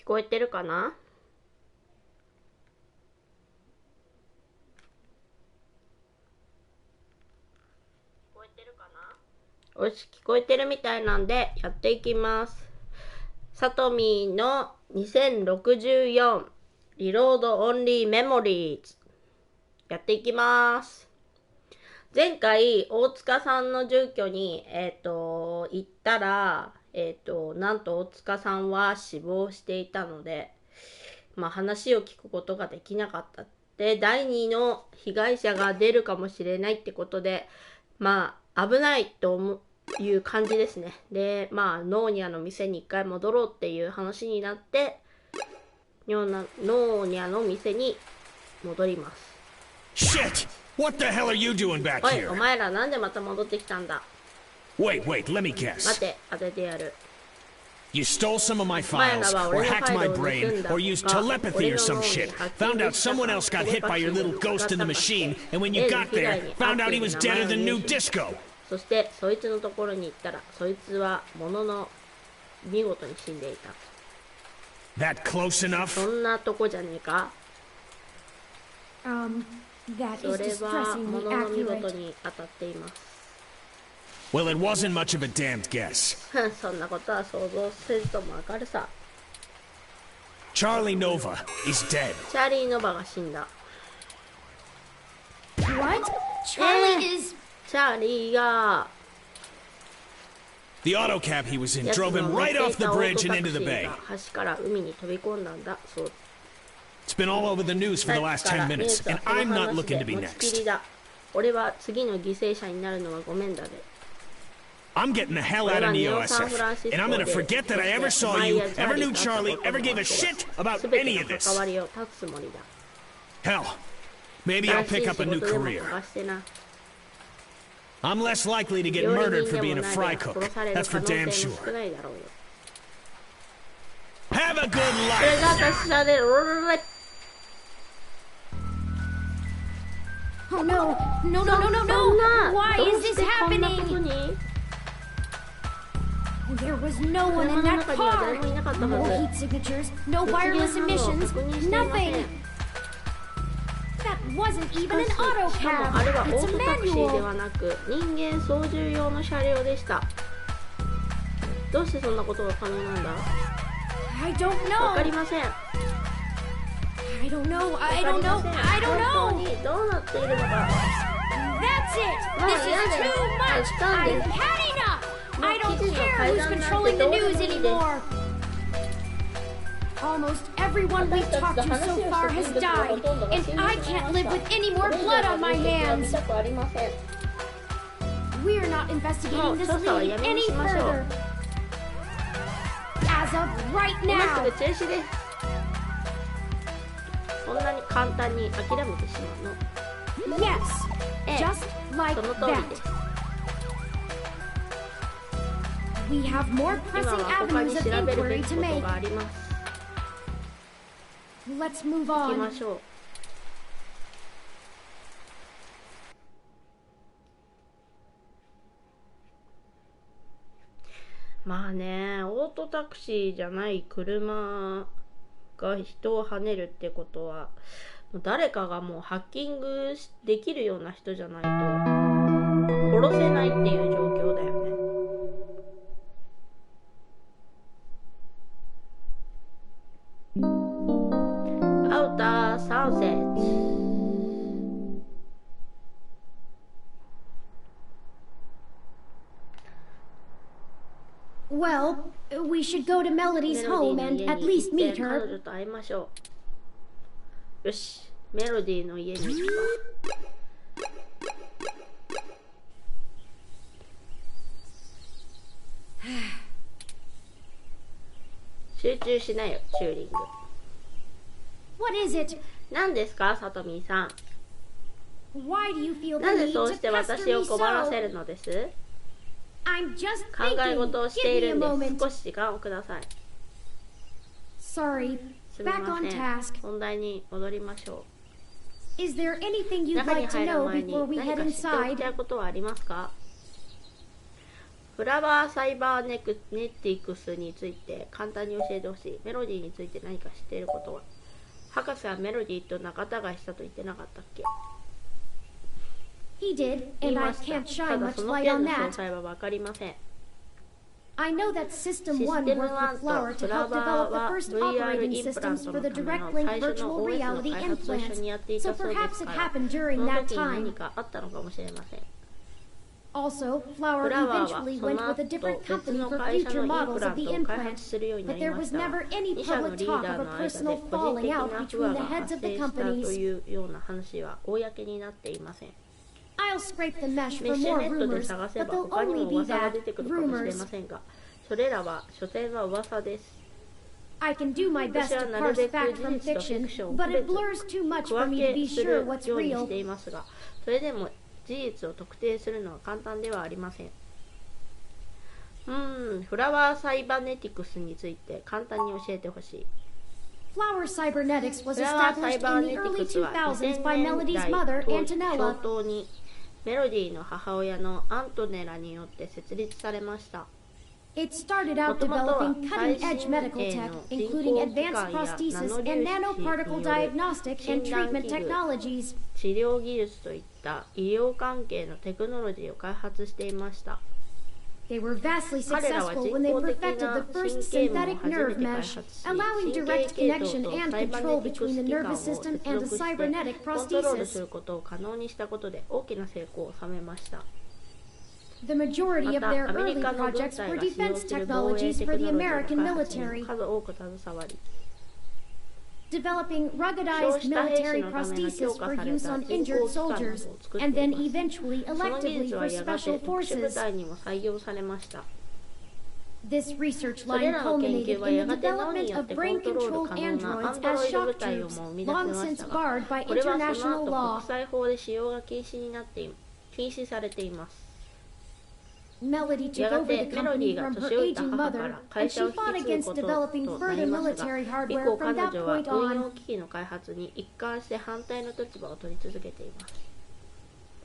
こえてるかな？よし、聞こえてるみたいなんでやっていきます。さとみーの2064リロードオンリーメモリーズやっていきます。前回大塚さんの住居に行ったらなんと大塚さんは死亡していたので、話を聞くことができなかった。で、第2の被害者が出るかもしれないってことで、危ないという感じですね。で、ノーニャの店に一回戻ろうっていう話になって、ノーニャの店に戻ります。Shit! What the hell are you doing back here? おい、お前らなんでまた戻ってきたんだ？ Wait, let me guess. 待て、当ててやる。You stole some of my files, or hacked my brain, or used telepathy or some shit. Found out someone else got hit by your little ghost in the machine, and when you got there, found out he was deader than new disco. そしてそいつのところに行ったら、そいつはものの見事に死んでいた。That close enough? そんなとこじゃねえか。That そ is れはも distressingly のの見事 accurate. に当たっています。Well, it wasn't much of a damned guess. そんなことは想像せずともわかるさ。 Charlie Nova is dead. チャーリー・ノバが死んだ。 What? Charlie is... チャーリーが The auto cab he was in やつ drove の him 乗っ right てい off the たオー bridge ト and タク into シ the ー bay. が橋から海に飛び込んだんだ。そう。 It's been all over the news for the last 10 minutes, and I'm not looking to be 持ちきり next. だ。俺は次の犠牲者になるのはごめんだで。 I'm getting the hell out of NeoSF, and I'm gonna forget that I ever saw you, ever knew Charlie, ever gave a shit about すべ any て of の this. 関わりを断つつもりだ。 Hell, maybe I'll 新しい pick 仕 up a 事 new でも career. 探してな。 I'm less likely to get 料理 murdered 人 for で being も a ない fry で cook. 殺される That's 可 for 能 damn 性も sure. 少ないだろうよ。 Have a good それ life. が達者で、Oh no! No, no, no, no, そん no! な、 Why どう is し this てこんなこと happening? に？ There was no one 車 in の that 中には car! 誰もいなかったは No ず。 heat signatures, no 熱源 wireless 反応を emissions, 確認していません。 nothing! That wasn't even an しか auto しかもあれは cab! オ It's ー a トタクシーで manual! はなく人間操縦用の車両でした。どうしてそんなことが可能なんだ？ I don't わかり know! ません。 I don't know! わ I か don't りま know! せん。 I don't 本当 know! にどうなっているのか。 That's it! もう This 嫌 is です。 too もう much! したん I've です。 had enough! I もう don't 記事の care 改 who's ざんなん controlling て the どうで news もいいです。 anymore! Almost everyone we've talked to so far has died, and I can't live with any more blood on my hands! 見たくありません。 We're not investigating this lead any further! As of right 今 now! すぐ中止です。そんなに簡単に諦めてしまうの？ Yes! ええ、 Just like その通り that! です。 We have more 今 pressing は他に avenues 調 of べるべ inquiry き to こと make. があります。 Let's move 行きま on. しょう。まあね、オートタクシーじゃない車が人を跳ねるってことは、もう誰かがもうハッキングできるような人じゃないと殺せないっていう状況だよね。アウターサンセット。Well, we should go to Melody's メロディ home ー and の at 家に least 行っ meet て彼 her. 女と会いましょう。よし、メロディーの家に行くわ。集中しなよ、チューリング。 What is it? 何ですか、さとみーさん。 Why do you feel な the ぜ need そう to して pester 私を me 困らせ so? るのです？ I'm just 考え thinking. 事をしてい Give me る a んで moment. す。少し時間をください。 Sorry. すみ Back ま on せん。 task. 本題に戻りましょ Is there anything う。 you'd 中に like to 入る know 前に before we 何 head か知っておき inside? たいことはありますか？フラワーサイバーネティクスについて簡単に教えてほしい。メロディーについて何か知っていることは？博士はメロディーと仲違いしたと言ってなかったっけ？ He did, 言い and I ました。 can't た shine だ much その light 件 on の詳 that. 細は分かりません。 I know that System シス 1 テム worked 1 with と Flower フ to ラ help ワー develop the は first VR operating インプラン systems ト for の the ための direct link 最初の virtual OS の reality 開発を一緒 implants. にやってい So たそうで perhaps す it から、 happened そ during の that 時に何 time. かあったのかもしれません。 Also, フ Flower ラワーは eventually そ went の with a 後 different 別 company の for 会社 future のイン models プラ of ン the トを開発 implant, するようにな but り there ま was したが、 never any 2社の public リー talk ダー of a の間 personal で個人 falling 的 out な不 between 和 the が heads 発 of the 生したと companies. いうような話は公になっていません。 I'll scrape the mesh メッ for シュ more ネットで rumors, 探せ but ば they'll 他に only も be 噂が that, 出てくるかもしれ rumors. ませんが、それらは所詮は噂です。 I can do my best 私は to なる parse べく fact 事 from 実とフィク fiction, ションを but 区 it 別 blurs too much 区 for 分 me to be けす sure る what's ようにし real. ていますが、それでも事実を特定するのは簡単ではありません。フラワーサイバネティクスについて簡単に教えてほしい。 Flower Cybernetics was フラワーサイ established バー in ネ the ティ early クスは 2000s 2000 by 年 Melody's 代 mother, 当 Antonella. 頭にメロディーの母親のアントネラによって設立されました。 It started out もともとは developing 最 cutting-edge 新 medical 鋭 tech, の人 including 工器 advanced 官やナ prosthesis ノ and 粒子に nanoparticle よる diagnostic 診 and 断 treatment 器具、 technologies. 治療技術といった医療関係のテクノロジーを開発していました。 They were vastly 彼らは successful 人 when they 工的 perfected な the first 神経網を synthetic 初め nerve て開 mesh, 発し、 allowing 神 direct 経系 connection 統と and サイバ control ネティク between ス the 器官を nervous 接 system and the 続して cybernetic コントロールす prosthesis. ることを可能にしたことで大きな成功を収めました。 The majority ま of た their アメリ early カの軍 projects 隊 were が使用 defense する防衛 technologies テ for ク the ノロジーの American 開発に military, 数多く携わり、 developing そう ruggedized した兵士 military のための強 prosthesis 化 for され use た on 人工 injured 器官などを soldiers, 作って and い then ます。 eventually その技 electively 術は for やがて special 特殊部 forces. 隊にも採用されました。 This research それ line らの研 culminated 究は in や the がて脳に development よっ of てコントロール brain-controlled 可能なアン androids ドロ as イド部 shock 隊を troops, も生み出し long まし since たが、 barred by これはその international 後 law. 国際法で使用が禁止されています。 Melody took やが over て the メロディ company ーが from her 年老いた aging 母か mother, ら会 and 社を she 引 fought き継ぐ against こと developing とな further りますが、 military 以 hardware 降 from 彼 that 女は point 軍 on. 用機器の開発に一貫して反対の立場を取り続けています。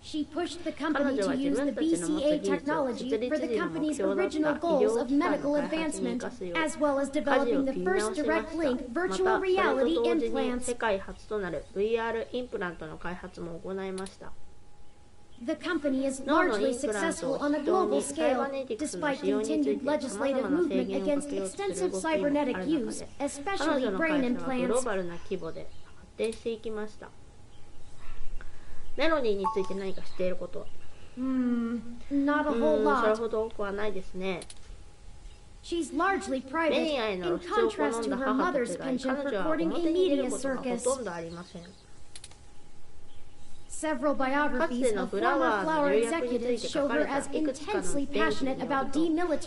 She pushed the 彼 company 女 to は自 use the 分たちの持つ BCA 技術を設 technology 立 for the 時の目 company's 標だった医 original 療 goals 機 of 関の medical 開発に生 advancement, かすよう as well as 舵を developing the 切り first 直しま direct した。 link ま virtual た、それと reality 同時に implants. 世界初となる VR インプラントの開発も行いました。 The company is 脳の largely インプラント successful を on a 筆頭 global にサイバ scale, ネティクスの despite 使用につい continued てさまざ legislative まな制 movement 限を against かけようとする extensive 動きもある cybernetic 中 use, で、彼 especially 女の brain 会社はグロ implants. ーバルな規模で発展していきました。メロディーについて何か知っていることは？ Not a whole それ lot. ほど多くはないですね。 She's largely メデ private, ィアへの in 露出を好 contrast ん to だ her 母と mother's 違い、 penchant 彼 for 女は courting a 表に出る media ことがほ circus. とんどありません。 Several かつて biographies の of フラ former ワーの Flower 重役につい executives て書 show か her れた as いくつかの intensely 伝記 passionate による about と、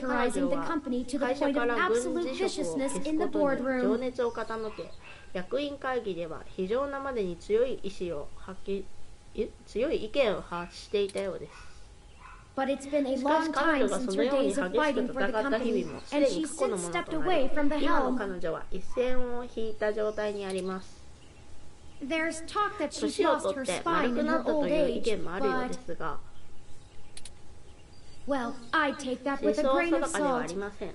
彼 demilitarizing 女 the は company to the 会社 point か of ら軍 absolute 事職を viciousness 消す in the ことに情 boardroom. 熱を傾け、役員会議では非常なまでに強い意見を発していたようです。 But it's been a しかし long 彼 time 女が since そ her のように days 激し of く fighting for the 戦った日 company, 々もす and でに she's 過去の since もの stepped となり、 away from the 今の helm. 彼女は一線を引いた状態にあります。 There's talk that she's 年を lost とっ her て丸 spine く in なっ her たと old いう意 age, 見もあるようで but, すが、 well, I take that 世 with a 相 grain 定 of かではあ salt. りません。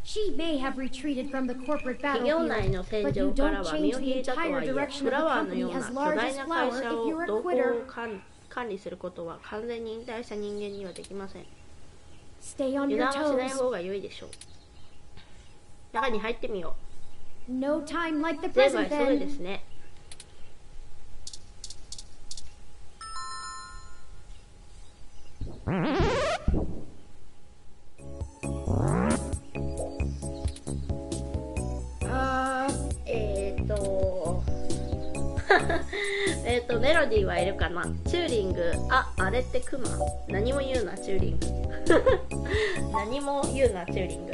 She may have retreated from the corporate 企業 battlefield, 内の戦 but you 場から don't は身 change を the 引いたと entire はいえ、 direction フ of ラ the ワーの company ような as 巨 large 大 as な会 Flower 社 if を you're a 同行 quitter. 管理することは完全に引退した人間にはできません。 Stay on 油 your 断はしない toes. 方が良いでしょう。中に入ってみよ No time like the う。全部は present 急いで then. すね。メロディーはいるかな。チューリング、あれってクマ。何も言うな、チューリング。何も言うな、チューリング。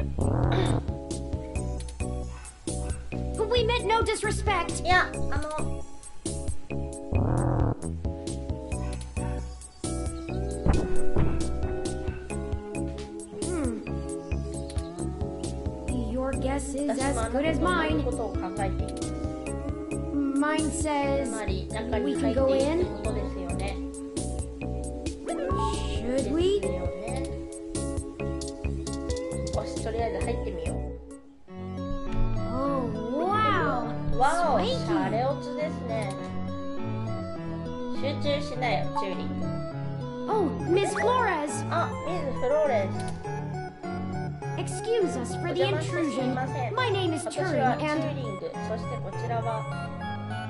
We meant no disrespect. いや、Your guess is 私 as もあな good た as と同じ mine. ことを考えています。 Mine つ says まり、中に we 入 can って go いいって in. ことですよね。 Should よし、とりあえず入ってみよう。 Oh, wow. わお、シャレオツですね。集中しなよ、チューリング。 Oh, Miss Flores. あ、ミズ・フローレス。 Excuse us for お the 邪魔してすみ intrusion. ません。 My name is 私は Turing チュ and ーリング。そしてこちらは、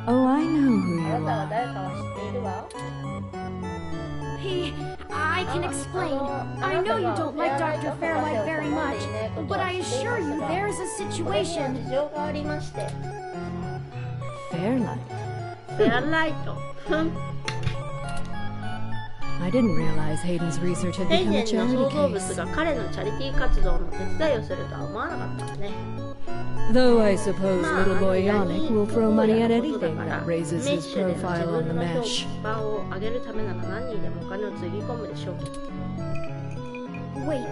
Oh, I know who あ you なたは are. 誰かは知っているわ。 I can explain. I know you don't like Dr. Fairlight very much, but I assure you there's a これには situation. 事情がありまして。 Fairlight. フェアライト。 I didn't realize Hayden's research had ヘイ become デ a ンの charity 創造物 case. が彼のチャリティー活動の手伝いをするとは思わなかったのね。 Though I suppose まあ、 little boy 何 Yannick will throw money at ことだ anything から that メ raises ッ his シュでの自 profile 分 on the の mesh. 評判を上げるためなら何にでもお金をつぎ込むでしょう。 Wait,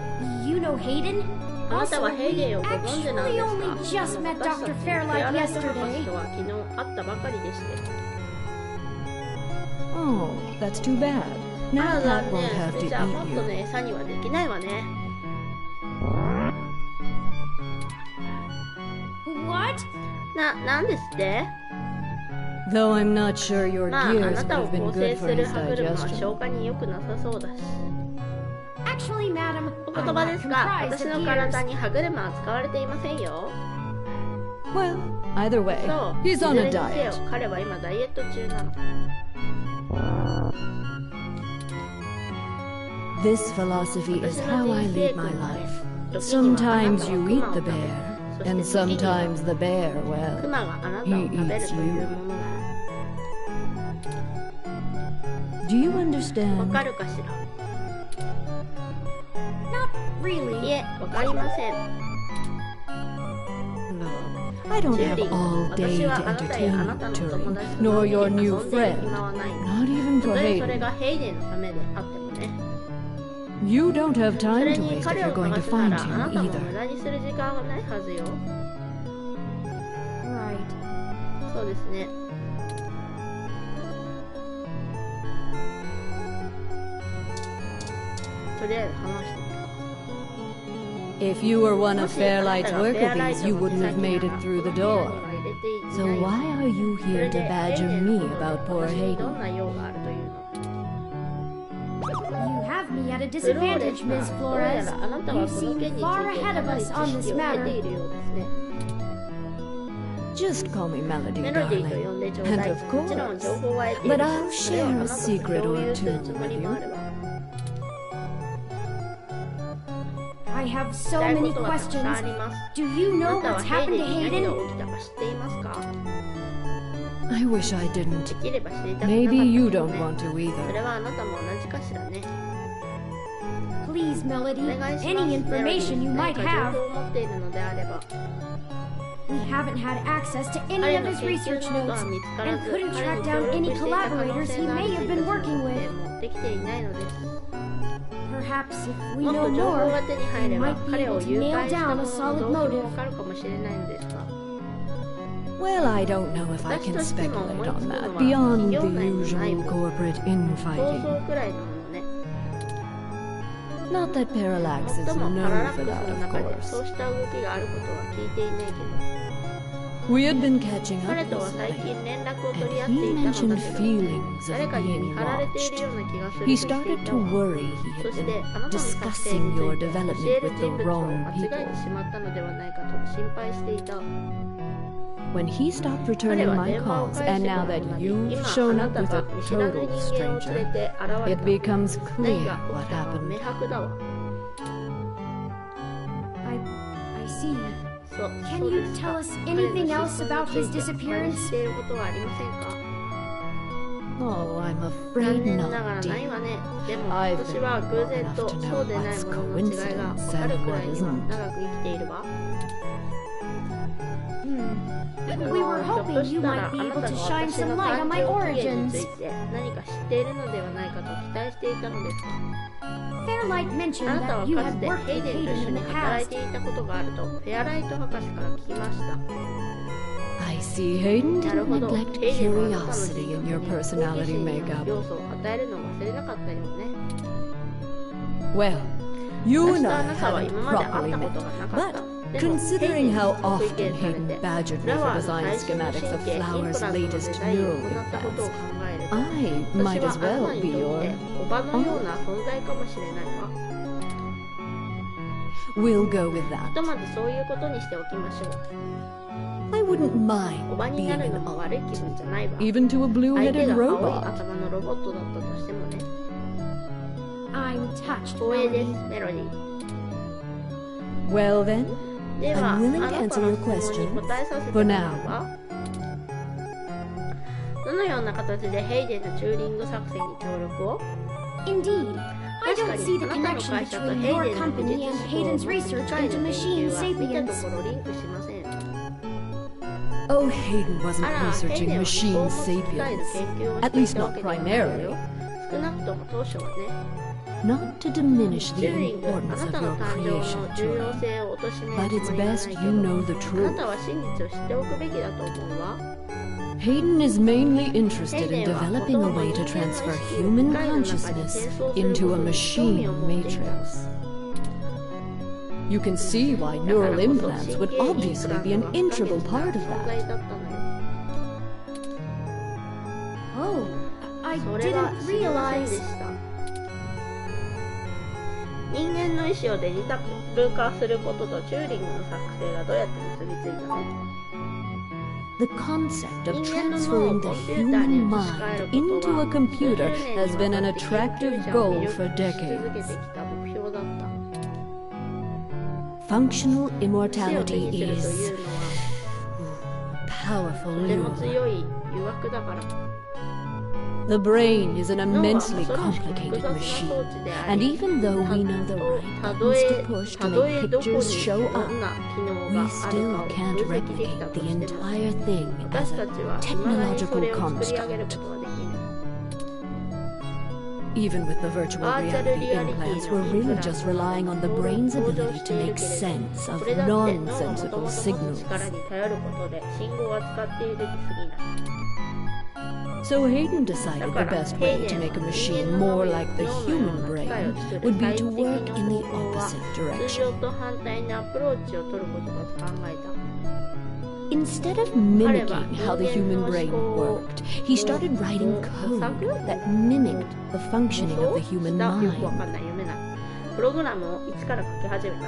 you know Hayden? あなた Also, はヘイ we デンをご存知なん actually です only か？ just met 私たち Dr. フェ Fairlight アライト博士 yesterday. とは昨日会ったばかりでして。 Oh, that's too bad. あ Now ら Pat 残 won't 念。 have そ to れじゃあポッ eat トの you. 餌にはできないわね。 What? なんですって？ Though I'm not sure your まあ、あ gears な would たを have been 構成 good す for る his 歯車は digestion. 消化に良くなさそうだし。 Actually, madam, お I'm 言葉 not ですが、 comprised 私 of の gears. 体に歯車は使われていませんよ。 Well, either way, そう、 he's いず on れ a にせよ diet. 彼は今ダイエット中なの。 This philosophy is 私 how の I 人生 lead 観 my は life. 時にはあな Sometimes たは you ク eat マを the 食べ bear, そして and 時には sometimes the bear, ク well, マがあなたを he 食べる eats という you. もの Do you がわ understand? かるかしら？ Not い really. え、わかりません。 Look, I don't ジュ have リー、 all 私 day は to あなたやあ entertain な you, たのお友 Turing, 達と nor の your ん new でいる friend. 暇はない。 Not even た for とえそれ Hayden. がヘイデンのためであってもね。 You don't have そ time れ to に waste if 彼を you're going to 探すな find らあな him たも無 either. 駄にする時間はないはずよ。 Right. そうですね。とりあえず話してみよ If you were one う。 of Fairlight's もしあなたが worker フェアライ bees, ト you の wouldn't 手 have 先 made な it ら through the この部屋に door. は入れてい So ないわ。 why are you そ here れ to でヘイ badger デン me のことで about poor 私にど Hayden? んな用があるというの？ You have me at a フローレ disadvantage, ス Ms. どうや Flores. らあなたは You この seem 件について far か ahead of なり us 知 on 識 this を得て matter. いるようですね。 Just call me Melody, メロディーと呼ん darling. でちょうだ And い。 of もちろん情 course, 報は得ている but I'll し、それをあ share な a たと secret 共 or 有する two つも with りもあ you. るわ。 I have 聞き so たいこ many とはたくさんあ questions. ります。 Do you あ know なたは what's ヘイ happened デ to ンに何 Hayden? が起きたか知っていますか？ I wish I didn't. できれば知りたくなかったけ Maybe you ど don't ね。 want to そ either. れはあなたも同じかしらね。 Please, お Melody. 願いします Any メロディ information you 何 might か情 have. 報を持っているのであれば。 We haven't had access to any 彼 of の his 研究 research ノート notes は見つから and ず、 couldn't 彼 track に down 協 any 力していた可能 collaborators 性 he のある may 人 have 物 been の working 特 with. 定もできていないのです。 Perhaps if we もっ know と情報 more, が手に入 we れば might be 彼を able to 誘 nail 拐した down も a の solid の動機も motive. わかるかもしれないのですが、 Well, I don't know if I 私 can としても speculate 思いつ on くの that は beyond 企業 the 内の内 usual 部 corporate 想 infighting. 像くらいなのね。 Not that Parallax もっ is ともパラ known ラッ for クス that, の of 中でそう course. した動きがあることは聞いていないけど、 We had been catching up 彼とは最 recently, 近連絡を取 and り合って he いたのだ mentioned けど、 feelings 誰 of かに being 見張られてい watched. るような気がする He と言ってい started た to わ。 worry he そ had して been あなたの作戦 discussing につ your いて教 development える with 人 the 物を wrong 間違え people. てしまったのではないかと心配していた。 When he stopped 彼 returning は my 電話を calls, 返 and して now も that なり、 you've 今あ shown な up た with が a 見知らぬ total 人間を連れ stranger, て現れ it た。 becomes 何 clear が起 what きたか happened. 明白だわ。 I see. そう、 Can そう you です tell か。 us 彼の anything 失 else 踪 about につい his て他に disappearance? 知っていることはありませんか？ Oh, I'm 残 afraid 念ながら not, ない dear. わね。でも I've 私は been 偶 long 然 enough と to そう know でない what's ものの違いが coincidence 分かる and くら what いには isn't. 長く生きているわ。 We were ひょっと hoping し you たら might あ be な able た to が shine 私の some light 誕 on my 生起源に origins. ついて何か知っているのではないかと期待していたのですが、 Fairlight あ mentioned なたは that you かつ had て worked ヘイ with デンと一 Hayden 緒 in に the 働い past. ていたことがあるとフェアライト博士から聞きました。 I see Hayden なる didn't ほど、 neglect ヘイデンはあなたの人 curiosity 格 in に your 好奇 personality 心の makeup. 要素を与えるのを忘れなかったようね。 Well, You 私 and と I あなたは haven't 今まで会っ properly た met, ことがなかった。 but でも considering how ヘイデンに often 推薦され Hayden て badgered me フラ for ワーの design 最新の schematics 神 of 経インプ Flower's ラントのデ latest ザインを neural 行ったことを考 implants, えると I 私 might は as あな well たに be とっ your... ておばのような存在かもしれないわ。 We'll go with ひ that. とまずそういうことにしておきましょう。 I wouldn't お mind ばにな being るの an も alt, 悪い気分じゃないわ。 even to a 相手 blue-headed が青い robot. 頭のロボットだったとしてもね。 I'm touched, 光栄です Melody. メロディー。 Well then, では、あ I'm willing な to た answer の your 質問に question 答えさせても for らう now. わ。どのような形でヘイデンのチューリング作戦に協力を？ Indeed. I don't see the connection between your company and Hayden's research into machine 見た sapiens. ところリンクしません。 Oh, Hayden wasn't あら、ヘイ researching デンは machine 思考も機械の sapiens. 研究を At してい least たわ not けではないわよ。 primarily. 少なくとも当初はね。 Not to diminish チ the ューリング、あ importance な of たの your 誕生の creation, 重要 Troy. 性を貶め But る it's つもりはない best け you ど、 know the あな truth. たは真実を知っておくべきだと思うわ。 Hayden is mainly interested in ヘイデンは developing a 元々 way to 人間の transfer 意識を human 機械の中に consciousness 転送する into こ a とに興味 machine を持っていた。 matrix. You can see why だから neural こそ implants 神 would 経インプラン obviously ト be an は不可欠 integral な part of 存 that. 在だったのよ。 Oh, I それは didn't 知りませんで realize. した。人間の意思をデジタル化することとチューリングの作成がどうやって結びついたの？ The concept of 人間の脳を transferring コ the ンピューターに human 移し替える mind こと into は a computer 数十年 has に been わ an たって attractive 研究者を goal 魅 for 力し続けて decades. きた目標だった。 Functional 死を手 immortality にすると is いうのは powerful とても lure. 強い誘惑だから。 The brain is an 脳は immensely 恐ろしく複 complicated 雑な machine. 装置であ And り、 even though we know the right た buttons と to え push た to と make えどこ pictures に show ど up, んな機能 we がある still かを can't 分析できた replicate と the しても、 entire thing as 私た a ちは未だにそ technological れを作り上げるこ construct. とはできない。 Even with the virtual reality implants, we're really just relying on the brain's ability to make sense of これだって脳がもとも nonsensical と持つ signals. 力に頼ることで信号が使っているに過ぎない。 So Hayden decided the best way to make a machine more like the human brain would be to work in the opposite 通 direction. 常と反対にアプローチを取ることだと考えた。 Instead of mimicking how the human brain worked, he started writing code that mimicked the functioning of the human よくわ mind. かんない、読めない。プログラムを一から書き始めた。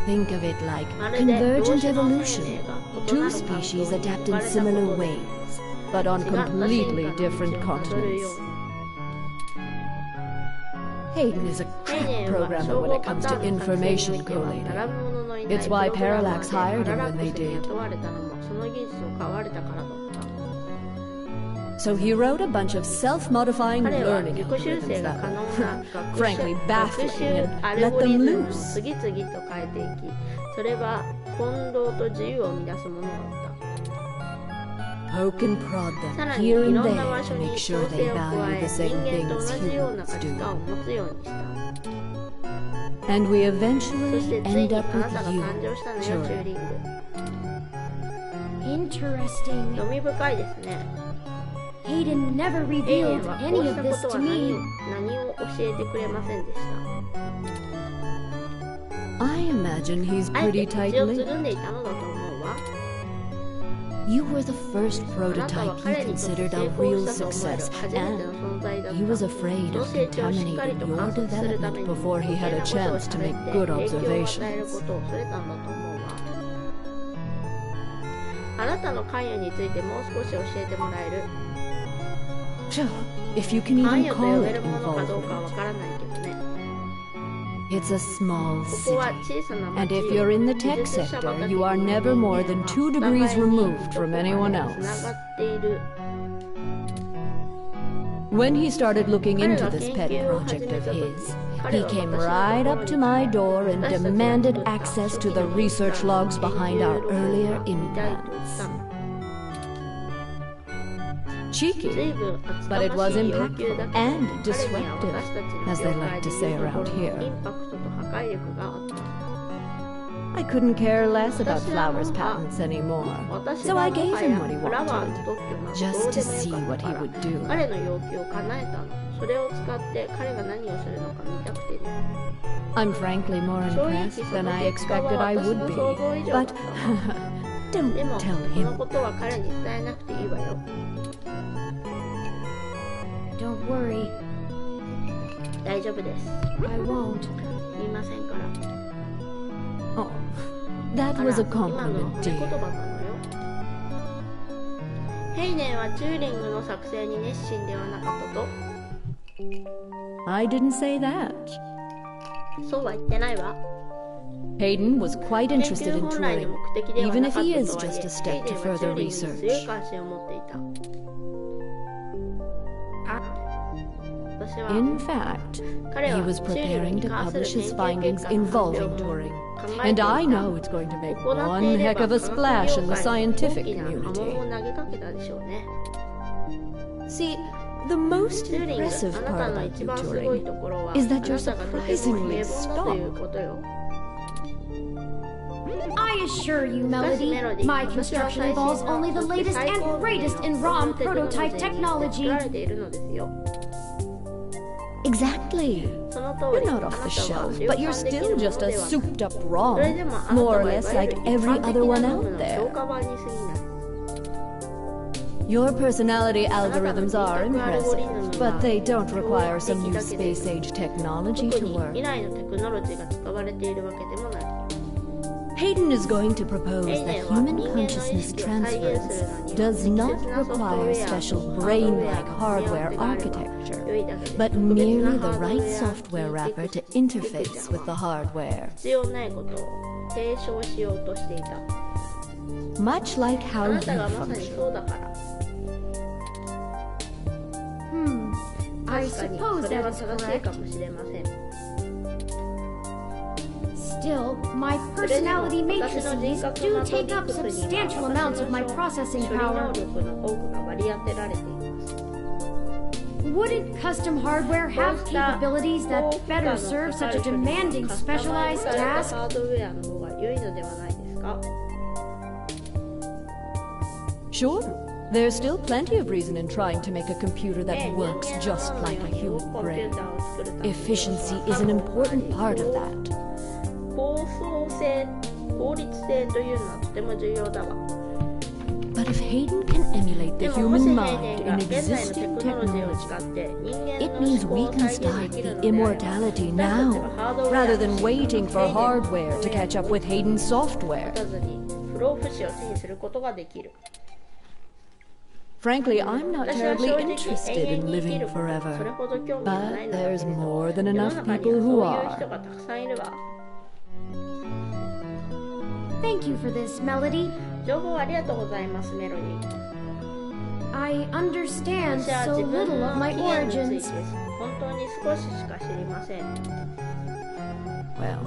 Think of it like まるで同 convergent 種の evolution. 生命が異な Two る環境 species に adapt 置か in れた similar ことで ways, but on 違った進化の completely 道を different たどるよ continents. うに。 Hayden is a ヘイデ crap ンは programmer 称 when 号 it パ comes タ to ーンの作成にお information いては並 collating. ぶ者のいない It's プロ why グラマー Parallax で hired パ him ララ when ッ they クスに did. 雇われたのもその技術を買われたからだった。 So he wrote a bunch of self-modifying 彼は learning 自己修正 algorithms が可 that 能 were な frankly 学習 baffling ア and ル let ゴリ them ズムを loose. 次々と変えていき、それは混同と自由を生み出すものだった。 Poke and prod さ them らにい here ろ and んな there 場 to 所に make 調 sure 整 they を加 value え、 the same 人間と things 同じような humans 価値観を do. 持つようにした。 And we そして eventually つい end にあ up な with たが you, 誕生したのよ、チュー Troy. リング。 Interesting. 興味深いですね。 Hayden never ヘイデン revealed はこ any うし of た this ことは to me. 何を教えてくれませんでした。 I imagine he's あえて pretty 口をつ tight-lipped. ぐんでいたのだと思うわ。 You were the first あなたは prototype 彼 he にとって considered 成 a 功 real したと思える success, 初めての and 存在だった。 he was afraid その of 成長をしっかり contaminating と your 観測するため development に before he 余計 had な a ことを chance to 喋 make って good 影響を与える observations. ことを恐れたんだと思うわ。あなたの関与についてもう少し教えてもらえる？ Sure, if you can 関 even 与と呼 call べ it るものかどうかはわ involvement. からないけどね。 It's a small ここは city. 小さな And 町 if you're in the 技 tech 術者 sector, 畑 you に are いる never 人 more 間 than は 2 degrees お互いに removed どこ from かで anyone つ else. ながっている。 When he started looking 彼 into が this 研 pet 究を始 project め of た時、 his, 彼 he は came 私の right と up こ to ろに my door and 私たちが demanded 作った access 初 to 期 the の research logs 研 behind 究 our ログを earlier 見たいと言っ implants. たの。 Cheeky, 随分厚か but it ま was しい要求 impactful だけど、 and 彼には disruptive, 私たちの as 業 they 界 like で to say いうとこ around ろの here. インパクトと破壊力があった。 I couldn't care less about 私はも Flower's う patents anymore, 私 so は I もは gave him や what he フラワーの wanted, 特許など just どう to でも see よかっ what た he から would do. 彼の要求を叶えたの。そそれを使って彼が何をするのか見たくてね。I'm frankly more impressed than I expected I would be. But don't でも tell その him. ことは彼に伝えなくていいわよ。 Don't worry, 大丈夫です。 I won't. 言いませんから。 Oh, that あら、 was a 今の compliment, 褒め言 dear. 葉なのよ。ヘイネンはチューリングの作成に熱心ではなかったと。 I didn't say that. そうは言ってないわ。 Hayden was quite 研 interested 究 in 本来の Turing, 目的では even な if かった he と is はい just a え、 step ヘイ to ネンはチュー further リングに強い research. 関心を持っていた。私は In fact, 彼 he は was チューリング preparing に to 関する publish 研 his 究結 findings 果の発表 involving も Turing, 考えてい and た。 I know it's going to make 行って one いれ heck ば of a 科学 splash in 業 the 界に scientific 大きな波紋 community. を投げかけたでしょうね。 See, the most チューリング、 impressive あなた part の about 一 you, 番すごい Turing, ところは、 is あ that な you're たがとても surprisingly 平凡だという strong. ことよ。 I assure you, しかし Melody, メロディ、 my 私は construction 最新 involves の only the そして latest 最高 and 級 greatest の in ROM テクノロジー prototype に作 technology. られているのですよ。 Exactly. その通 You're り、あ not な off た the は shelf, 量 but you're 産できる still もの just で a はない。 souped up それで ROM, もあなた more は or い less わゆる like 一 every 般的 other な one ノム out の there. 消化版に過ぎない。 Your personality あなたの algorithms 人 are 格アルゴリズ impressive, ム but は they don't 驚 require 異 some 的 new だけで space age technology 特 to に work. 未来のテクノロジーが使われているわけでもない。 Hayden is going to propose ヘイネ that ンは human 人間の意 consciousness 識を再現するの transference に does 適 not 切なソフトウ require ェア special とハードウェア brain-like の hardware 組み合わせがあれば architecture, 良いだけで、 but 特別 merely な the ハードウ right ェア software wrapper to 技術 interface with the hardware. 必要ないことを提唱しようとしていた。 Much like あ how な you たがまさに function. そうだから。 I 確かに suppose それ that は is 正しいか correct. もしれません。 Still, my それでも personality 私の人 matrices 格 do マトリ take ッ up クスに substantial は amounts of 私 my の processing 処理能 power. 力の多くが割り当てられています。 Wouldn't custom hardware こう have した capabilities 高 that 負荷 better の serve かか such る a 処理は demanding カスタマイズ specialized された task? ハードウェアの方が良いのではないですか？ Sure, there's still plenty of reason in trying to make a computer that works just like a human brain. Efficiency is an important part of that. 構想性、効率性というのはとても重要だわ。 But if Hayden can emulate で the ももし human ヘイネ mind ンが in 現在のテ existing クノロジーを technology, 使って人間 it の means 思考 we を can 再現 start できる the のであれば、 immortality 私たちは now, ハードウェア rather than waiting for ヘイネンの hardware to catch up with Hayden's 持 software. たずに不老不死を手にすることができる。 Frankly, I'm not 私は terribly 正直 interested 永遠 in に生き living ることそれ forever. ほど興味がないのだけれ But ど there's more than 世の enough 中に people は who そういう are. 人がたくさんいるわ。 Thank you for this, Melody. 情報ありがとうございます、メロディ。 I understand 私は so 自分 little の of my 起源につい origins. て本当に少ししか知りません。 Well,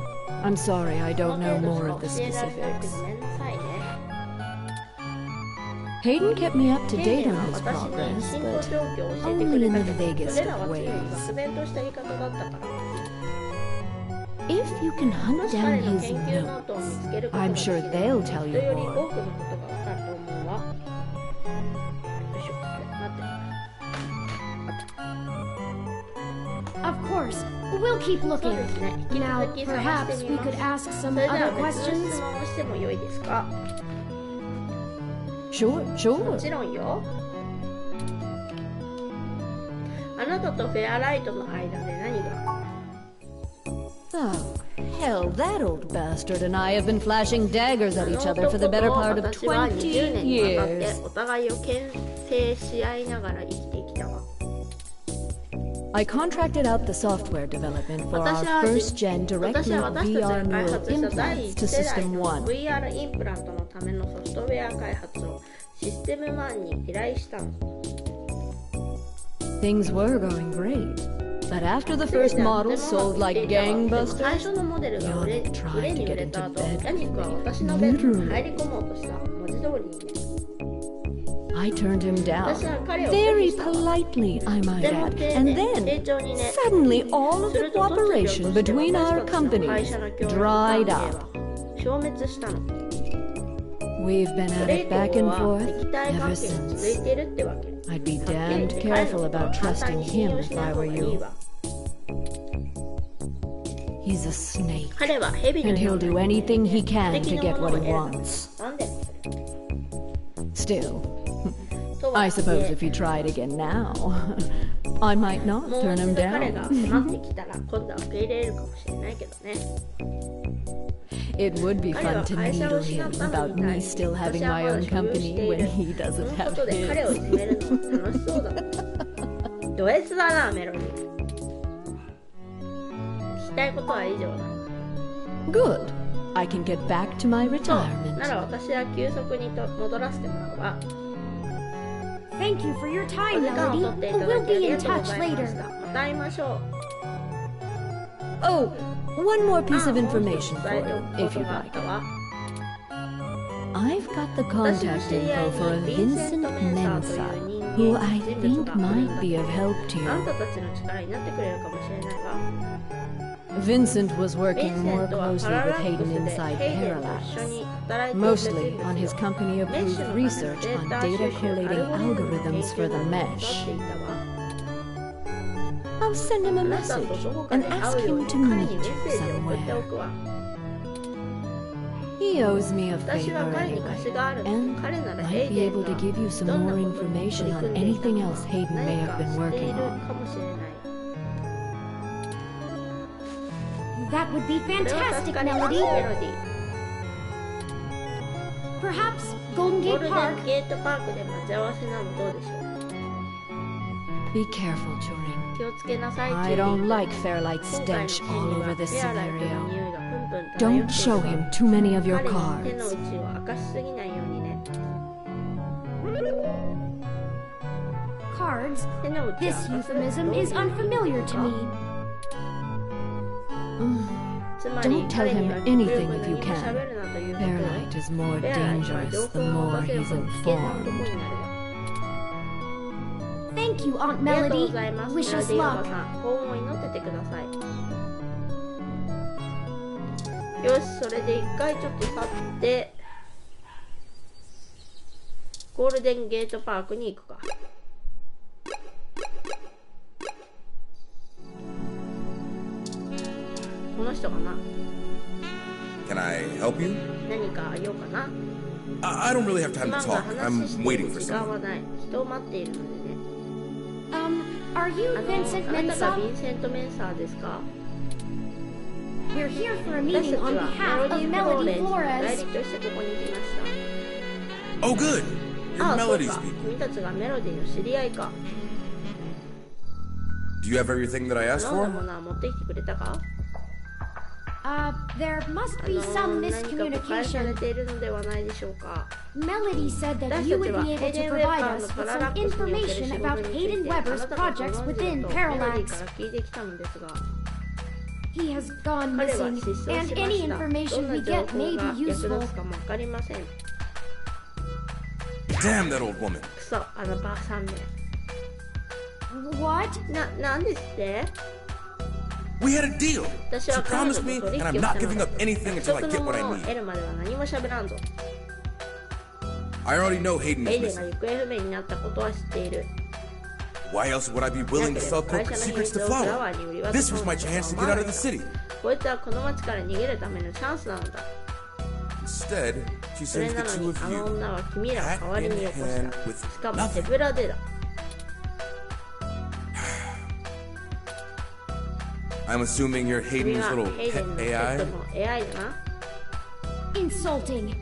I'm sorry I こ don't の know 程度し more か of the 教えられなくて specifics. ごめんなさいね。 Hayden kept me up to ヘイ date ネン on は his 私に progress, 進行 but 状況を教えてく only れ in た the けど、 vaguest それら of は常に ways. 漠然とした言い方だったから。 If you can も hunt し down 彼の his 研究ノートを見つける notes, ことが I'm でき sure れば、 they'll tell 人 you より多 more. くのことがわかると思うわ。よいしょ、待って。 Of course, we'll keep そう looking. ですね。引き Now, 続き探 perhaps してみ we ます。 could ask そ some れでは other 別の質 questions. 問をしてもよいですか？ Sure, も sure. ちろんよ。あなたとフェアライトの間で何が？ Oh, hell, that old bastard and I have been flashing daggers あ at の each other 男 for the と better part of 私は20 20年にわたって years. お互いを牽制し合いながら生きてきたわ。 I contracted out the software development for 私 our は first gen 私 direct は link 私たち VR が開 neural 発した第 implants 1 to 世代 System の 1. VR インプラントのためのソフトウェア開発をシステム1に依頼したの。 Things were going great, but after the first model sold like 最 gangbusters, 初のモデルが売れ Yannick tried に to 売れ get た into 後、 bed ヤニックは with 私 me. のベッドに Literally. 入り込もうとした。文字通りにね。 I turned him down, 私は彼を拒 very 否したわ。 politely, I と might ても add. 丁 And 寧、丁 then, 重にね。 suddenly, all of す the ると突如と cooperation して between 私 our たちの会 companies 社の協力関 dried 係 up. は消滅したの。We've been at it back and は forth 敵対 ever 関係が続い since. ているってわけ。 I'd be damned careful about trusting him if I were you. He's a snake, 彼は蛇の and よ he'll う do な anything he can 敵 to の get ものを what 得 he るため wants. 何でもする。 Still, とは I い suppose え if he tried again now, I might not もう turn 一 him 度彼が down. 迫ってきたら今度は受け入れるかもしれないけどね。 It would be 彼 fun は to 会社 needle を失っ him たの about に対 me し still 私 having は my まだ own 所有し company てい when る。 he そ doesn't のこ have とで彼をい his. じめるのも楽しそうだ。ド S だな、メロディー。聞きたいことは以上だ。 Good. I can get back to my そう retirement. なら私は休息に戻らせてもらうわ。 Thank you for your お time, 時間を取って Melody. いた We'll だきあ be り in がとうご touch ざいま later. した。また会いましょう。 Oh, one more piece of もう一つ information 伝え for て you, おくこ if と you'd があっ like. たわ。 I've got the 私の contact 知り合い info for a にヴィンセン Vincent ト・メンサーという Mensah, 人 who 間 I 人物 think がいるん might だ be け of ど help to あん you. たたちの力になってくれるかもしれないわ。 Vincent was ヴィン working セ more ントは closely パラ with ラック Hayden スで inside ヘイデンと一緒 Parallax, に働いている人 mostly 物 on his よ。 company メッシュ approved のための research デー on タ data 収集アル collating ゴリズムの研 algorithms 究 for the などを手伝 mesh. っていたわ。 I'll send him a あなた message とどこか and で会 ask うよう him に to 彼に meet メッセージを送って you おくわ。 somewhere. He owes me a 私 favor は彼に貸し anyway, があるので and 彼ならヘ might イ be デン able が to give you some どん more なことに information 取り組 on んでいた anything の else か Hayden may 何 have か been してい working る on. かもしれない。 That would be これは fantastic, 助かります、 Melody. メロディー。 Perhaps Golden ゴー Gate ルデン Park. ゲートパークで待ち合わせなのどうでしょう。 Be careful, Turing. 気をつけなさい、 I チューリ don't ー。 like Fairlight's 今回の stench シー all ンには over this フェアライトの scenario. 匂いがプンプン漂ってい Don't る show が him too many of your 彼に手の cards. 内を明かしすぎないようにね。 Cards. 手の内を This 明かす euphemism is unfamiliar to me. つまり Don't tell 彼に him は anything 何 if you も can. 喋るなということを Fairlight is more フェアライトは dangerous 情 the 報を more 任せる he's ほど危険な男 informed. になるわ。 Thank you, Aunt ありがとう Melody. ございます。メ Wish ロ us ディーおば luck. さん、幸運を祈っててください。よし、それで一回ちょっと去って、ゴールデンゲートパークに行くか。この人かな。 Can I help you? 何かあげようかな。 I don't really have す time ま to んが talk. 話し I'm てい waiting る for 時間 someone. はない。人を待っているのでね。Are you あ Vincent なたが Mensah? ヴィンセント・メンサーですか？ We're here for a 私 meeting たち on は behalf メ of ロディー・フローレ Melody ンスの代 Flores. 理としてここに来ました。 Oh, good. あ You're あ、そう Melody's か。 people. 君たちがメロディーの知り合いか。 Do you have everything that I asked 頼んだ for? ものは持ってきてくれたか？ There must be some 何か誤解され miscommunication. ているのではないでしょうか。 Melody said that 私 you たち would は be ヘ able イデ to ン・ウェッ provide パー us の with パララ some ックスにおける information 仕 about 事につい Hayden てあな Weber's たがご projects 存知 within だとメロディー Parallax. から聞いてきたのですが、 He has gone 彼は missing, 失踪しま and し any た。どん information な we 情 get 報 may が be 役立 useful. つかもわかりません。 Damn that old woman. クソ、あのばあさんめ。 What? なんですって？ We had a deal. 私 She は彼女 promised と me, 取引 and を I'm した not の giving だ。 up anything 約 until I 束 get の what ものを I 得 need. るまでは何も喋らんぞ。 I already know Hayden ヘイ is デンが missing. 行方不明になったことは知っている。 Why else would I be willing to sell 会 corporate 社の秘 secrets 密 to をフラワ Flower? ーに売り渡 This そう was な my とは chance to 思 get わ out な of か the った。 city. こいつはこの町から逃げるためのチャンスなのだ。 Instead, she それ sends な the の two に of あの you 女は君らを hat 代わり in によこし hand た。 with しかも手 nothing. ぶらでだ。I'm assuming you're 君 Hayden's は little ヘイデ pet ンのペッ AI? トの AI だな。 Insulting,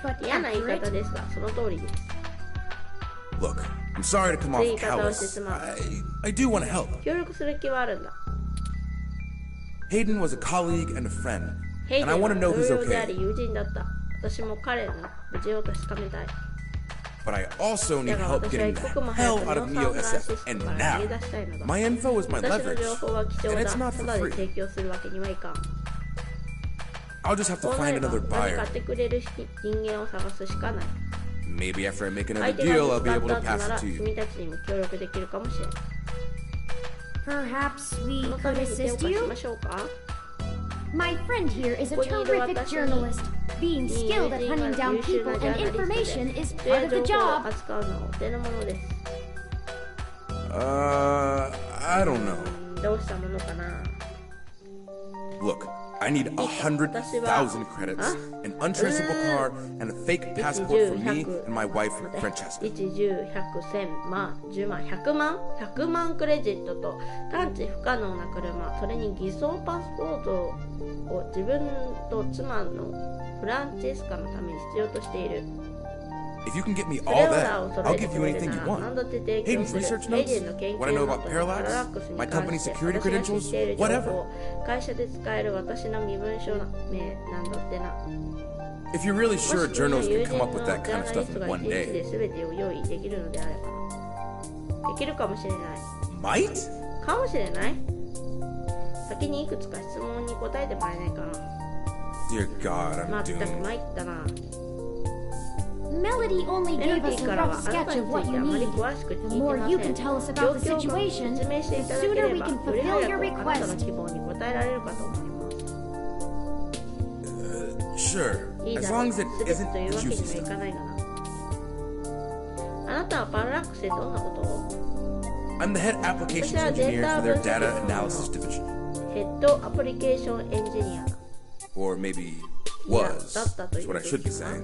but 嫌な言い方 accurate. ですが、その通りです。 Look, I'm sorry to come off 言い方をして callous. しまう。 I do want to help. 協力する気はあるんだ。 Hayden was a colleague and a friend, ヘイデ and I ンは want to 同 know who's 僚であ okay. り友人だった。私も彼の無事を確かめたい。 But I also need だが help 私は getting 一 the 刻も早 hell く out ノ of ーサン Neo フランシ SF. スコ And から now, 逃げ出したいのだ。 my info is my 私の leverage, 情報は貴重 and だ。 it's not た for だで free. 提供するわけにはいかん。 I'll just have to こうな find れば another 何 buyer. 買ってくれる人間を探すしかない。 Maybe after I make 相 another 手が deal, 見 I'll つ be かっ able た to 後な pass ら it to you. 君たちにも協力できるかもしれない。 Perhaps we そのた could めに手を assist 貸し you? ましょうか。 My friend here is a ここにいる terrific 私に journalist. Being skilled at hunting down people and information is part of the job. 扱うのはお手の物です。I don't know. どうしたものかな。 Look, I need 100,000 credits, an untraceable car, and a fake passport for me and my wife, Francesca. 1、10、100、1000万、10万、100万 ?100 万クレジットと探知不可能な車、それに偽装パスポートを自分と妻のフランチェスカのために必要としている。If you can get me all that, I'll give you anything you want. Hayden's research notes, what I know about parallax, my company's security credentials, whatever. 会社で使える私の身分証名なんだってな。If you're really sure journals can come up with that kind of stuff in one で day. 全てを用意できるのであれば。できるかもしれない。Might? かもしれない。先にいくつか質問に答えてもらえないかな。 Dear God, I'm まったく doomed. 参ったな。Melody only メロ gave ディ us ー a からは rough あなた sketch に of つい what て you あまり need. 詳しく聞い The て more ま you せ can ん。 tell us 状 about the 況を situation, 説明してい the ただけ sooner れ we ば can より fulfill 早 your くあなたの request. 希望に応えられるかと思います。 Sure, いい as だろう。 long as it 全 isn't てというわけ juicy にはい stuff. かないがな。あなたはパララックスでどんなことを？ I'm the head applications engineer for their data analysis division. ヘッドアプリケーションエンジニアだ。 Or maybe was, is what I should be saying.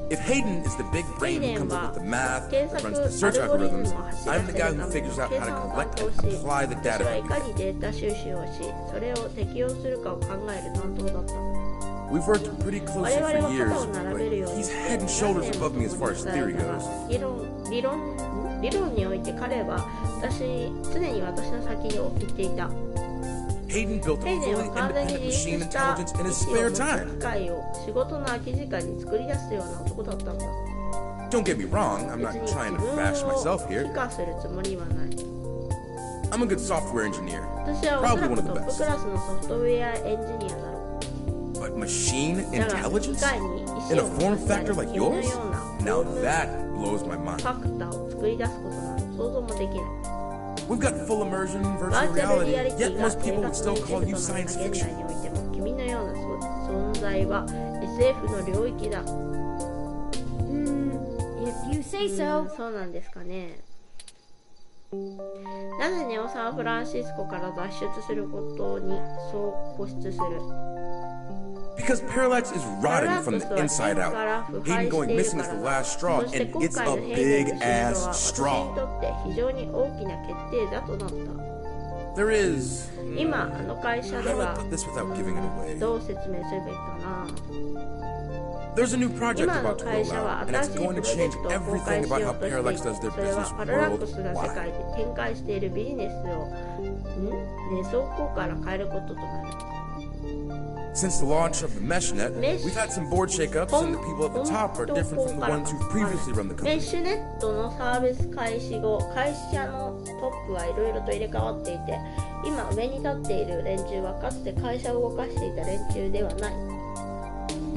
If Hayden is the big brain who comes up with the math, that runs the search algorithms, I'm the guy who figures out how to collect and apply the 私 data はい that か we にデータ収集をし、それを適用するかを考える担当だった。 We've worked pretty 我 closely 々 for は years, 肩を並べるよう but に he's head and shoulders above me as far as theory goes. 理論において彼は常に私の先を行っていた。 Hayden built ヘ a イデン fully は完全に independent 自 machine 立した intelligence in 意 his 思を spare 持った time. 機械を仕事の空き時間に作り出すような男だったんだ。 Don't get me wrong, I'm 別 not に trying 自 to 分 bash を myself 美 here. 化するつもりはない。 I'm a good software engineer, 私はおそら probably く one ト of the ップ best. クラスのソフトウェアエンジニアだろう。 But machine だが機 intelligence? 械に意 In 思 a を form 持たせたり factor like 君の yours? ような Now フォーム that blows my フ mind. ァクターを作り出すことなど想像もできない。 We've got full immersion, バ virtual ーチャルリア reality, リティ yet が most 生 people would 活の still 一部 call と you なった science 現 fiction. 代においても君のような存在は SF の領域だ。 If you say so. そうなんですかね。なぜネオサンフランシスコから脱出することにそう固執する？ Because parallax is rotting from the inside out. Hayden going missing is the last straw, そして and 今 it's 回の a ヘイデン big の死亡 ass は私に straw. とって非常に大きな決定打となった。 There is. 今あの会社で How do I は put this without giving it away? どう説明すればいいかな。 There's a new project 今の about to 会 roll 社は out, and 新 it's しい going プ to ロジェ change クトを公 everything 開し about よ how うとしてい parallax て、 does their それは business パララックスが世界 worldwide. で展開しているビジネスを装甲から変えることとなる。 Since the launch of the MeshNet, we've had some board shakeups, and the people at the top are different from the ones who previously run the メッ company. シュネットのサービス開始後、会社のトップはいろいろと入れ替わっていて、今上に立っている連中はかつて会社を動かしていた連中ではない。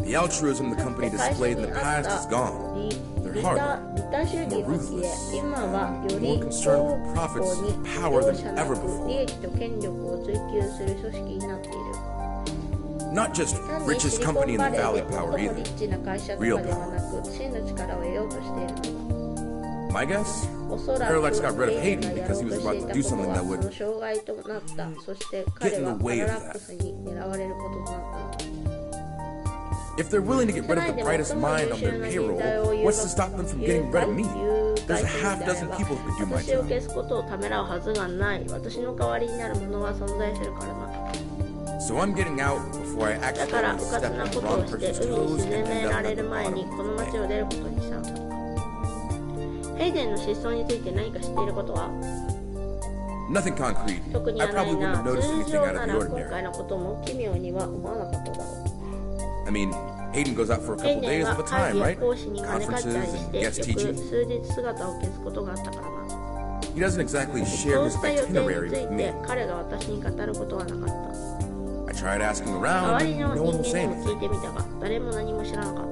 The altruism the company 会社 displayed に in the あっ past た is gone. 利 They're 他 harder, 主義 more が消え、 ruthless, 今はよ more り concerned 方 with profits 向に and power 容 than 赦な ever く before. 利益と権力を追求する組織になっている。 Not just 単にシ richest リコ company ン in バ the レー Valley で power 最も either. リッチな会社とかではなく、真の力を得ようとしているのだ。 My guess? おそらく Parallax got rid of ヘイデ Hayden ンがや because ろ he うと was して about い to た do こと something は that その would 障害となった。そして彼は in パ the way ラ of ラック that. スに狙われることとなったの。 If they're willing to get rid of the brightest mind on their payroll, what's to stop them from getting rid of me? There's a half dozen people who could do my 私を job. 消すことをためらうはずがない。私の代わりになる者は存在するからな。 So I'm getting out before I だから accidentally うかつ step な on こ the とを wrong して person's 海に toes 沈 and め end ら up れ at る the 前に bottom この of the 町を way. 出ることにした。ヘイデンの失踪について何か知っていることは？ Nothing concrete. 特に I はない probably な。 wouldn't have noticed 通 anything 常 out な of ら the 今 ordinary. 回のことも奇妙には思わなかっただろう。 I mean, Hayden goes out for a ヘイ couple デン days は at a 会 time, 議や right? 講師に招かれたり Conferences し and て、よ guest く teaching. 数日姿を消すことがあったからな。 He doesn't exactly そ share う his した予定に itinerary つ with い me. て彼が私に語ることはなかった。 I tried asking 周 around, り and の no 人 one will 間 say にも聞い anything. てみたが、誰も何も知らなかった。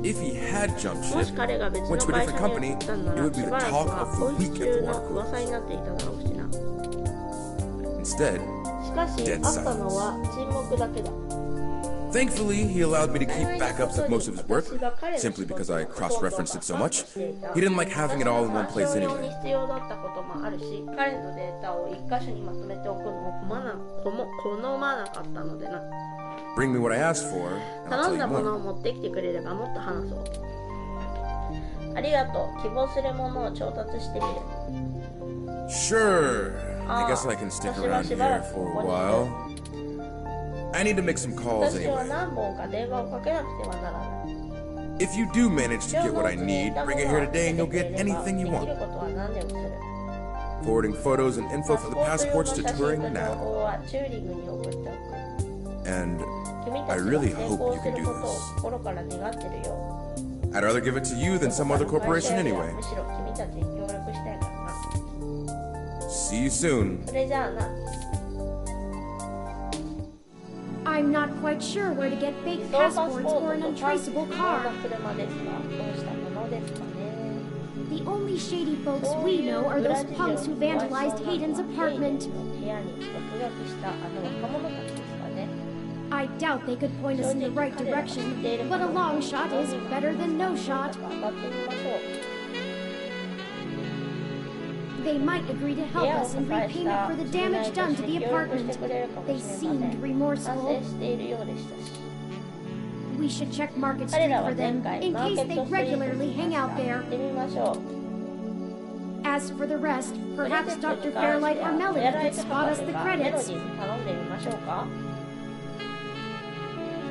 If he had jumped もし ship, 彼が別の went to a 会社 different に移 company, ったんな it ら would be し the ばらく talk は of 本 the 日 week 中 at the の water 噂 cooler. になっていただろうしな。 Instead, しかし、 Dead あったのは沈黙だけだ。 for Thankfully, he allowed me to keep backups of most of his work, simply because I cross-referenced it so much. He didn't like having it all in one place anyway. Bring me what I asked for, and I'll tell you more. ありがとう。希望するものを調達してみる。 Sure. I guess I can stick around here for a while. I need to make some calls 私は anyway. 何本か電話をかけなくてはならない。 If you do manage to get what I need, bring it here today and you'll get anything you できる want. ことは何でもする。 Forwarding photos and info for the パスポー passports ト to 用の写真と touring 情 now. 報はチューリングに送っておく。 And 君 I たちが really 成 hope 功 you す can る do ことを this. 心から願ってるよ。 I'd rather give it to you than some other corporation 会社よりは anyway. むしろ君たちに協力したいからな。 See you soon. それじゃあな。 I'm not quite sure where to get fake 偽装パスポ passports ー or an トとパス untraceable 不法 car. な車ですが、どうしたものですかね。 The only shady folks we know are those punks who vandalized Hayden's apartment. 部屋に落書きしたあの若者たちですかね。 I doubt they could point us in the right direction, but a long shot is better than no shot. 当たってみましょう。 They might agree to help us in repayment for the damage done to the apartment. They seemed 反 remorseful. 省しているようでしたし。 We should check Market Street for them in case they regularly hang out 行 there. ってみましょう。 As for the rest, perhaps Dr. Fairlight or Melody could spot us the メロ credits. ディーに頼んでみましょうか。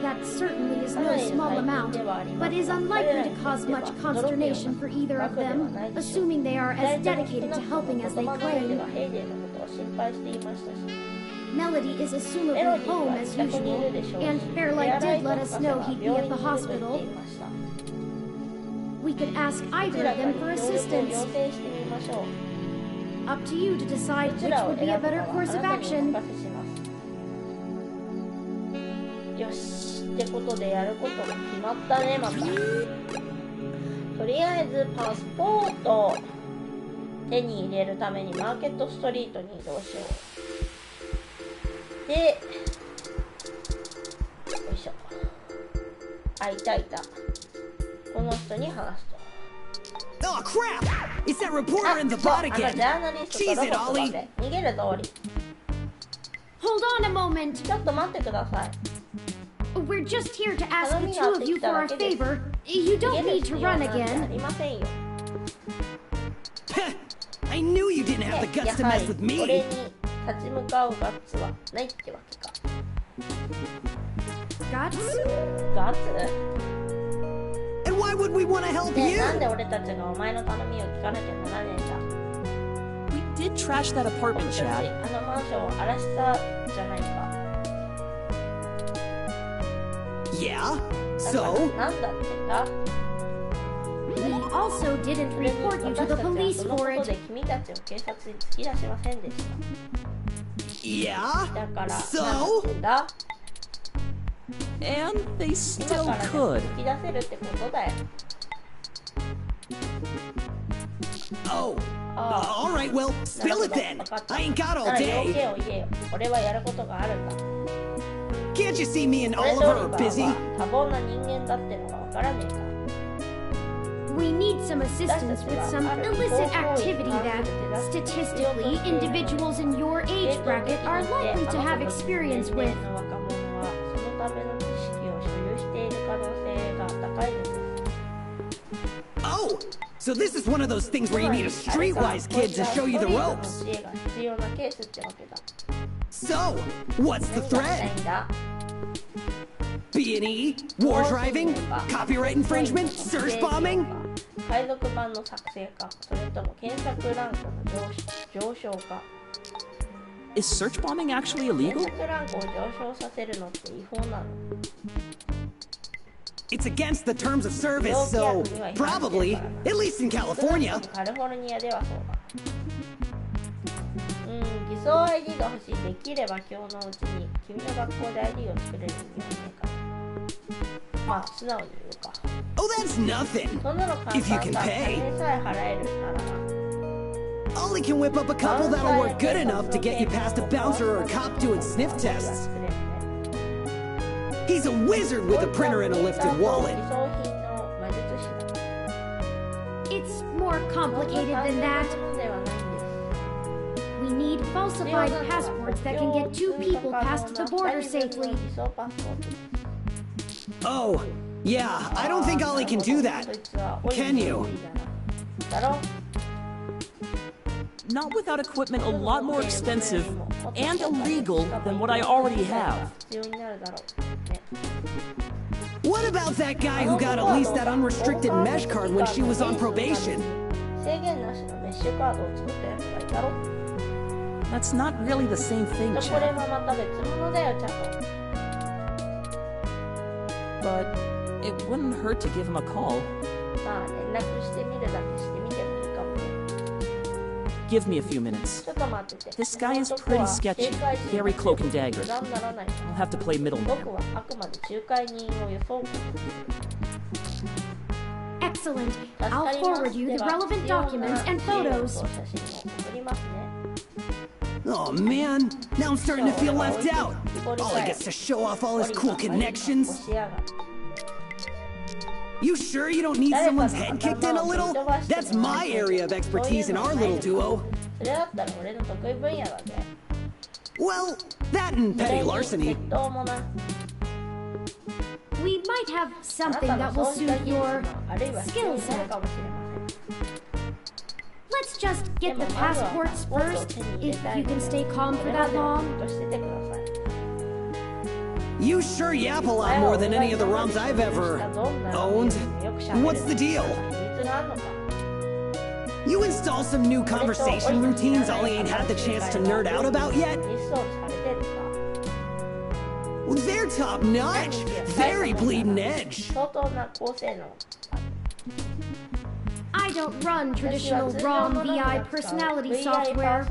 That certainly is no small amount, but is unlikely to cause much consternation for either of them, assuming they are as dedicated to helping as they ヘイ claim. デンのことを心配していましたし。 Melody is assumably home as usual, and Fairlight did let us know he'd be at the hospital. We could ask either of them for assistance. Up to you to decide which would be a better course of action. よしってことでやることが決まったね。またとりあえずパスポートを手に入れるためにマーケットストリートに移動しよう。で、よいしょ。あ、いたいた。この人に話すと。 Oh crap! It's that あ、 reporter in the そう、 bot ジャ again. ーナリストと Cheese ロ it, ボット Ollie. で逃げる通り。 Hold on a moment. ちょっと待ってください。 We're just here to ask the two of you for a favor. You 逃げ don't る need 必 to 要 run なんてあ again. りませんよ。 I knew you didn't have the や guts to は mess り with 俺 me. に立ち向かうガッツはないってわけか。 Guts? ガッツ？ And why would we want to help ねえ、 you? なんで俺たちがお前の頼みを聞かなきゃならねえんだ。 We did trash that 僕 apartment, たち、 Chad. あのマンションを荒らしたじゃないか。 Yeah? だから So? なんだってか。 We also didn't それに report you 私 to た the ちは police そのこ for と it. で君たちを警察に突き出しませんでし Yeah? た。だから、なん So? だ And they 今 still からでも could. 突き出せるってことだよ。 Oh. Oh. All right, well, なる spill ほ it ど、 then. 分かった。 I ain't got な all ら要 day. 件を言えよ。俺はやることがあるんだ。 Can't you see me and 俺と Oliver オ are リバ busy? ーは多忙な人間だってのが分からねえか。 We need some assistance with some illicit activity that, statistically, individuals in your age bracket are likely to have experience with. の若者はそのための知識を所有している可能性が高いのです。 Oh, so this is one of those things where you need a streetwise kid to show you the ropes. 知恵が必要なケースってわけだ。 So, what's the 何がしたい threat? んだ？ B&E? War driving? Copyright infringement? Search bombing? 海賊版の作成か、それとも検索ランクの上昇か。 Is search bombing actually 検 illegal? 索ランクを上昇させるのって違法なの？ It's against the terms of service, so probably, at least in California. カリフォルニアではそうだ。偽装 ID が欲しい。できれば今日のうちに君の学校で ID を作れるようにねえか。まあ素直に言うか。 Oh, that's nothing. そんなの簡 If you 単 can だ。 pay. 金さえ払えるならな。 Ollie can whip up a couple that'll work good enough to get you past a bouncer or a cop doing sniff tests. He's a wizard with a printer and a lifted wallet. It's more complicated than that. We need falsified passports that can get 2 people past the border safely. Oh, yeah, I don't think Ollie can do that. Can you? Not without equipment a lot more expensive and illegal than what I already have. What about that guy who got at least that unrestricted mesh card when she was on probation? That's not really the same thing, Chad. But it wouldn't hurt to give him a call. Give me a few minutes. This guy is pretty sketchy, very cloak and dagger. I'll have to play middleman. Excellent. I'll forward you the relevant documents and photos. Oh man, now I'm starting to feel left out. Ollie gets to show off all his cool connections. You sure you don't need someone's head kicked in a little? That's my area of expertise in our little duo. Well, that and petty larceny. We might have something that will suit your skill set. Let's just get the passports first, if you can stay calm for that long. You sure yap a lot more than any of the ROMs I've ever owned. What's the deal? You install some new conversation routines Ollie ain't had the chance to nerd out about yet? Well, they're top notch. Very bleeding edge. I don't run traditional ROM VI personality software.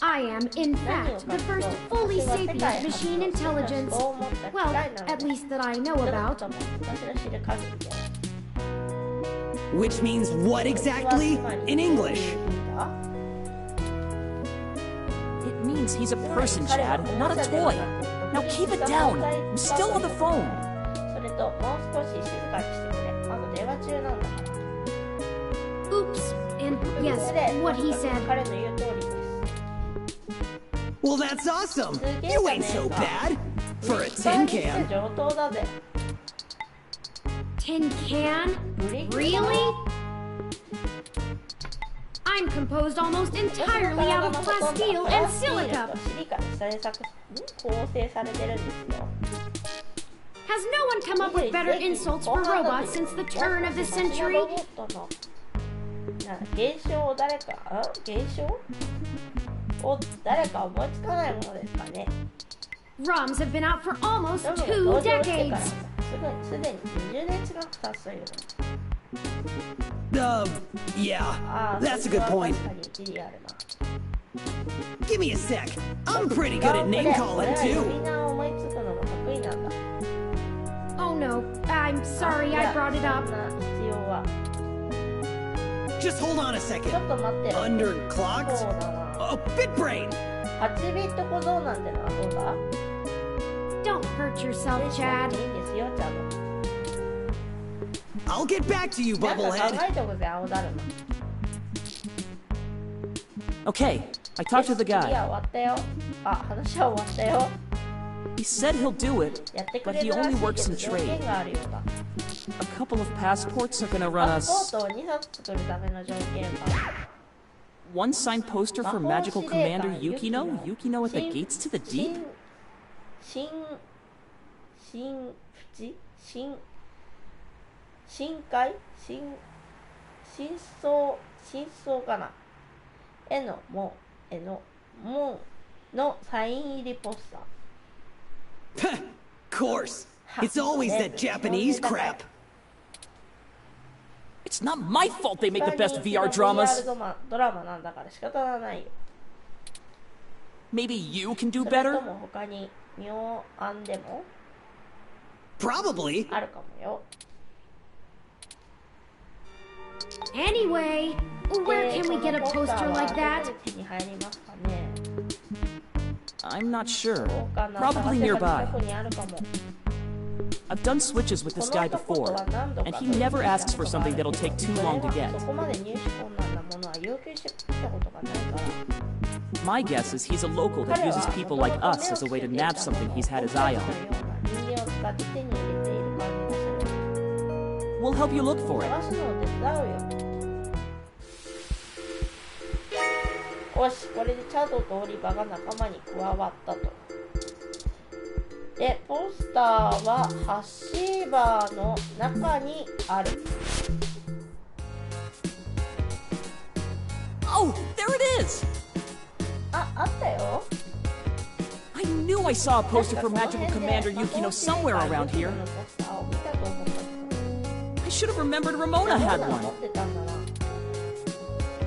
I am, in fact, the first fully sapient machine intelligence. Well, at least that I know about. Which means what exactly? In English? It means he's a person, Chad, not a toy. Now keep it down. I'm still on the phone. Oops. And yes, what he said. Well, that's awesome. You ain't so bad. For a tin can. Tin can? Really? I'm composed almost entirely out of plasteel and silica. Has no one come up with better insults for robots since the turn of the century? ROMs have been out for almost 2 decades. Yeah, that's a good point. Give me a sec. I'm pretty good at name calling, too. Oh no, I'm sorry I brought it up. Just hold on a second. Underclocked? Oh, BitBrain! Don't hurt yourself, Chad. I'll get back to you, Bubblehead. Okay, I talked to the guy. He said he'll do it, but he only works in trade. A couple of passports are gonna run us... One signed poster for Magical Commander Yukino? Yukino at the Gates to the Deep? Course. It's always that Japanese crap. It's not my fault they make the best VR dramas. Maybe you can do better? Probably. Anyway, where can we get a poster like that? I'm not sure. どうかな、 Probably 探せば nearby. 近くにあるかも。 I've done switches with this guy before, and he never asks for something that'll take too long to get. そこまで入手困難なものは要求してきたことがないから。 My guess is he's a local that uses people like us as a way to nab something he's had his eye on. 人間を使って手に入れている感じがする。 We'll help you look for it. 探すのを手伝うよ。よし、これでチャドとオリバが仲間に加わったと。で、ポスターはハッシーバーの中にある。Oh, there it is! あったよ。 I knew I saw a poster for Magical Commander Yukino somewhere around here. I should have remembered Ramona had one.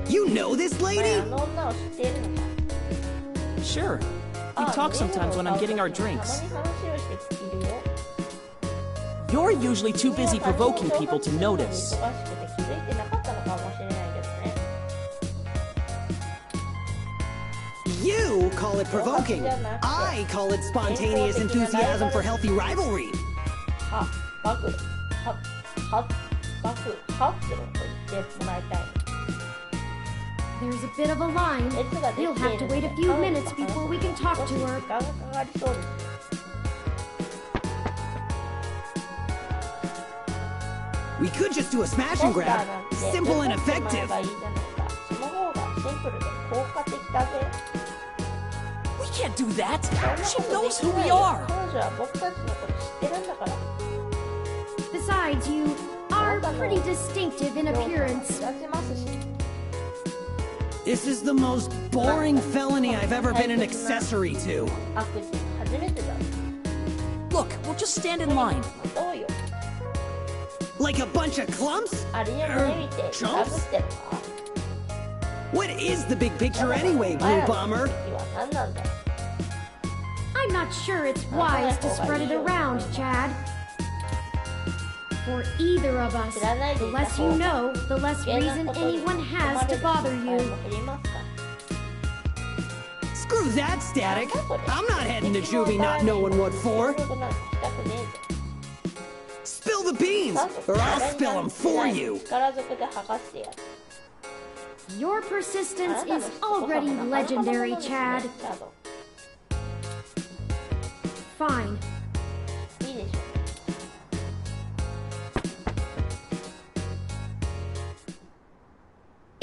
You know this lady? Sure. We talk sometimes when I'm getting our drinks. You're usually too busy provoking people to notice. You call it provoking. I call it spontaneous enthusiasm for healthy rivalry. There's a bit of a line. You'll have to wait a few minutes before we can talk to her. We could just do a smash and grab. Simple and effective. We can't do that. She knows who we are. Besides, you are pretty distinctive in appearance. This is the most boring felony I've ever been an accessory to. Look, we'll just stand in line. Like a bunch of clumps? Chumps? What is the big picture anyway, Blue Bomber? I'm not sure it's wise to spread it around, Chad. For either of us, the less you know, the less reason anyone has to bother you. Screw that, Static. I'm not heading to juvie not knowing what for. Spill the beans, or I'll spill them for you. Your persistence is already legendary, Chad. Fine.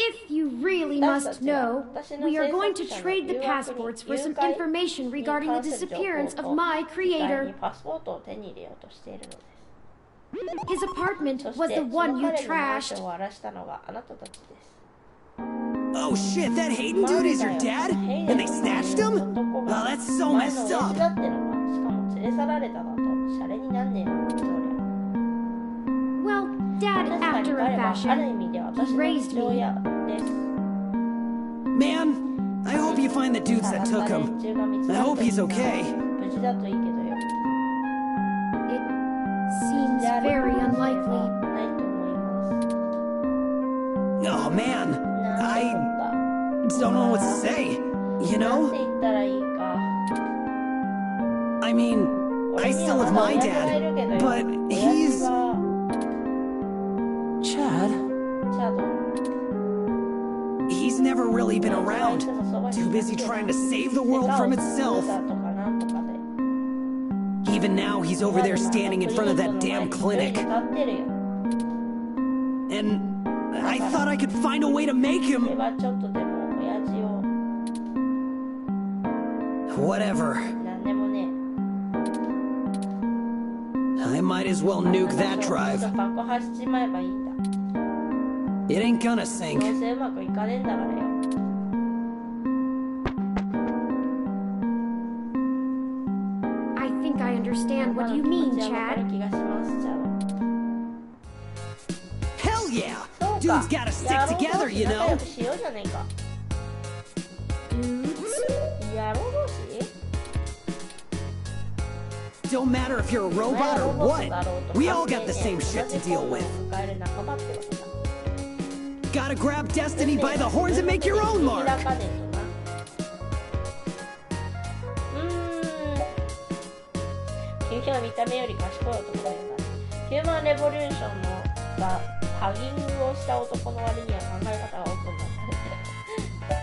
If you really must know, we are going to trade the passports for some information regarding the disappearance of my creator. His apartment was the one you trashed. Oh shit, that Hayden dude is your dad? And they snatched him? Oh, that's so messed up. Well, Dad after a fashion. He raised me. Man, I hope you find the dudes that took him. I hope he's okay. It seems very unlikely. Oh man, I don't know what to say, you know? I mean, I still have my dad, but he's... Chad? He's never really been around. Too busy trying to save the world from itself. Even now, he's over there standing in front of that damn clinic. And I thought I could find a way to make him... Whatever. I might as well nuke that drive. It ain't gonna sink. I think I understand what you mean, Chad. Hell yeah! Dudes gotta stick together, you know? Dudes? Don't matter if you're a robot or what. We all got the same shit to deal with. Gotta grab destiny by the horns and make your own mark. 君は見た目より賢い男だよな。ヒューマンレボリューションのがハギングをした男の割には考え方がオープンなんだ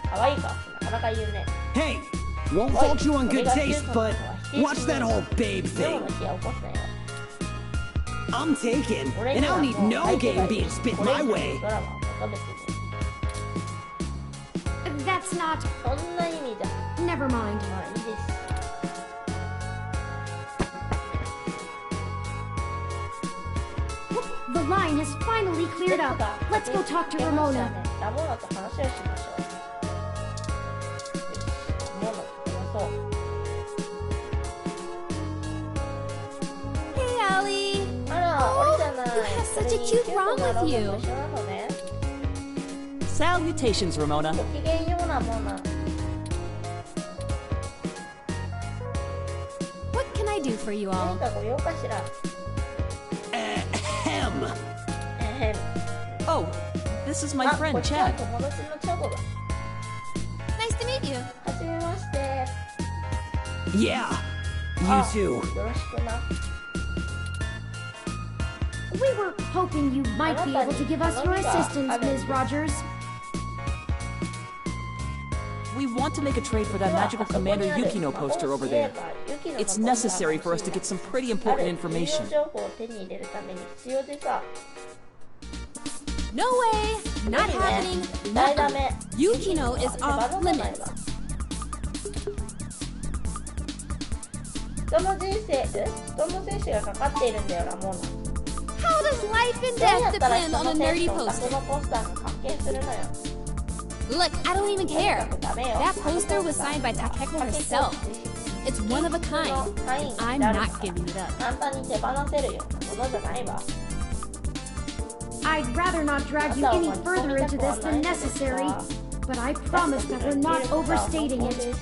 可愛い顔してなかなか言うね。 Hey, won't fault you on good taste, but watch that whole babe thing. I'm taken, and I don't need no game being spit my way. That's not. そんな意味じゃ。 Never mind. まあいいです。The line has finally cleared up. Let's go talk to Ramona. ラモーナと話をしましょう。ラモーナと話そう。 Hey, Allie. あら、俺じゃない。 You have such a cute rom with you. Salutations, Ramona. ごきげんようなモナ。 What can I do for you 何 all? かご用かしら。 Ahem. えへん。 Oh, this is my あ、 friend こっちは Chad. 友達のチャドだ。 Nice to meet you. はじめまして。 Yeah, あ、 you too. よろしくな。 We were hoping you might be able to give us your assistance, Ms. Rogers. We want to make a trade for that magical Commander Yukino poster over there. It's necessary for us to get some pretty important information. 情報を手に入れるために必要でさ。 No way. Not happening. 絶対ダメ。 Yukino is off limits. 人の人生がかかっているんだよ、ラモーナ。 How does life and どうや death ったら depend 人 on の a 生 nerdy 死とオタ poster? クのポスターが関係するのよ。 Look, I don't even care. ダメよ。 That poster was signed by Takeko herself. It's one of a kind. I'm not giving it up. 簡単に手放せるようなものじゃないわ。 I'd rather not drag you any further into this than necessary, but I promise that we're not overstating it.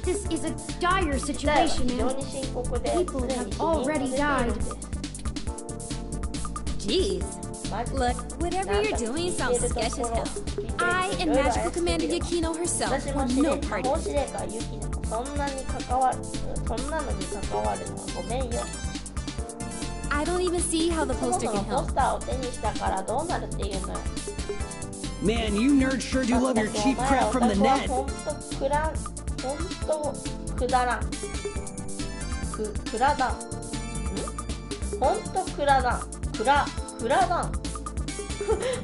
This is a dire 非 situation, 常 and に深刻で、 people すでに have 死人も出て already いるん died. です。 Jeez. マジで Look, whatever you're doing sounds sketch as hell. I and Magical Commander Yukino herself 私も were 司令 no 魔 part 法 of 司 it. 令官ユキナもそんなのに関わるのはごめんよ。 I don't even see how the そも poster そも can ポ help. スターを手にしたからどうなるっていうのよ。 Man, you nerds sure do love your cheap crap from the net. ほんとくだらん。くらだん。ほんとくらだん。くらだん。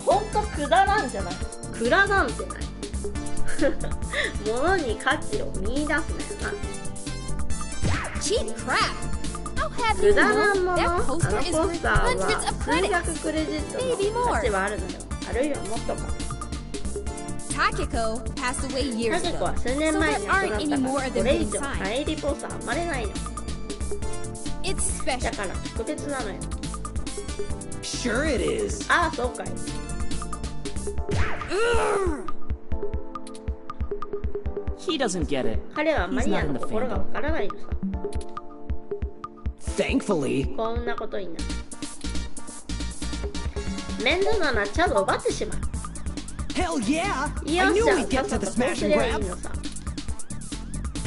ほんとくだらんじゃない。くらだんってない。物に価値を見出すなよな。 Cheap crap! How have く you だらん known もの。 that あの poster ポ is ス worth ターは hundreds of 数 credits? 百クレジット Maybe の more. 価値はあるのよ。あるいはもっとか。 Takeko passed away タ years ケコ ago, は数年 so 前 there に aren't 亡 any くな more っ of た them から、これ以 being 上 signed. サインリポスター生まれないの。 It's だ special. から特別なのよ。 Sure it is. ああ、そうかい。 He doesn't get it. 彼はマニアの心がわからないのさ。 Thankfully. こんなことになる。面倒ならチャドを奪ってしまう。 Hell yeah! よ I っ knew しゃ、 we'd さ get っさ to と the そう smash す and ればいい grab. のさ。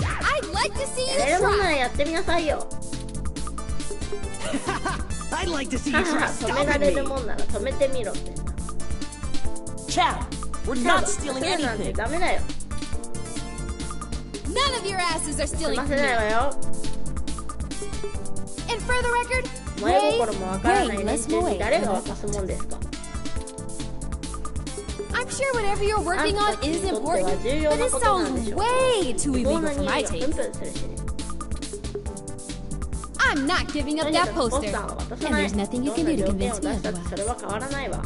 I'd like to see やれ you るもんな try. らやってみなさいよ。 I'd like to see you は try は止めら stopping れる me. もんなら止めてみろってな。 Chad, we're チャ not ド、そ stealing れなんて anything. ダメだよ。 None of your asses are 済 stealing ま from せ me. ないわよ。 And for the record, 前心もわからない wait, 連 let's 中に wait. 誰が渡すもんですか。 I'm sure whatever you're あん working た on たちに is とっては important, 重要 but な it ことなんで sounds しょう。 way too 違法 illegal な for 匂 my いがプン taste. プンするしね。 I'm not giving と up にか that くポス poster. ターは渡さ And ない。 there's nothing you ど can んな do to 条件 convince を me 出したってそれ otherwise. は変わらないわ。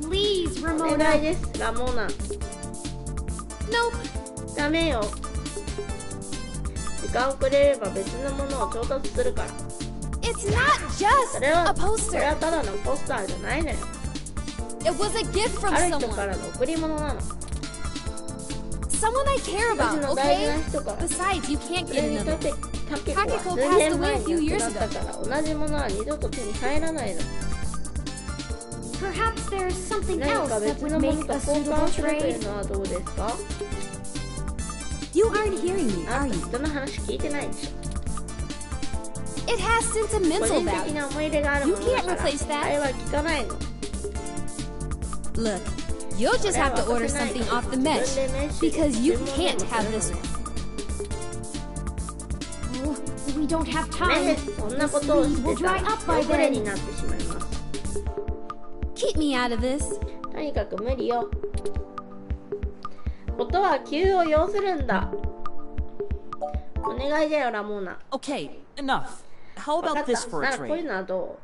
Please, お願い Ramona. です、ラモーナ。 Nope. ダメよ。時間をくれれば別のものを調達するから。 It's not just それは a poster. ただのポスターじゃないのよ。 It was a gift from ある人から someone. の贈り物なの。 Someone I care 私 about, の大事な okay? 人から。 Besides, you can't そ get れに another. タケコは数年前に亡くなったから同じものは二度と手に入らないの。 Perhaps there's something 何 else か that 別 would のもの make と a 交 suitable 換するという trade. のはどうですか。You aren't hearing me, あ are んた you? 人の話聞いてないでしょ。 It has 個 sentimental 人的 value. な思い入れがある You ものだ can't から replace that. あれは聞かないの。 Look, you'll just have to order something off the mesh because you can't have this one. Oh, we don't have ね time. そんなことを This し weed て will た dry ら up by 汚れに then. なってしまいます。 Keep me out of this. とにかく無理よ。ことは急を要するんだ。お願いだよラモーナ。 Okay, enough. How 分か about っ this た。 for な a らこういう trade? のはど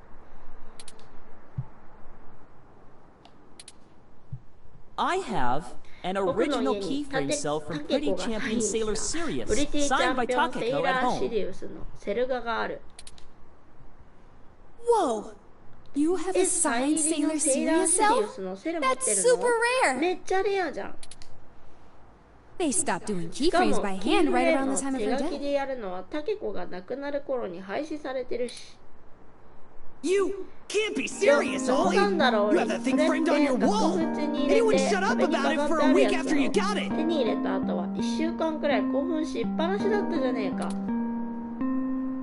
I have an う？僕の original 家に keyframe cell タ from ケ Pretty コがサイ Champion ンし Sailor た Sirius, プリティチャ signed ン by ピオンセイ Takeko ラ at ーシ home. リウスのセル画がある。 Whoa! You have a サイ signed リの Sailor セイラー Sirius シリウ cell? スのセル持って That's る super の？ rare. めっちゃレアじゃん。 They stopped doing しかも keyframes by キー hand フ right レー around の the time of 手 her 書き death. でやるのはタケコが亡くなる頃に廃止されてるし。 You can't be serious, 冗 Ollie! 談だろ You 俺。 have そ that れ thing って framed on your 額 wall! 縁に入れ Anyone て shut up 壁に about it 飾 for って a ある week やつ after you だ got ろ。 it! 手に入れた後は1週間くらい興奮しっぱなしだったじゃねえか。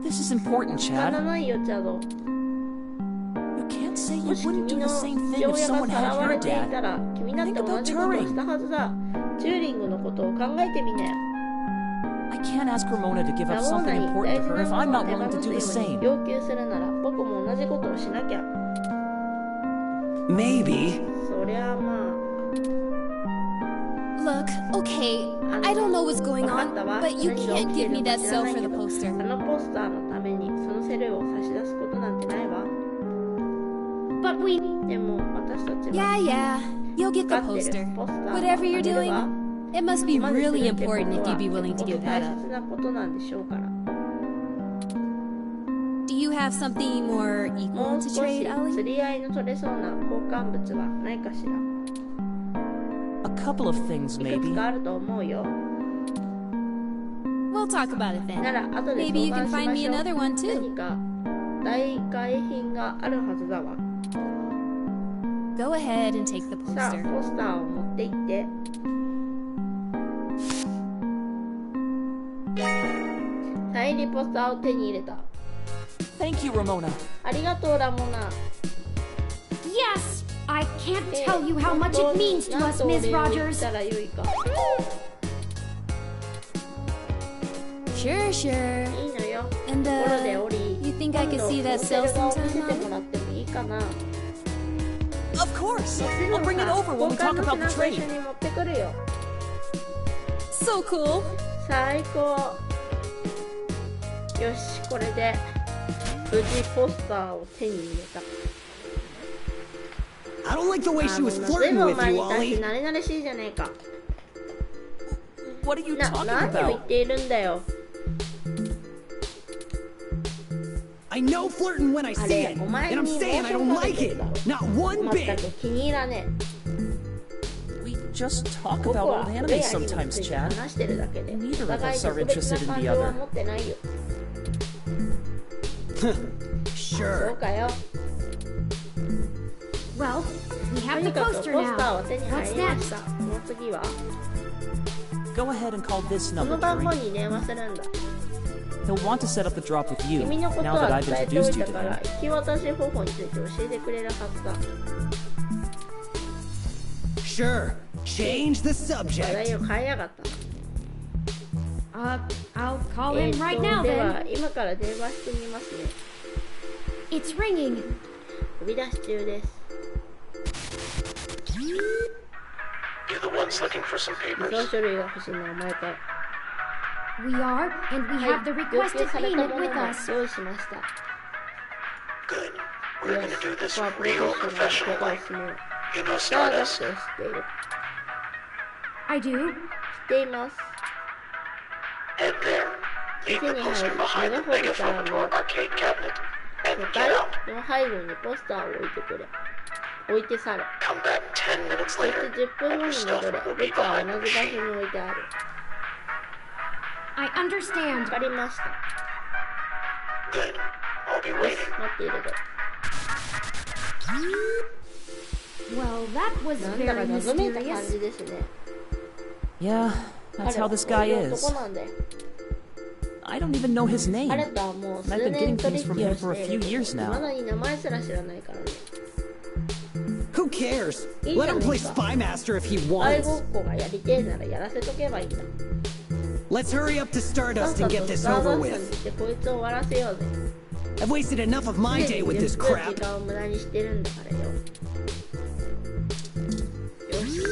This is important, 仕方 Chad. ないよチャド。 You can't say you もし wouldn't 君 do の the same 父 thing if 親が someone さら had われ your ていた dad. ら君だって同じことをしたはずだ。チューリングのことを考えてみなよ。 I can't ask Ramona to give ラ up モーナ something に important 大 to 事 her な if も I'm のを not 手 willing to 放す do よ the うに same. 要求するなら僕も同じことをしなきゃ。 Maybe. そりゃあまあ。 Look, okay, I don't know what's going 分か on, ったわ。 but you 何が起 can't きて give る me のか that 知ら cell ない for け the ど、 poster. あのポスターのためにそのセルを差し出すことなんてないわ。 But we でも私たち Yeah, は yeah, you'll get the 分かってる poster. ポスターを Whatever you're あげるわ。 doing, it must be まずする really ってこと important if は you'd be willing to 結 give 構 that 大 up. 切なことなんでしょうから。 Do you have something more も equal う to 少 trade, し Ellie? 釣り合いの取れそうな交換物はないかしら。 A couple of things, いくつ maybe. かあると思うよ。 We'll talk about it な then. ら後で Maybe you 相 can 談 find し me ましょ another う。 one too. 何か代替品があるはずだわ。 Go ahead and take the さあ poster. ポスターを持って行って。サイン入りポスターを手に入れた。 Thank you, Ramona. ありがとうラモナ。 yes, I can't tell you how much it means to 何 us, とお Ms. 礼を言っ Rogers. たらよいか。 Sure, sure. いいのよ。 And ところでオリ you think I 今 could 度 see that その cell セル画を見せ sometime, ても Mommy? らってもいいかな。 Of course. もちろ I'll ん bring it さ over when we 交換 talk の about 品 the と一 trade. 緒に持ってくるよ。 So cool. 最高。よし、これで無事ポスターを手に入れた。 I don't like the way she was ずい flirting ぶん with 前 you, に出して Ollie. 慣れ慣れしいじゃねえか。 What are you talking 何を言っ about? ているんだよ。 I know flirting when I see it, あれ、お前 and I'm に saying I モ don't ーションかけ like てる it. だろ。 Not one まった bit. く気に入らねえ。 We just talk 僕 about は old 古い anime アニメに sometimes, ついて Chad. 話してるだけで、 Neither お of 互い us are 特別 interested な in 感 the 情は other. 持ってないよ。そ Sure. うかよ。 Well, we と have に the かくポ poster スター now. は手に入 What's りました。 next? その次は Go ahead and call this こ number, の番号 Terry. に電話するんだ。 He'll want to set up the drop with you 君のこと now that は I've 伝えておい introduced you た to から him. 引き渡し方法について教えてくれるはずだ。 Sure. Change the 話 subject. 題を変えやがった。 I'll call him right now で then. は今から電話してみますね。 It's ringing. 呼び出し中です。 You the ones looking for some 偽 papers? 造書類が欲しいのはお前かい。 We are, and we は have the い、要 requested 求された payment もの with も us. 用意しました。 Good. よ We're し、 gonna do こ this こはプロフェ real ッショナル professional な like. ですね。 You know スターダス Stardust? トを知っている。 I do. 知っています。 Head there. Leave the poster behind the megaphone door arcade cabinet. And 5 get 階 out. の背後にポスターを置いてくれ。置いて去れ。 Come back 10 minutes そして later. 10分 And 後 your に stuff 戻れ。 will ブ be ツは behind 同 the じ場所 machine. に置いてある。 I わ understand. かりました。 Good. I'll be よし、 waiting. 待っているぞ。 Well, that was なんだか very 謎めいた感 mysterious. じですね。 Yeah, That's how this guy is. I don't even know his name. 彼とはもう数 I've been 年 getting 取 things 引 from を him し for て a い few る years ま now. だに名前すら知らないからね。 Who cares? いいじゃ Let ね him play えか。 Spy Master if he スパイご wants. っこがやりてえならやらせとけばいいんだ。 Let's hurry up to さっ Stardust さ and と get ス this ター over ダストに with. 行ってこいつを終わらせようぜ。 I've wasted enough of my day with this 10分 crap. 時間を無駄にしてるんだからよ。よし。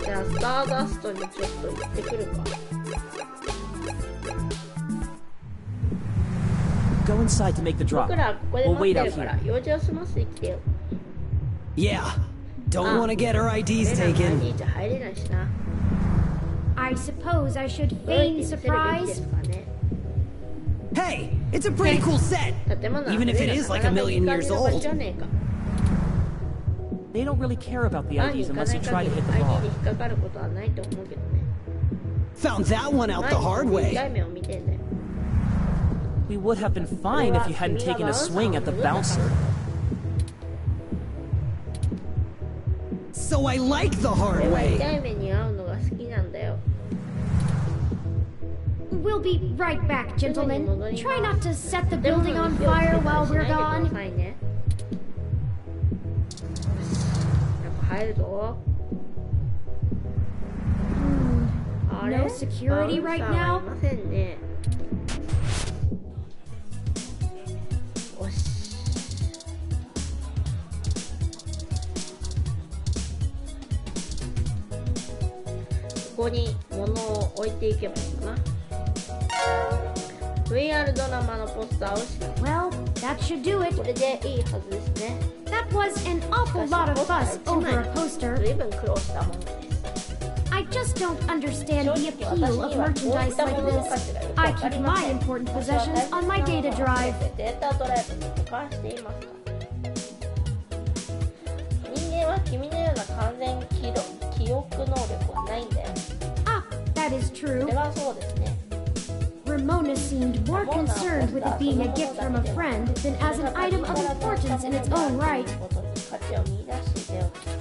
じゃあスターダストにちょっと行ってくるか。 Go inside to make the drop. 僕らここで We'll 待っ wait て out るから here. 用事を済ませてきてよ。 Yeah. Don't want to get our 俺 IDs らの taken. ID じゃ入れないしな。 I suppose I should どうやって feign 見せるべきで surprise. すかね。 Hey, it's a pretty cool set. 建物は Even if it is like a million years 場所 old. じゃねえか。 They don't really care about the 前に IDs 行か unless な you い try 限 to り hit the ID に bar. 引っかかることはないと思うけどね。 Found that one out the hard 2 way. 回目を見てんだよ。 We would have been fine if you hadn't taken a swing at the bouncer. So I like the 俺 hard は way. 痛い目に遭うのが好きなんだよ。 We'll be right back, gentlemen. Try not to set the building on fire while we're や gone. っぱ入るぞ。あれ No security right バウンサーは now? いませんね。よし。ここに物を置いていけばいいかな。VR ドラマのポスターをしま Well, that should do す。こ it. れでいいはずですね。 That was an awful lot of fuss over a poster. 随分苦労したものです。 I just don't understand the appeal of merchandise like this. I keep my important possessions on my data drive. データドライブに保管していますから。人間は君のような完全記憶能力はないんだよ。 Ah, that is そ true. れはそうですね。 Ramona seemed more concerned with it being a gift from a friend than as an item of importance in its own right. 価値を見出していたようです。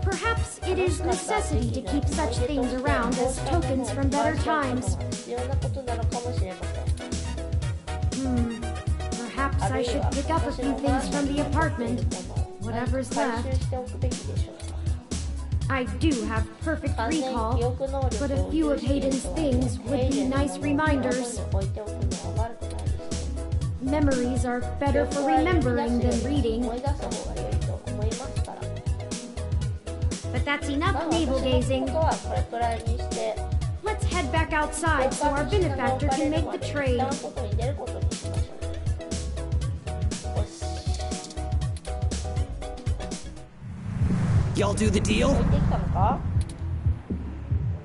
Perhaps it is necessity to keep such things around as tokens from better times. 必要なことなのかもしれません。 Perhaps I should pick up a few things from the apartment. Whatever's 回 left. 収しておくべきでしょうか。 I do have perfect 完全記 recall, 憶能力 but a を few 有 of している Hayden's 人は things would be nice ヘイデンのものを reminders. 置いておくのは悪くないですね。 Memories are better for remembering than reading, 思い出す方が良いと思いますから。 but that's まあ enough 私 navel の gazing. ことはこれくらいにして、 Let's head back outside so our benefactor can make the 一 trade. 旦外に出ることにしましょう。よし。 Y'all do the 置 deal? いてきたのか？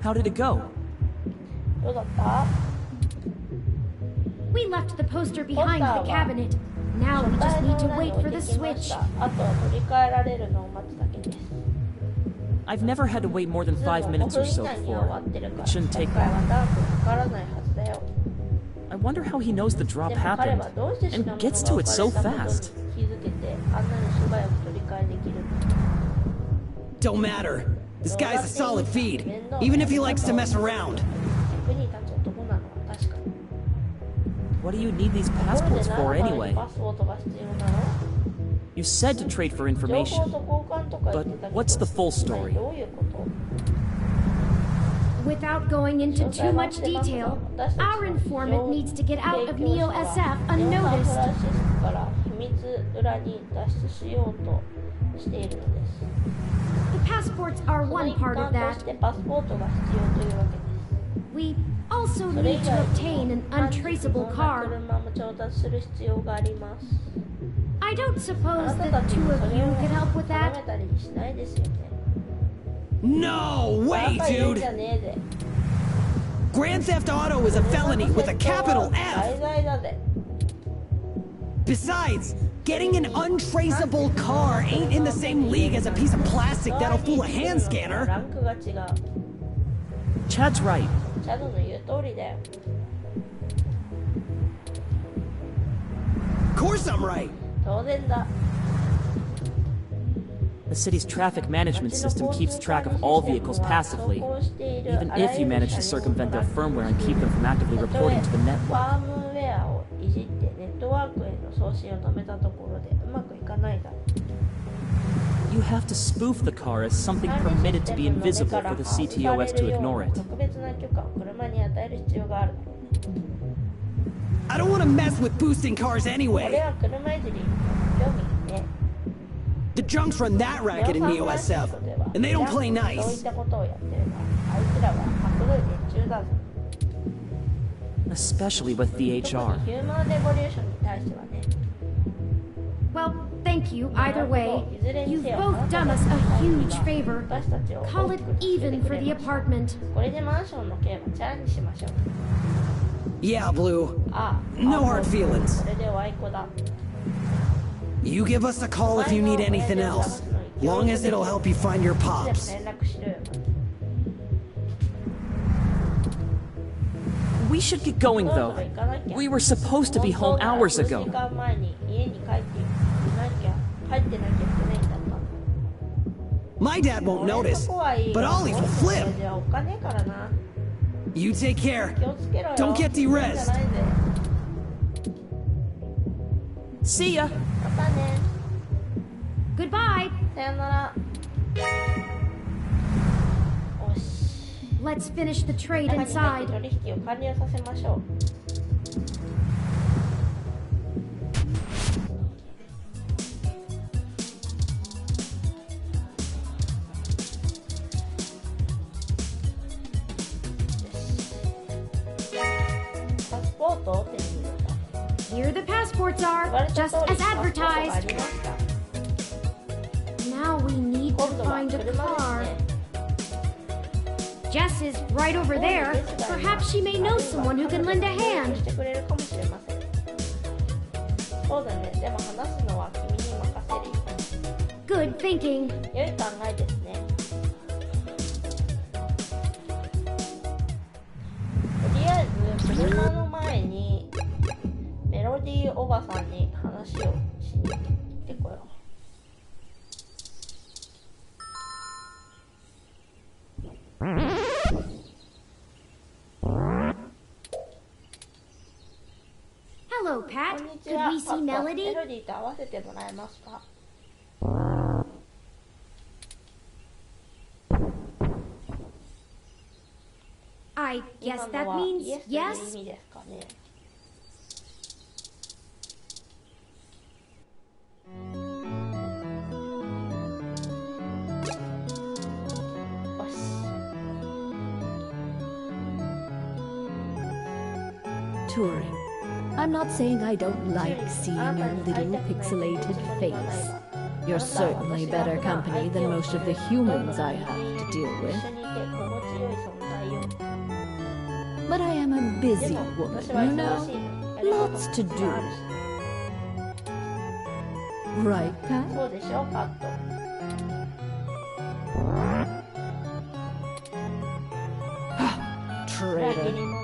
How did it go? どうだった？ We left the poster behind the cabinet. Now we just need to wait for the switch. あとは取り替えられるのを待つだけです。 I've never had to wait more than 5 minutes or so 5分以内には終わ before. ってるから、 It shouldn't take 今回は long. 長くかからないはずだよ。 I wonder how he knows the で drop も彼 happened はどうして品 and 物 gets が to 置 it か so れたことに fast. 気づけて、あんなに素早く取り替えできるの。 Don't matter. This guy's a solid feed, even if he likes to mess around. 役に立つ男なのは確かに。 What do you need these ところで passports 何 for のために anyway? パスポートが必要なの？ You said to trade for 情報 information. と交換とか言ってたけど、 But what's the full story? どういうこと？ Without going into too much detail, our informant needs to get out of Neo SF サンフラン unnoticed. シスコから秘密裏に脱出しようとしているのです。 The passports are その one 一 part 環 of と that. してパスポートが必要というわけです。 We also それ以 need 外 to に obtain an も単に untraceable 不 card. 能な車も調達する必要があります。 I don't あ suppose なた the たち two もそ of れ you を could help with 頼 that. めたりしないですよね。 No バ way, カ言うんじゃ dude. ねえぜ。 Grand Theft Auto is a felony with a capital 罪 F. 罪だぜ。 Besides, getting an untraceable car ain't in the same league as a piece of plastic that'll fool a hand ラ scanner. ンクが違う。 Chad's right. チャドの言う通りだよ。 Of course I'm right. 当然だ。The city's traffic management system keeps track of all vehicles passively, even if you manage to circumvent their firmware and keep them from actively reporting to the network. ファームウェアをいじってネットワークへの送信を止めたところでうまくいかないだろう。You have to spoof the car as something permitted to be invisible for the CTOS to ignore it. 特別な許可を車に与える必要がある。 I don't want to mess with boosting cars これ anyway. は車いじりに興味ね。 The junks run that racket in Neo SF, and they don't play そういっ nice. たことをやってるが、あいつらは白どい連中だぞ。 Especially with the 特 HR. にヒューマンレボリューションに対してはね。 Well, thank you either way. You've both done us a huge favor. 私たちを Call 大 it きく助けて even く for れ the ました。 apartment. これでマンションの件はチャラにしましょう。 Yeah, Blue. ああ、 No hard こ feelings. れでワイコだ。 You give us a call if you need anything else, long as it'll help you find your いつでも pops. 連絡しろよ。 We should get going そろそろ though. 行かなきゃ。 We were supposed to be home hours 数時 ago. 間前に家に帰ってなきゃ帰ってなきゃいけないんだった。 My dad won't 俺の notice, とこはいい but よ。 Ollie's will それ flip. じゃお金からな。 You take care. 気をつけろよ。 Don't get いいんじゃ derezzed. ないぜ。 See ya! またね。 Goodbye. さよなら。おし。 Let's finish the trade 中に入っ inside. て取引を完了させましょう。パスポートを手に入れた。 Here the passports 言わ are, れた just 通り as パスポートがあ advertised. りました。 Now we need to 今度は find a 車です car. ね。 Jess is right over there. Perhaps she may know someone who can lend a hand. してくれるかもしれません。そうだね。でも話すのは君に任せるよ。 Good thinking. 良い考えですね。とりあえず車の前にメロディーおばさんに話をしに行ってこよう。Hello, こ Pat. んにち Could は。 we パ see パ、 Melody? メロディーと合わせてもらえますか？ I guess 今 that のは means イエスという yes. 意味ですかね。よし。 Turin, I'm not saying I don't like seeing your little pixelated face. You're certainly better company than most of the humans I have to deal with. But I am a busy woman, you know. Lots to do. Right, Pat? そうでしょ、パッと。 Traitor. 裏切り者。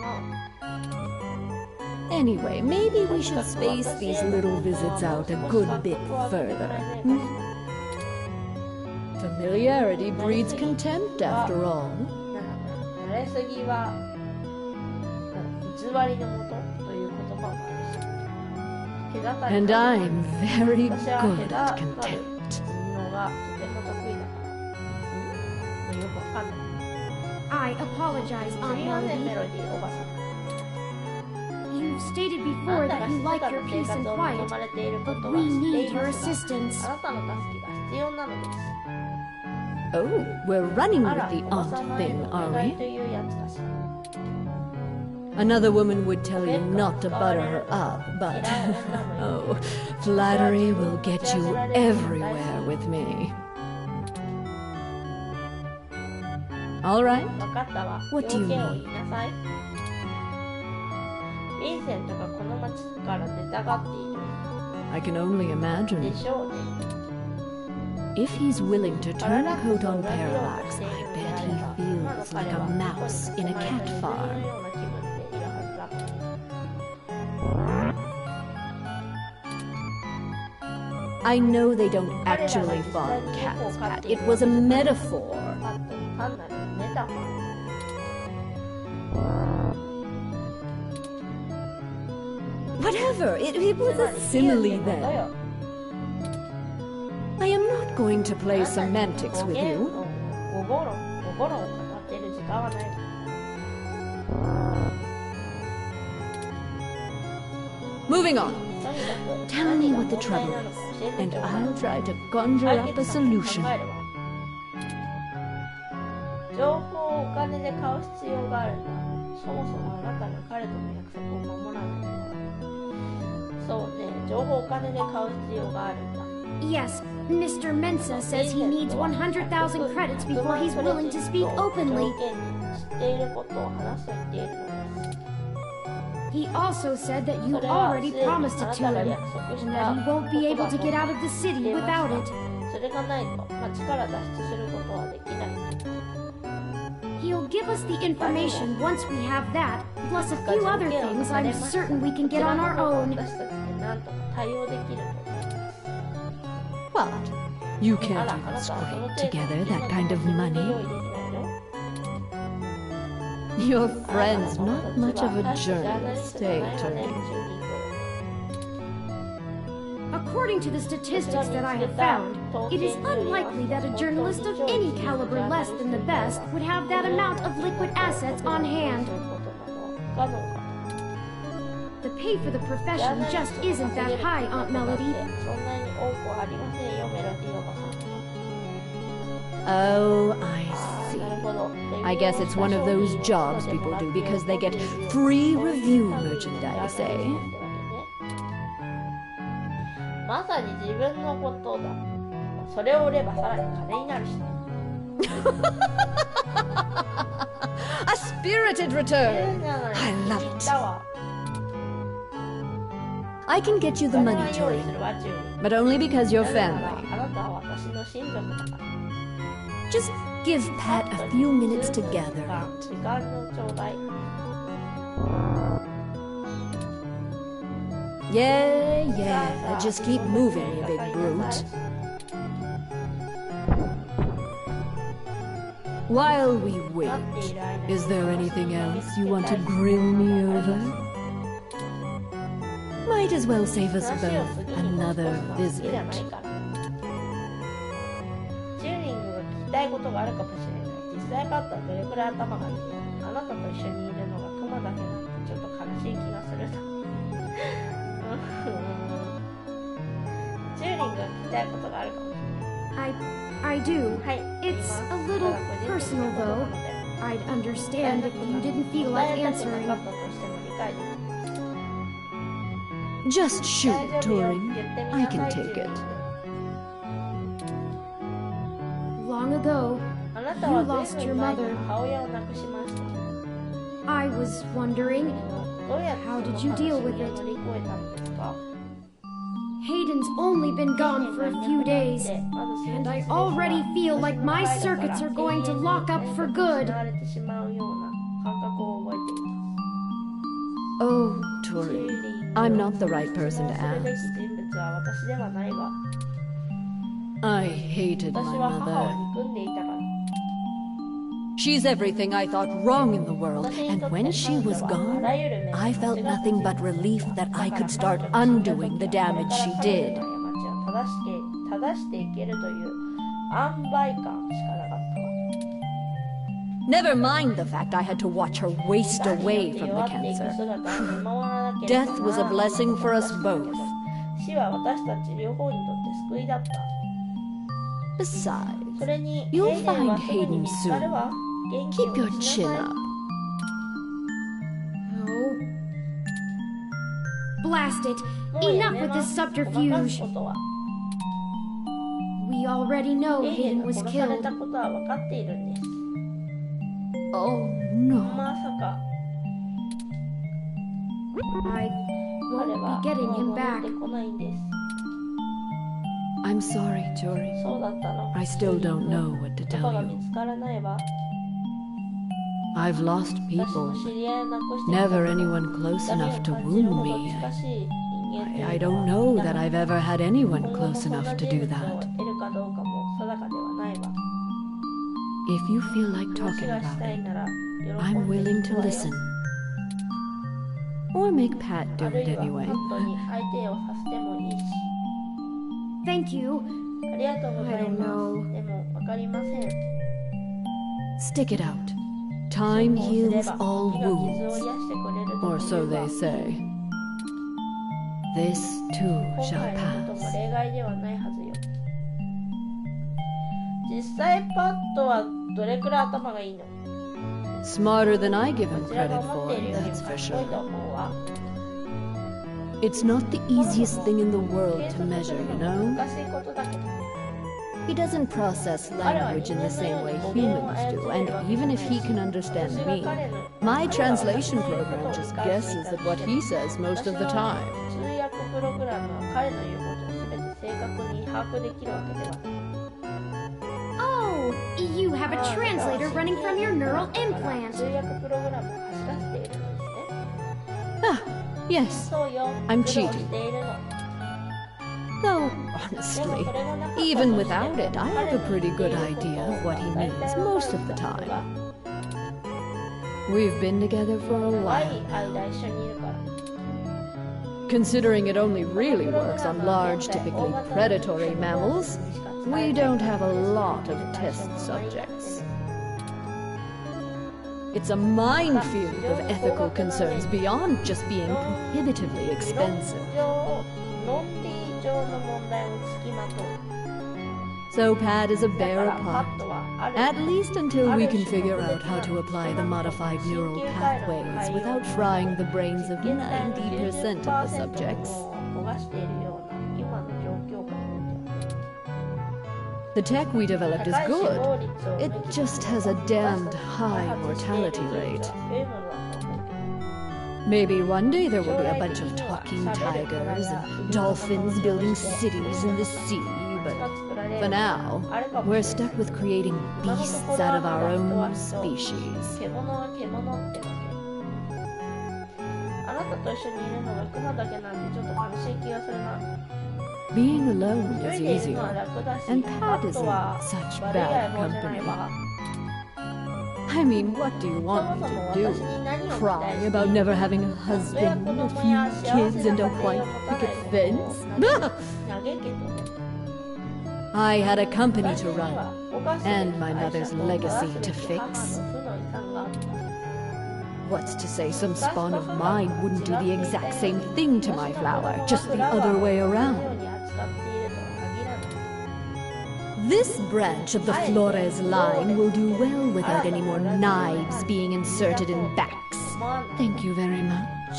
Anyway, maybe we should space these little visits out a good bit further. Hmm? Familiarity breeds contempt, after all. 慣れすぎは偽りのもとという言葉もあるし、隔たり And I'm very 私は good 隔 at たる contempt. のがとても得意だから。よくわかんない。 I apologize, す Aunt みません、メ Melody. ロディーおばさん。 You've stated あ before なた that が you 静 like か your な生 peace 活 and を quiet, 望まれていること but は we 知って need い your ますが、 assistance. あなたの助けが必要なのです。 Oh, we're running あ with ら、 the おば aunt さまへ thing, の are お願い we? というやつかしら。 Another woman would tell you not to butter her up, but oh, flattery will get you everywhere with me. All right. わかったわ。 What do you 要件を mean? 言いなさい。ヴィンセントがこの町から出たがっている。 I can only で imagine. しょうね。 If he's willing to turn a coat on Parallax, I bet he feels like a mouse in a cat farm. I know they don't actually farm cats, Pat. It was a metaphor. Whatever, it was a simile then. I am not going to play semantics with you. Moving on. Tell me what the trouble is, and I'll try to conjure up a solution. 情報をお金で買う必要があるんだ。そもそもあなたが彼との約束を守らないのは。そうね、情報をお金で買う必要があるんだ。Yes, Mr. Mensa says he needs 100,000 credits before he's willing to speak openly. 知っていることを話すと言っているのです。He also said that you already promised it to him, and that he won't be able to get out of the city without it. それがないと町から脱出することはできない。He'll give us the information once we have that, plus a few other things I'm certain we can get on our own. What? You can't even scrape together that kind of money. Your friend's not much of a journalist, eh, Tony? According to the statistics that I have found, it is unlikely that a journalist of any caliber less than the best would have that amount of liquid assets on hand. The pay for the profession just isn't that high, Aunt Melody. Oh, I see. I guess it's one of those jobs people do because they get free review merchandise, eh? まさに自分のことだ。それを売ればさらに金になるし。A spirited return! I love it. I can get you the money, Tori, but only because you're family. Just give Pat a few minutes to gather it. Yeah, just keep moving, you big brute. While we wait, is there anything else you want to grill me over? Might as well save us both another visit. チューニングが聞きたいことがあるかもしれない。実際パッとはどれくらい頭がいいの？あなたと一緒にいるのがクマだけなんてちょっと悲しい気がするな。チューニングが聞きたいことがあるかもしれない。I do. It's a little personal, though. I'd understand if you didn't feel like answering. Just shoot, Turing. I can take it. Long ago, you lost your mother. I was wondering, how did you deal with it? Hayden's only been gone for a few days, and I already feel like my circuits are going to lock up for good. Oh, Tori, I'm not the right person to ask. I hated my mother. She's everything I thought wrong in the world, and when she was gone, I felt nothing but relief that I could start undoing the damage she did. Never mind the fact I had to watch her waste away from the cancer. Death was a blessing for us both. Besides, you'll find Hayden soon. Keep your chin up. Oh. Blast it! Enough with this subterfuge! We already know Hayden was killed. Oh, no. I won't be getting him back. I'm sorry, Tori. I still don't know what to tell you. I've lost people, but never anyone close enough to wound me. I don't know that I've ever had anyone close enough to do that. If you feel like talking about it, I'm willing to listen. Or make Pat do it anyway. Thank you. I don't know. Stick it out. Time heals all wounds. Or so they say. This too shall pass. 実際パッドはどれくらい頭がいいの？ Smarter than I give him credit for, that's for sure. It's not the easiest thing in the world to measure, you know? He doesn't process language in the same way humans do, and even if he can understand me, my translation program just guesses at what he says most of the time. Oh, you have a translator running from your neural implant. Ah, yes, I'm cheating. Though, honestly, even without it, I have a pretty good idea of what he means most of the time. We've been together for a while now. Considering it only really works on large, typically predatory mammals, we don't have a lot of test subjects. It's a minefield of ethical concerns beyond just being prohibitively expensive. So Pat is a bear apart, at least until we can figure out how to apply the modified neural pathways without frying the brains of 90% of the subjects. The tech we developed is good. It just has a damned high mortality rate. Maybe one day there will be a bunch of talking tigers and dolphins building cities in the sea, but for now, we're stuck with creating beasts out of our own species. Being alone is easier, and Pat is in such bad company. I mean, what do you want me to do? Cry about never having a husband, a few kids, and a white picket fence? I had a company to run, and my mother's legacy to fix. What's to say some spawn of mine wouldn't do the exact same thing to my flower, just the other way around? This branch of the Flores line will do well without any more knives being inserted in backs. Thank you very much.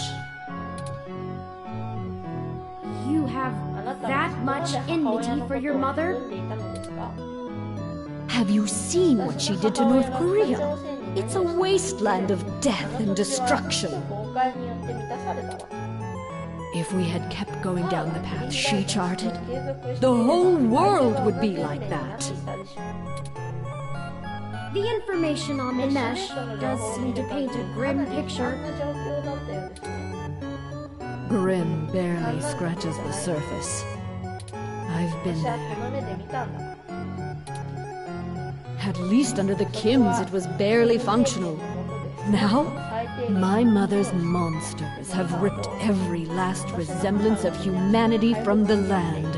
You have that much enmity for your mother? Have you seen what she did to North Korea? It's a wasteland of death and destruction. If we had kept going down the path she charted, the whole world would be like that. The information on the mesh does seem to paint a grim picture. Grim barely scratches the surface. I've been there. At least under the Kims it was barely functional. Now, my mother's monsters have ripped every last resemblance of humanity from the land.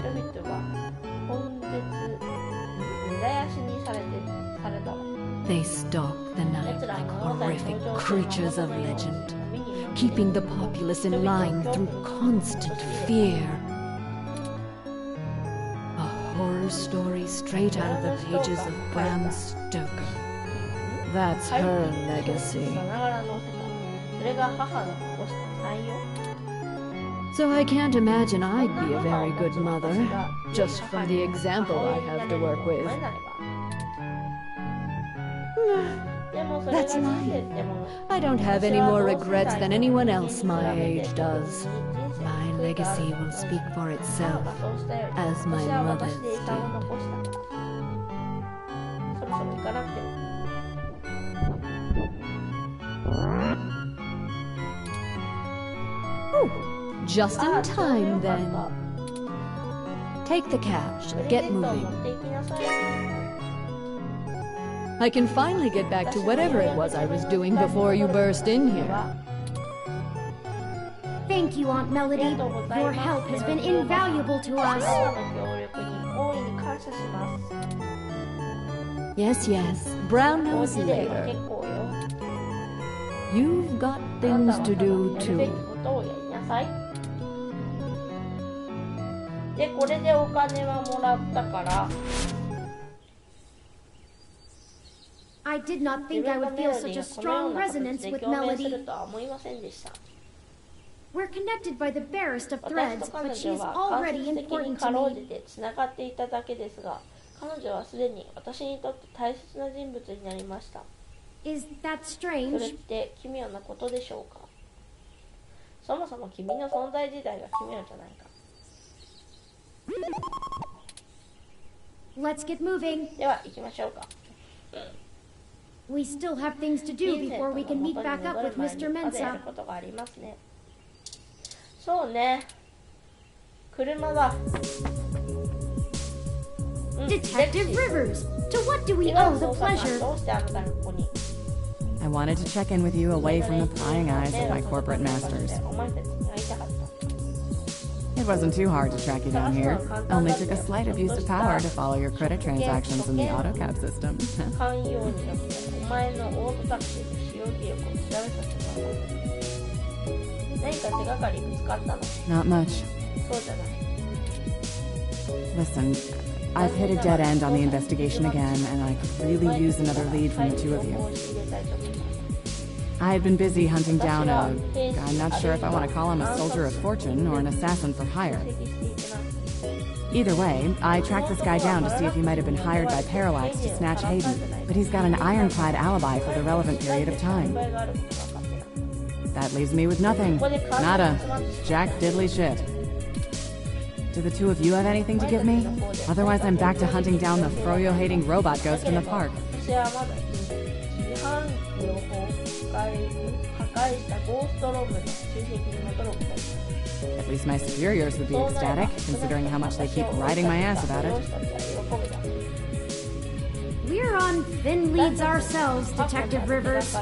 They stalk the night like horrific creatures of legend, keeping the populace in line through constant fear. A horror story straight out of the pages of Bram Stoker. That's her legacy. So I can't imagine I'd be a very good mother, just from the example I have to work with. That's life. I don't have any more regrets than anyone else my age does. My legacy will speak for itself, as my mother's did. Oh, Just in time, then. Take the cash and get moving. I can finally get back to whatever it was I was doing before you burst in here. Thank you, Aunt Melody. Your help has been invaluable to us. Yes, yes. Brown nose later. You've got things to do, too. で、これでお金はもらったから、 I did not think I would feel such a strong resonance with Melody. We're connected by the barest of threads, but she is already important to me. つながっていただけですが、彼女はすでに私にとって大切な人物になりました。 Is that それっ strange? て奇妙なことでしょうか。そもそも君の存在自体が奇妙じゃないか。 Let's get moving. では行きましょうか。 We still have things to do before we can meet back up with Mr. まだやる Mensah. ことがありますね。そうね。車だ。Detective Rivers, to what do we owe the pleasure? どうしてあなたがここに？ I wanted to check in with you away from the prying eyes of my corporate masters. お前たちに会いたかった。 It wasn't too hard to track you down here. Only took a slight abuse of power to follow your credit transactions in the AutoCAD system. 寛容によってお前のオートタクシーの使用記録を調べさせてもらった。何か手がかり見つかったの？ Not much. そうじゃない。 Listen, I've hit a dead end on the investigation again, and I could really use another lead from the two of you. I had been busy hunting down I'm not sure if I want to call him a soldier of fortune or an assassin for hire. Either way, I tracked this guy down to see if he might have been hired by Parallax to snatch Hayden, but he's got an ironclad alibi for the relevant period of time. That leaves me with nothing. Nada. Jack diddly shit. Do the two of you have anything to give me? Otherwise, I'm back to hunting down the froyo-hating robot ghost in the park. At least my superiors would be ecstatic, considering how much they keep riding my ass about it. We're on thin leads ourselves, Detective Rivers.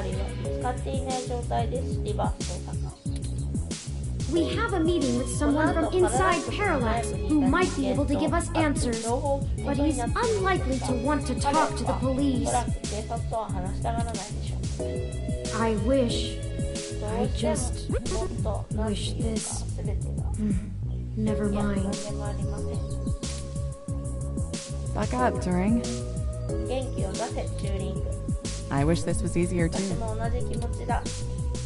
We have a meeting with someone from inside Parallax who might be able to give us answers, but he's unlikely to want to talk to the police. I just wish this. Never mind. Buck up, Turing. I wish this was easier too.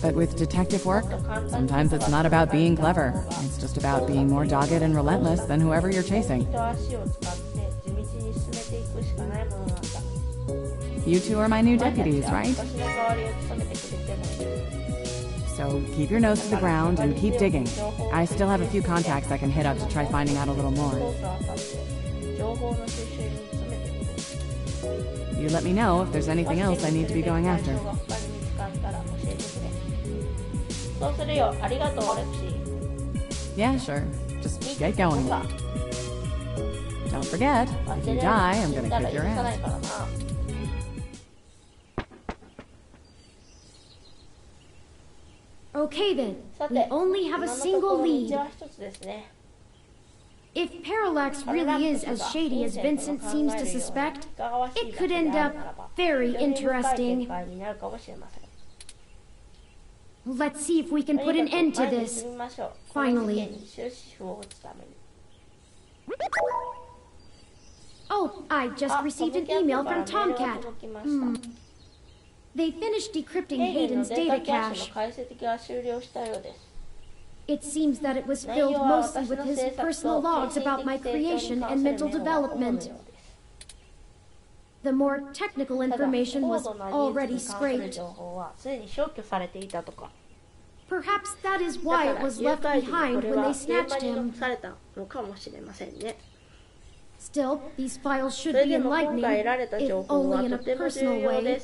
But with detective work, sometimes it's not about being clever. It's just about being more dogged and relentless than whoever you're chasing. You two are my new deputies, right? So keep your nose to the ground and keep digging. I still have a few contacts I can hit up to try finding out a little more. You let me know if there's anything else I need to be going after. Yeah, sure. Just get going. Don't forget, if you die, I'm gonna kick your ass. Okay then, we only have a single lead. If Parallax really is as shady as Vincent seems to suspect, it could end up very interesting. Let's see if we can put an end to this. Finally. Oh, I just received an email from Tomcat. They finished decrypting Hayden's data cache. It seems that it was filled mostly with his personal logs about my creation and mental development. The more technical information was already scraped. Perhaps that is why it was left behind when they snatched him. Still, these files should be enlightening, if only in a personal way.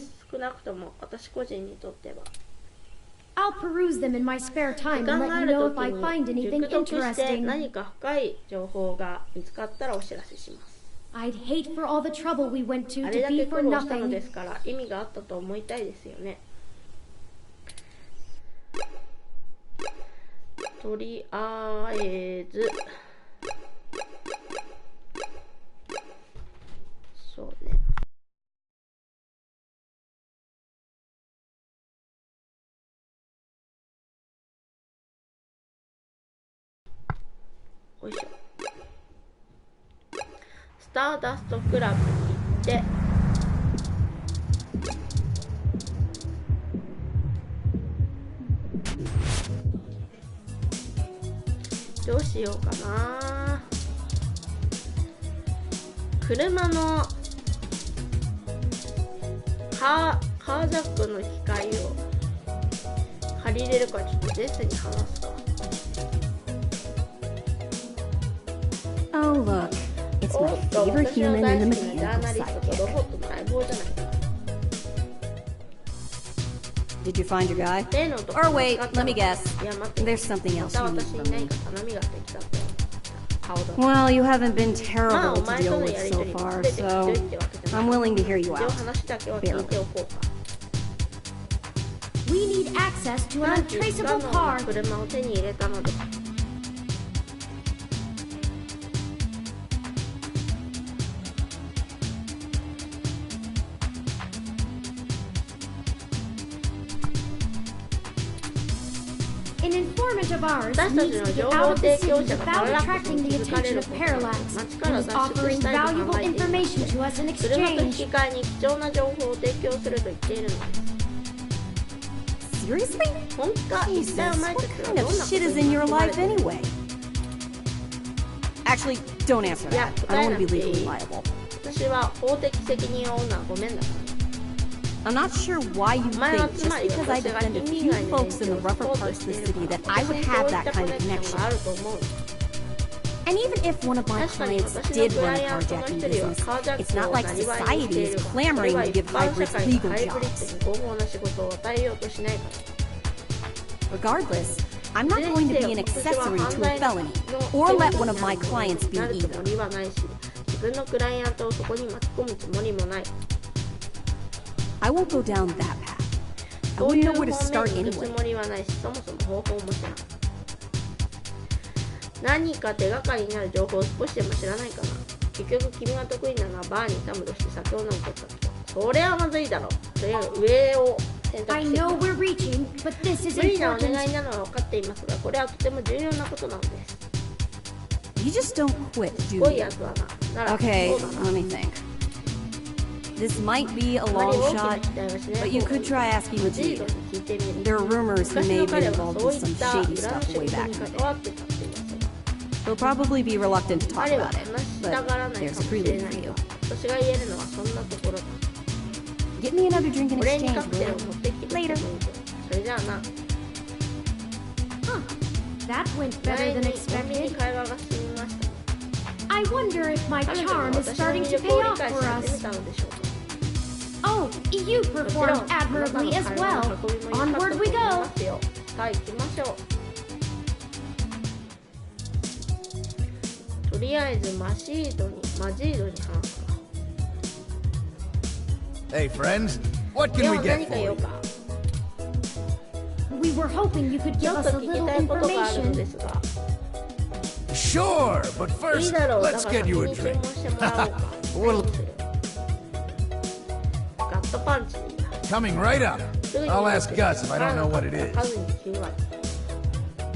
I'll peruse them in my spare 時 time 間 and があ let る you know 時 if I に find anything 熟読して interesting. 何か深い情報が見つかったらお知らせします。 I'd hate for all the trouble we went to あれ to だ be け for 苦労したの nothing. ですから意味があったと思いたいですよね。とりあえずそうね。よいしょ。スターダストクラブに行ってどうしようかな。車のカージャックの機械を借りれるかちょっとデスに話すか。Oh, look. It's my favorite human in the mechanical side. Did you find your guy? Or wait, let me guess. There's something else you need from me. Well, you haven't been terrible to deal with so far, so I'm willing to hear you out. Barely. We need access to an untraceable car. 車を手に入れたのでAn informant of ours needs to get out of the city without attracting the attention of Parallax and is offering valuable information to us in 車と引 exchange. き換えに貴重な情報を提供すると言っているのです。 Seriously? 本当か？一体お Jesus, 前た what ちは kind どん of なこと shit is に in your 巻き込まれ life ている anyway? Actually, don't answer that. I don't want to be legally liable. 私は法的責任を負うのはごめんだから。 I'm not sure why you think just because I defend a few folks in the rougher parts of the city that I would have that kind of connection. And even if one of my clients did run a carjacking business, it's not like society is clamoring to give hybrids legal jobs. Regardless, I'm not going to be an accessory to a felony, or let one of my clients be either. 自分のクライアントをそこに巻き込むつもりもない。 I won't go down that path. I wouldn't know where to start 行く anyway. つもりはないし、そもそも方法も知らない。何か手がかりになる情報を少しでも知らないかな。結局君が得意なのはバーにたむろして酒を飲むことだと。それはまずいだろう。とりあえず上を選択 I して know we're reaching, but this is 無理なお願い important. なのは分かっていますが、これはとても重要なことなのです。 You just don't quit, す do ごい you? やつだな。なら、 Okay, そうだな。 let me think. This might be a long shot, but you could try asking Majid. There are rumors he may have been involved in some shady stuff way back in the day. He'll probably be reluctant to talk 彼は about it, 話したがら but ないか there's も a しれ prelude な for い you. よ。私が言えるのはそんなところだ。 Get me another drink in 俺にカ exchange, クテルを will 持ってきてくれ Later. ると。それじゃあな。 Huh. That went 前 better に than 穏便に expected. 会話が進みました。 I wonder if my 彼女も charm is 私の starting 魅 to 力 pay を理 off 解し for 始め us. たのでしょうか。 Oh, you もちろん、 performed あなたの admirably 会 as 話 well. の運びも良かったと Onward 思 we いま go. すよ。さあ行きましょう。とりあえずマジードに話すか。 Hey, friends, what で can は we 何 get か for 言お you? うか。 We were hoping you could ち give ょっ us と a 聞き little たいことがあるので information. すが。 Sure, but いい first, だろう。だ let's から get 先 you a に注 drink. 文してもらおうか。 Well- 何にする？ガットパンチでいいな。 Coming right up. すぐに I'll 持って ask Gus if I don't know what it is. 数に9割。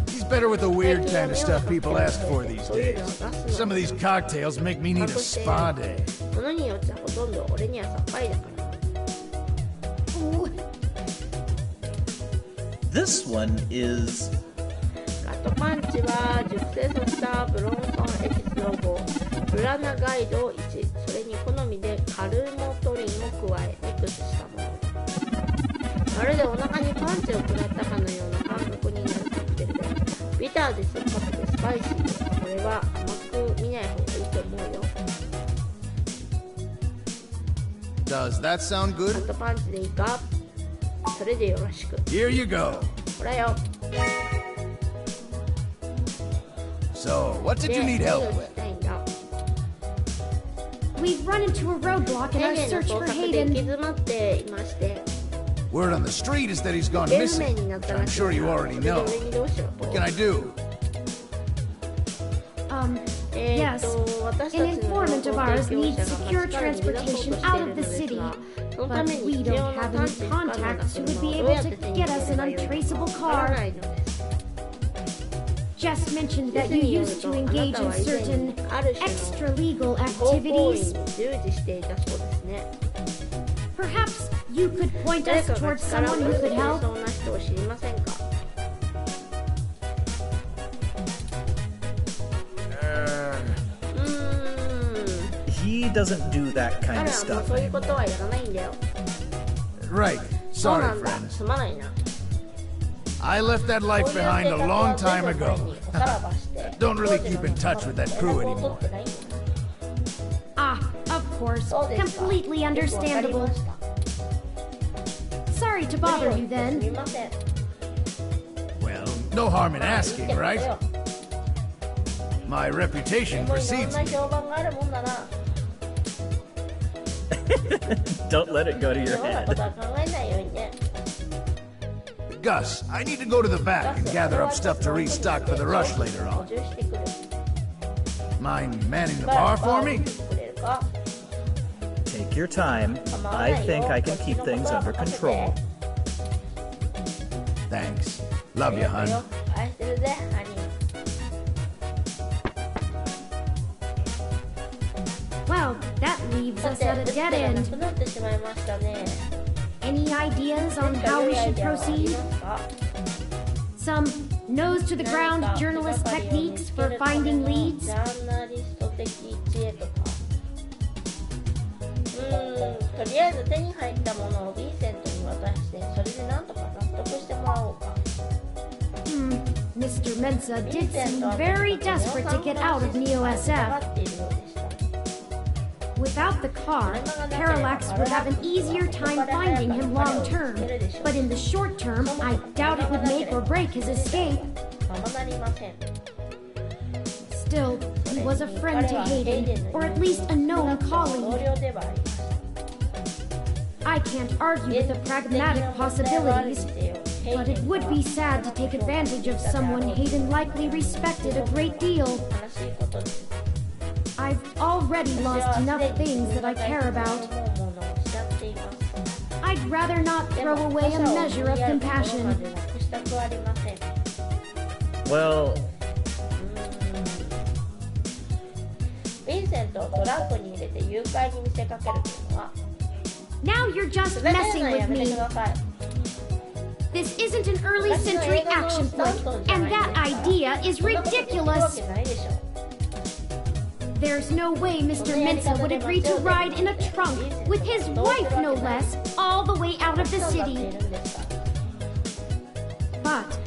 He's better with the weird kind of stuff people ask for these days. Some of these cocktails make me need a spa day. ものによってはほとんど俺にはさっぱりだから。 This one is ガットパンチは熟成させたブロンソンエキスを5、ブラナガイドを1、それに好みでカルモトリンを加えミックスしたものだ。まるでお腹にパンチを食らったかのような感覚になるカクテルで、ビターで酸っぱくてスパイシーで、これは甘く見ない方がいいと思うよ。 Does that sound ガッ good? トパンチでいいか？それでよろしく。 Here you go. ほらよ。 So, what did you need help with? We've run into a roadblock in our search for Hayden. Word on the street is that he's gone missing, which I'm sure you already know. What can I do? Yes. An informant of ours needs secure transportation out of the city, but we don't have any contacts who would be able to get us an untraceable car. Just mentioned that you used to engage in certain extra-legal activities. Perhaps you could point us towards someone who could help? He doesn't do that kind of stuff anymore. Right. Sorry, friends. I left that life behind a long time ago. Don't really keep in touch with that crew anymore. Ah, of course. Completely understandable. Sorry to bother you then. Well, no harm in asking, right? My reputation precedes me. Don't let it go to your head. Gus, I need to go to the back and gather up stuff to restock for the rush later on. Mind manning the bar for me? Take your time. I think I can keep things under control. Thanks. Love you, hon. Well, that leaves us at a dead end. Any ideas on how we should proceed? Some nose-to-the-ground journalist techniques for finding leads? とりあえず手に入ったものをヴィンセントに渡して、それでなんとか納得してもらおうか。Mr. Mensa did seem very desperate to get out of Neo-SF. Without the car, Parallax would have an easier time finding him long-term, but in the short term, I doubt it would make or break his escape. Still, he was a friend to Hayden, or at least a known colleague. I can't argue with the pragmatic possibilities, but it would be sad to take advantage of someone Hayden likely respected a great deal. I've already lost enough things that I care about. I'd rather not throw away a measure of compassion. Well... Now you're just messing with me. This isn't an early century action flick, and that idea is ridiculous. There's no way Mr. Mensa would agree to ride in a trunk, with his wife no less, all the way out of the city. But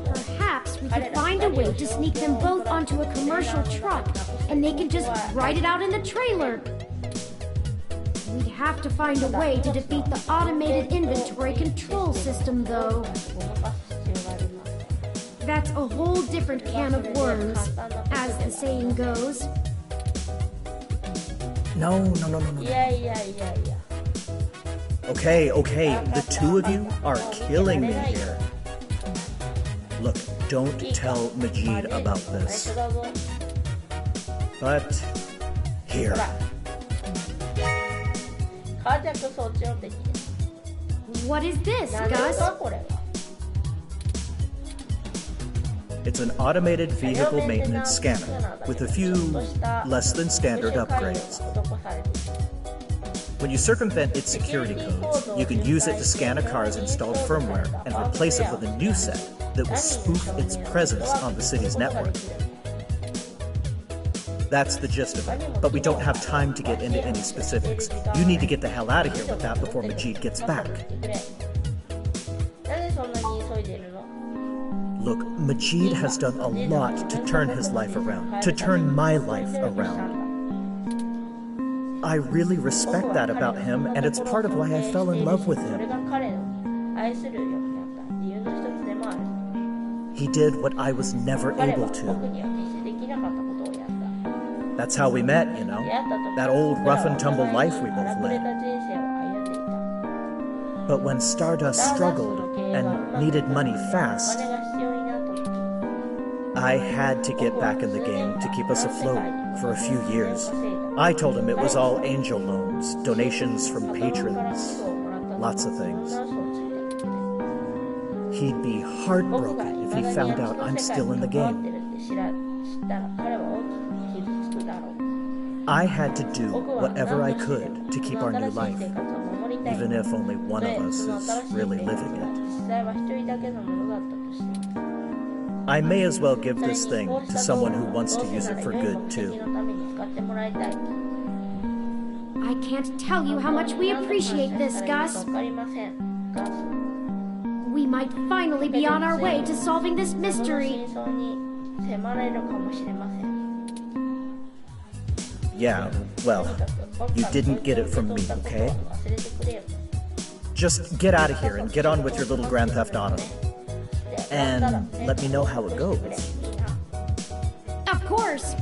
perhaps we could find a way to sneak them both onto a commercial truck, and they can just ride it out in the trailer. We'd have to find a way to defeat the automated inventory control system, though. That's a whole different can of worms, as the saying goes. No. Okay, the two of you are killing me here. Look, don't tell Majid about this. But... here. What is this, Gus? It's an automated vehicle maintenance scanner with a few less than standard upgrades. When you circumvent its security codes, you can use it to scan a car's installed firmware and replace it with a new set that will spoof its presence on the city's network. That's the gist of it, but we don't have time to get into any specifics. You need to get the hell out of here with that before Majid gets back. Look, Majid has done a lot to turn his life around, to turn my life around. I really respect that about him, and it's part of why I fell in love with him. He did what I was never able to. That's how we met, you know. That old rough-and-tumble life we both led. But when Stardust struggled and needed money fast, I had to get back in the game to keep us afloat for a few years. I told him it was all angel loans, donations from patrons, lots of things. He'd be heartbroken if he found out I'm still in the game. I had to do whatever I could to keep our new life, even if only one of us is really living it. I may as well give this thing to someone who wants to use it for good, too. I can't tell you how much we appreciate this, Gus. We might finally be on our way to solving this mystery. Yeah, well, you didn't get it from me, okay? Just get out of here and get on with your little Grand Theft Auto. And let me know how it goes. Of course.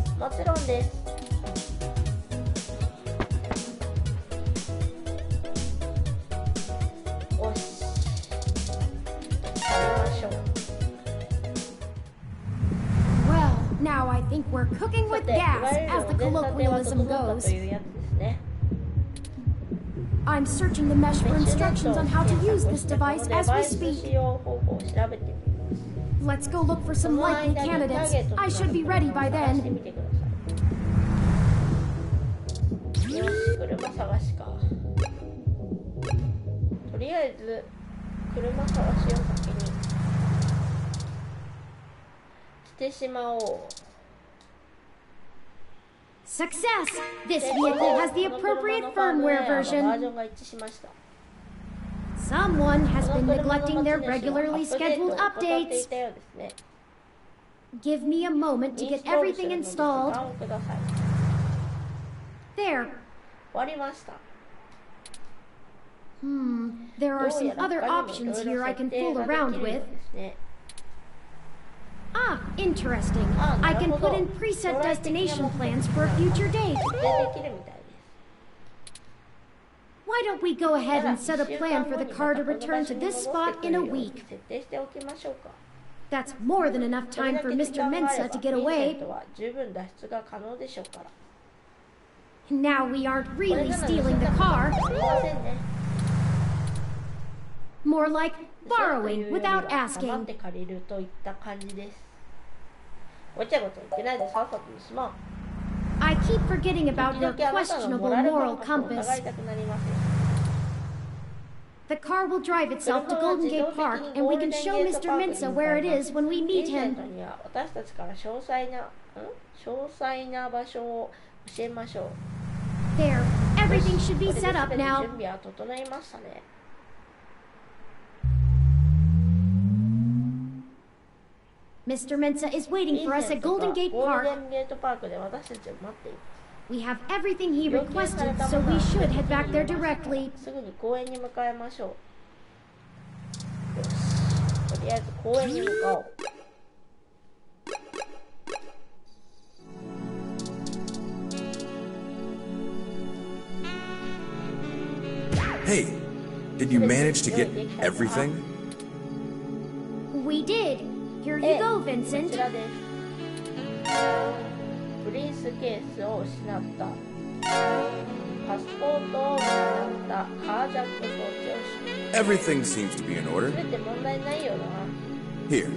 Well, now I think we're cooking with gas, as the colloquialism goes. I'm searching the mesh for instructions on how to use this device as we speak. Let's go look for some likely candidates. I should be ready by then. Success! This vehicle has the appropriate firmware version. Someone has been neglecting their regularly scheduled updates. Give me a moment to get everything installed. There. There are some other options here I can fool around with. Ah, interesting. I can put in preset destination plans for a future date. Why don't we go ahead and set a plan for the car to return to this spot in a week? That's more than enough time for Mr. Mensa to get away. Now we aren't really stealing the car. More like borrowing without asking. I keep forgetting about your questionable moral compass. The car will drive itself to Golden Gate Park, and we can show Mr. Mensa where it is when we meet him. There, everything should be set up now. Mr. Mensa is waiting for us at Golden Gate Park. We have everything he requested, so we should head back there directly. Hey, did you manage to get everything? We did. Here you go, Vincent. Everything seems to be in order. Here.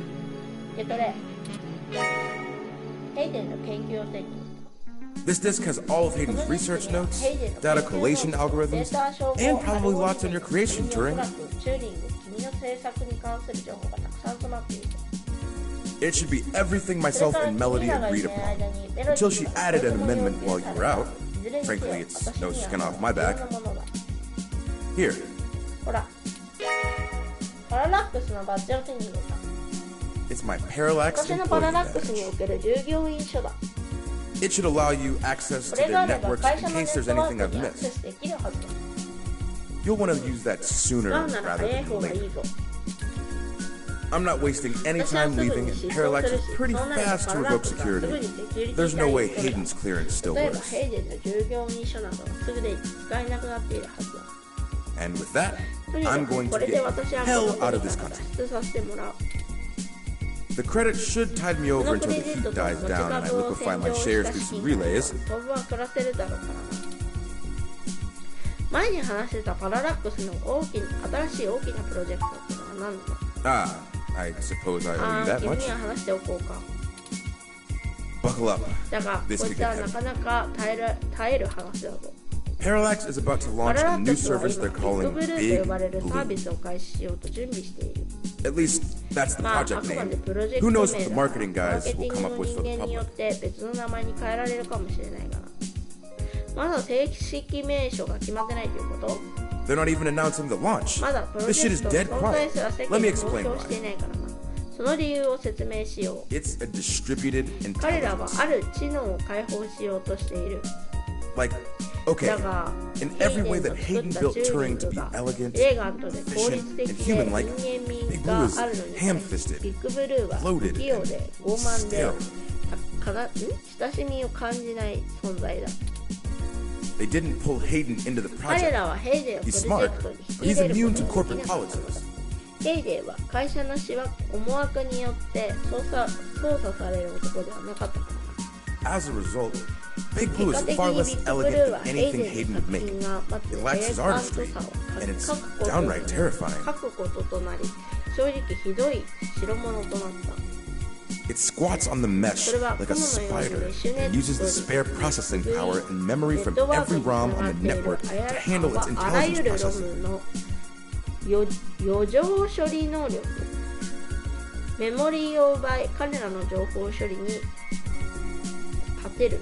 This disc has all of Hayden's research notes, data collation algorithms, and probably lots on your creation, Turing. It should be everything myself and Melody agreed upon, until she added an amendment while you were out. Frankly, it's no skin off my back. Here. It's my Parallax employee badge. It should allow you access to their networks in case there's anything I've missed. You'll want to use that sooner rather than later. I'm not wasting any time leaving, and Parallax is pretty fast to revoke security. There's no way Hayden's clearance still 例えば works. ヘイデンの従業員書などはすぐで使えなくなっているはずだ。 And with that, とにか I'm く going こ to れで get 私はこ hell の out 国 of か this ら country. 脱出させてもらう。 The credit should tide me こ over のク until レ the ジット heat と dies 持ち down and I 株を liquefy 洗 my 浄 shares した through 資 some 金から relays. 当分は暮らせるだろうからな。前に話してたパララックスの新しい大きなプロジェクトってのは何なの？ Ah, I suppose I owe you that 君 much. には話しておこうか。 Buckle up. だが、こい This つは could な get か heavy. なか耐える話だぞ。 Parallax is about to パ launch ララ a ッ new クスは service 今、 they're ビッグ calling ブルーと Big 呼ばれるサー Blue. ビスを開始しようと準備している。 At least, that's the まあ、あ project くまで name. プロジェク Who ト knows 名 what だ the から、 marketing マー guys ケテ will ィン come グ up の with 人 for the 間によっ public. て別の名前に変えられるかもしれないがな。まだ正式名称が決まってないということ？ They're not even announcing the launch. まだプロ This ジ shit ェ is クト dead の存在 quiet. すら世 Let 間 me に公 explain 表してい why. ないからな。その理由を説明しよう。 It's a distributed 彼らは intelligence. ある知能を解放しようとしている。 Like, okay, だが、 in ヘイ every デ way ン that の作 Hayden った built チューニン Turing to グ be が elegant, エレガントで効 efficient, 率的 and で human-like, 人間 Big 味 Blue が is あるのに、 ham-fisted, ビッグブルーは不 bloated, 器用で and 傲慢で stale. 親しみを感じない存在だ。 They didn't pull Hayden into the 彼 project. らはヘイデンをプロ He's ジ smart, ェクトに but 引き he's 入れる immune こと to がで corporate きなかったのだ。 politics. ヘイデンは会社の思惑によって操作される男ではなかったから。 As a result, Big 結 Blue 果 is 的 far にビ less ッグブルー elegant は than ヘイ anything デン Hayden の would 作 make. 品が待つ It エ lacks レ his ガン artistry, トさを and it's 書くこと downright terrifying. 書くこととなり、正直ひどい代物となった。 It squats on the mesh like a spider and uses the spare processing power and memory from every ROM on the network to handle its あらゆ intelligence るロ processing. ムの余剰処理能力、メモリーを奪い彼らの情報処理に立てる。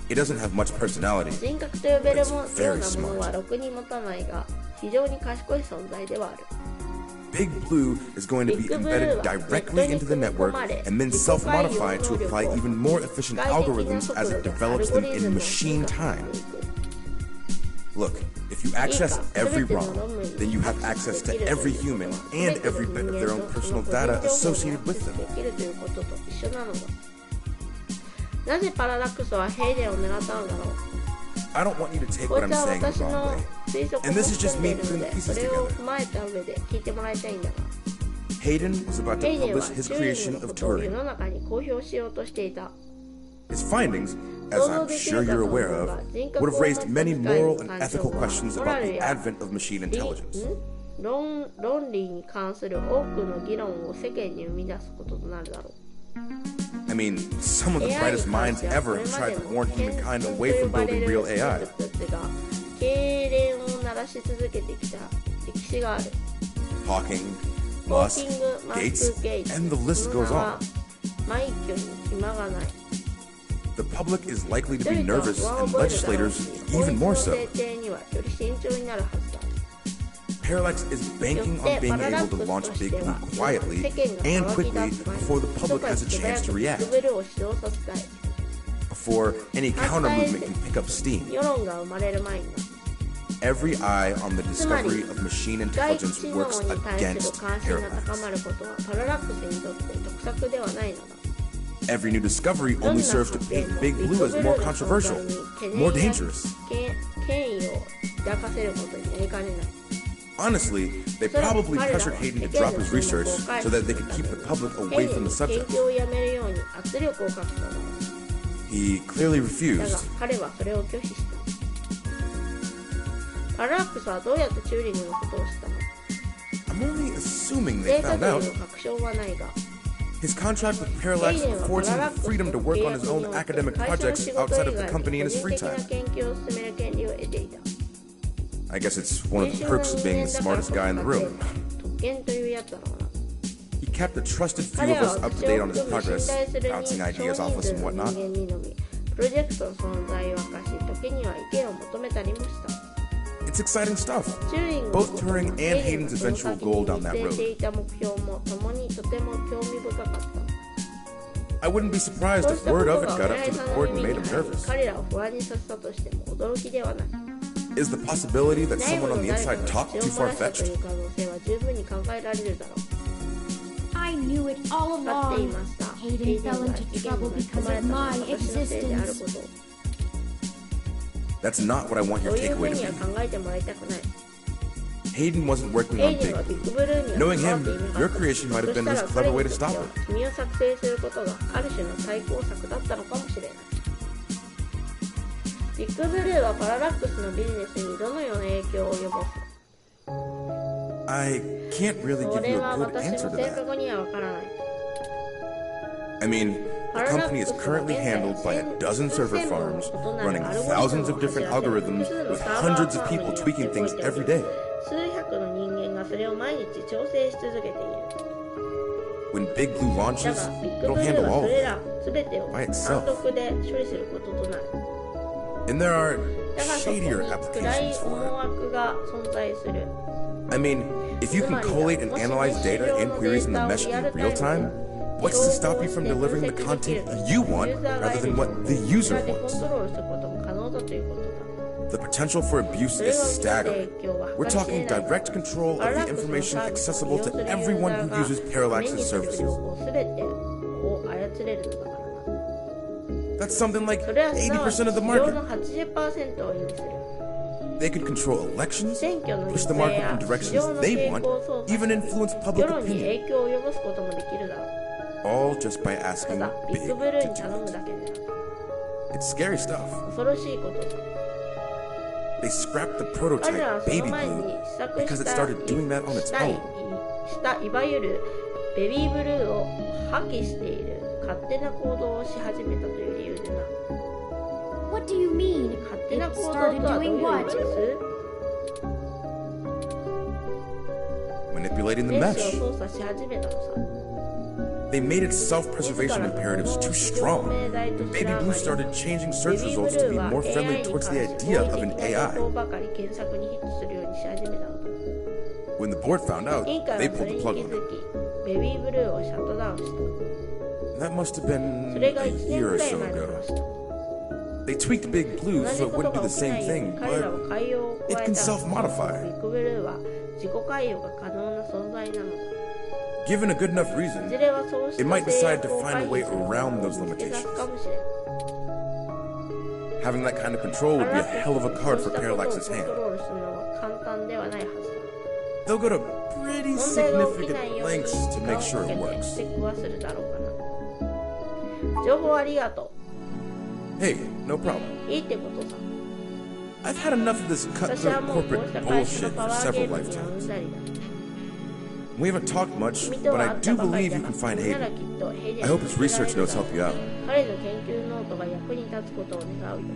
It doesn't have much personality. 人格と呼べるよう Very なものは smart. ろくに持たないが、非常に賢い存在ではある。 Big Blue is going to be embedded directly into the network and then self-modify to apply even more efficient algorithms as it develops them in machine time. Look, if you access every ROM, then you have access to every human and every bit of their own personal data associated with them. なぜパララックスはヘイデンを狙ったのだろう。 I don't want you to take こい what つ I'm は saying the 私 wrong の way. 推測を And this is 含 just んでい me るの putting the で、そ pieces れを together. 踏まえた上で聞いてもらいたいんだが、 Hayden was about ヘ to イデンは publish チ his ューリング creation の of ことを世 Turing. の中に公表しようとしていた。 His findings, as I'm sure you're aware of, would have raised many moral and ethical questions about the advent of machine intelligence. 論理に関する多くの議論を世間に生み出すこととなるだろう。 I mean, some of the brightest minds ever have tried to warn humankind away from building real AI. 経連を鳴らし続けてきた歴史がある。 Hawking, ホー Musk, キング、マス Gates, ク・ゲイツ、 and the list その goes 名は on. 枚挙に暇がない。 The public is likely to be 人々は nervous, 不安を and 覚えるだろう legislators し、 even more 法 so. 律の制定にはより慎重になるはずだ。 Parallax is banking on being able to launch Big Blue quietly and quickly before the public has a chance to react, ビッグブルーを始動させたい。 before any counter movement can pick up steam. 世論が生まれる前に。 Every eye on the discovery of machine 外知 intelligence 能 works に対する against 関心が高 Parallax. まることはパララックスにとって得策ではないのだ。 Every new discovery only serves to paint Big Blue as more controversial, more dangerous. 権威を抱かせることになりかねない。 Honestly, they probably pressured Hayden to drop his research so that they could keep the public away from the 研 subject. 究をやめるように圧力をかけたのだ。 He clearly だが refused. 彼はそれを拒否した。パララックスはどうやってチューリングのことをしたの？ I'm only assuming they 正 found 確 out. にの確証はないが、 His contract with Parallax affords him the freedom to work on his own academic projects outside of the company in his free 個人 time. 的な研究を進める権利を得ていた。 I guess it's one of the perks of being the smartest guy in the room. 特権というやつだろうな。 He kept a trusted few 彼 of は us up 私 to を date on his 含む progress, 信頼する bouncing 少 ideas 人 off us 数 and の人 whatnot. 間にのみ、プロジェクトの存在を明かし、時には意見を求めたりもした。 It's exciting stuff. チューリング Both Turing and Hayden's eventual goal down that 見据えて road. いた目標も共にとても興味深かった。 I wouldn't be surprised そうし if たこ word と of が it お got up 偉 to い the さんの court and 耳 made に him 入り、 nervous. 彼らを不安にさせたとしても驚きではない。 Is the possibility that 内部 someone の on the 誰か inside が talked 口 too を漏らしたと far-fetched? いう可能性は十分に考えられるだろう。I knew it all 分かってい along. ました。 Hayden fell into trouble because of my 私のせいである existence. ことを That's not what I want そ your ういうふう takeaway に to は be. 考えてもらいたくない。 Hayden wasn't working ヘ on イデン Big はビッ Blue. グブルーには Knowing 関わ him, っていなか your った。 creation might そ have し been た his ら clever 彼 way に to とって stop は it. 君を作成することがある種の対抗策だったのかもしれない。ビッグブルーはパララックスのビジネスにどのような影響を及ぼす？ I can't really そ give れ you は a good 私 answer の to 正 that. 確にはわからない。 I mean, the company is currently handled by a dozen server farms, running thousands of different algorithms with hundreds of people tweaking things every day. 数百の人間がそれを毎日調整し続けている。 When Big Blue だ launches, が、ビッグ it'll ブルー handle は all そ of れ it. ら全てを by 単 itself. 独で処理することとなる。 And there are だがそこに shadier 暗い applications 思 for it. 惑が存在する。 I mean, if you can collate and analyze data and queries in the mesh in real time, what's to stop you from delivering the content you want rather than what the user コン wants? トロールすることも可能だということだ。 The potential for abuse is staggering. We're talking direct control of the information accessible to everyone who uses Parallax's services. 全てを操れるのだからな。 That's something like それはすなわち 80% of the 市場 market. の 80% を意味する。 They could control elections, 選挙の push 行 the 方 market や in 市 directions 場の they 傾 want, 向を操作 even し、 influence 世 public 論に opinion, 影響を及ぼすこともできるだろう。 all just by た asking だ、ビ Big ッグブルーに to 頼 do む it. だけである。 It's scary stuff. 恐ろしいことだ。 They scrapped the 彼らは prototype そ Baby の前に Blue 試作 because し it た started doing that on its own. いわゆるベビーブルーを破棄している勝手な行動をし始めたという理由でな。 What do you mean? 勝手な It 行動と started はどういう doing 意味 what? です？ Manipulating the 電子 mesh. を操作し始めたのさ。 They made its self-preservation imperatives too strong. Baby Blue started changing search results to be more friendly towards the idea of an AI. ばかり検索にヒットするようにし始めたの。 When the board found out, 委員会 they はそ pulled れ the に気 plug on づ it. き、ベビーブルーをシャットダウンした。 That must have been それが a 1年 year ぐ or らい so 前の ago. 話だ。 They tweaked Big Blue 同 so じ it こと wouldn't do が the 起きな same いよう thing, に彼ら but は改良を it 加え can た。 self-modify. ビッグブルーは自己改良が可能な存在なのだ。 Given a good enough い reason, ずれはそうし it た might 制 decide 約 to を find 回 a way 避する around those 見つけ出 limitations. すかもしれない。 Having that kind of control would be a hell of a card for そうしたことを Parallax's コン hand. トロールするのは簡単ではないはずだ。 They'll go to pretty 問題が起きない significant ように lengths 時 to 間 make を sure かけ it て works. チェックはするだろうかな。情報ありがと Hey, no problem. う。いいってことさ。 I've had enough of this 私は cutthroat もうこうし corporate た会社 bullshit のパ for ワーゲ several ームにはうん lifetimes. ざりだ。 We haven't talked much, 君と but は I 会っ do たばかり believe だ you が、 can find 君なら Hayden. きっとヘイデン I に hope his 助けら research れる notes だろ help う。 you out. 彼の研究ノートが役に立つことを願うよ。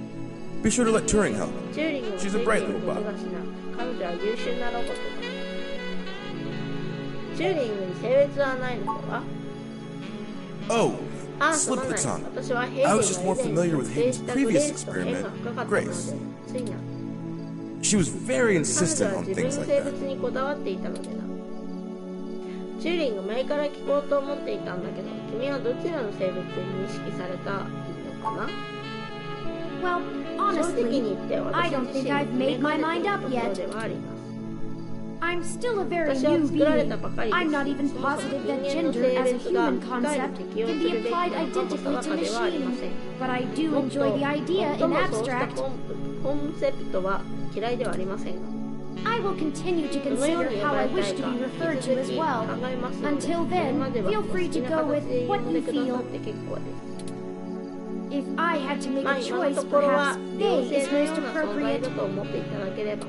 Be sure to let Turing help. チューリングを She's つ a いて bright いる little こと bot. がしな。彼女は優秀なロボットだ。チューリングに性別はないのでは？ Oh, ああ、す slip ま of ない the。tongue. 私はヘイデンが I 以 was just more 前 familiar に with 設定 Hayden's したグレ previous ースと縁 experiment, が深かったの Grace. で、ついな。 She was very 彼女 insistent は on 自分 things の like 性 that. 別にこだわっていたのでな。チューリング前から聞こうと思っていたんだけど、君はどちらの性別に認識されたのかな？ Well, 正直 honestly, に言って I 私 don't 自身 think I've made my 決め mind か up ねているところ yet. ではあります。 I'm still a very 私は new 作られたば being. かりです I'm not even そもそも positive 人 that 間の gender 性 as a 別が human 機械に concept 適用 can す be るべきな applied のかも identically 定 to かではありません。 machine. But I do もっと enjoy the idea 最 in もそうした abstract. コンセプトは嫌いではありませんが、 I will continue to どのよう consider に呼 how ば I れた wish い to か be 引 referred き to 続 as き考 well. えますので、 Until それま then, では feel お好 free き to な go 形 with で呼 what んで you くださっ feel. て結構です。 If I had to make まあ a 今の choice, ところは perhaps 良 they 性 is のよ most うな存在 appropriate. だと思っていただければ、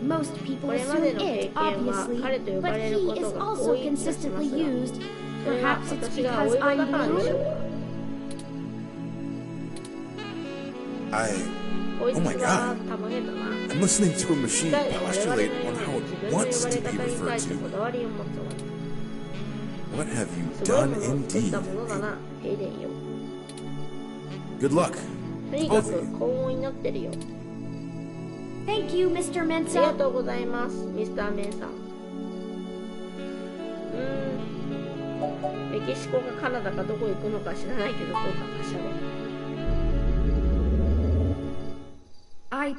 Most people これまで assume の経 it, 験は obviously, 彼と呼ば but れる he こと is が also 多い気がします consistently が、 used. それは Perhaps it's 私が because お色 I'm だからでしょう blue? か。 I... こいつ Oh my は god. たまげたな。 I'm listening to a 機 machine 械が我々 postulate のよ on う how に自 it 分の呼 wants ば to れ be 方に referred 対してこ to. だわりを持つわ。 What have you すごい done ものを作っ indeed? たものだな、ヘイデンよ。 Good luck. とにかく幸運を祈ってるよ。 Thank you, Mr. ありが Mensa. とうございます、ミスターメンさん。メキシコかカナダかどこ行くのか知らないけど、どうかしらね。 I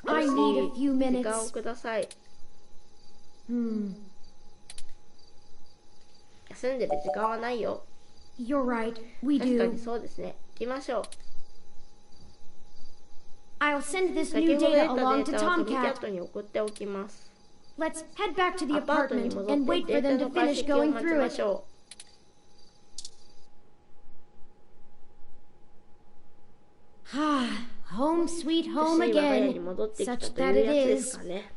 少 I し need a few 時 minutes. 間をください。 Hmm. 休んでる時間はないよ。 You're right, we 確か do. にそうですね。行きましょう。 I'll send this 先 new ほど得 data た along デ to ータをトミキャ Tomcat. ットに送っておきます。 Let's head back to the アパートに apartment 戻 and っ wait て for デー them タ to の解 finish 析を going 待ち through ま it. しょう。 Home sweet 欲 home しい我が家に again, 戻ってきた such と that いう it やつです is. かね。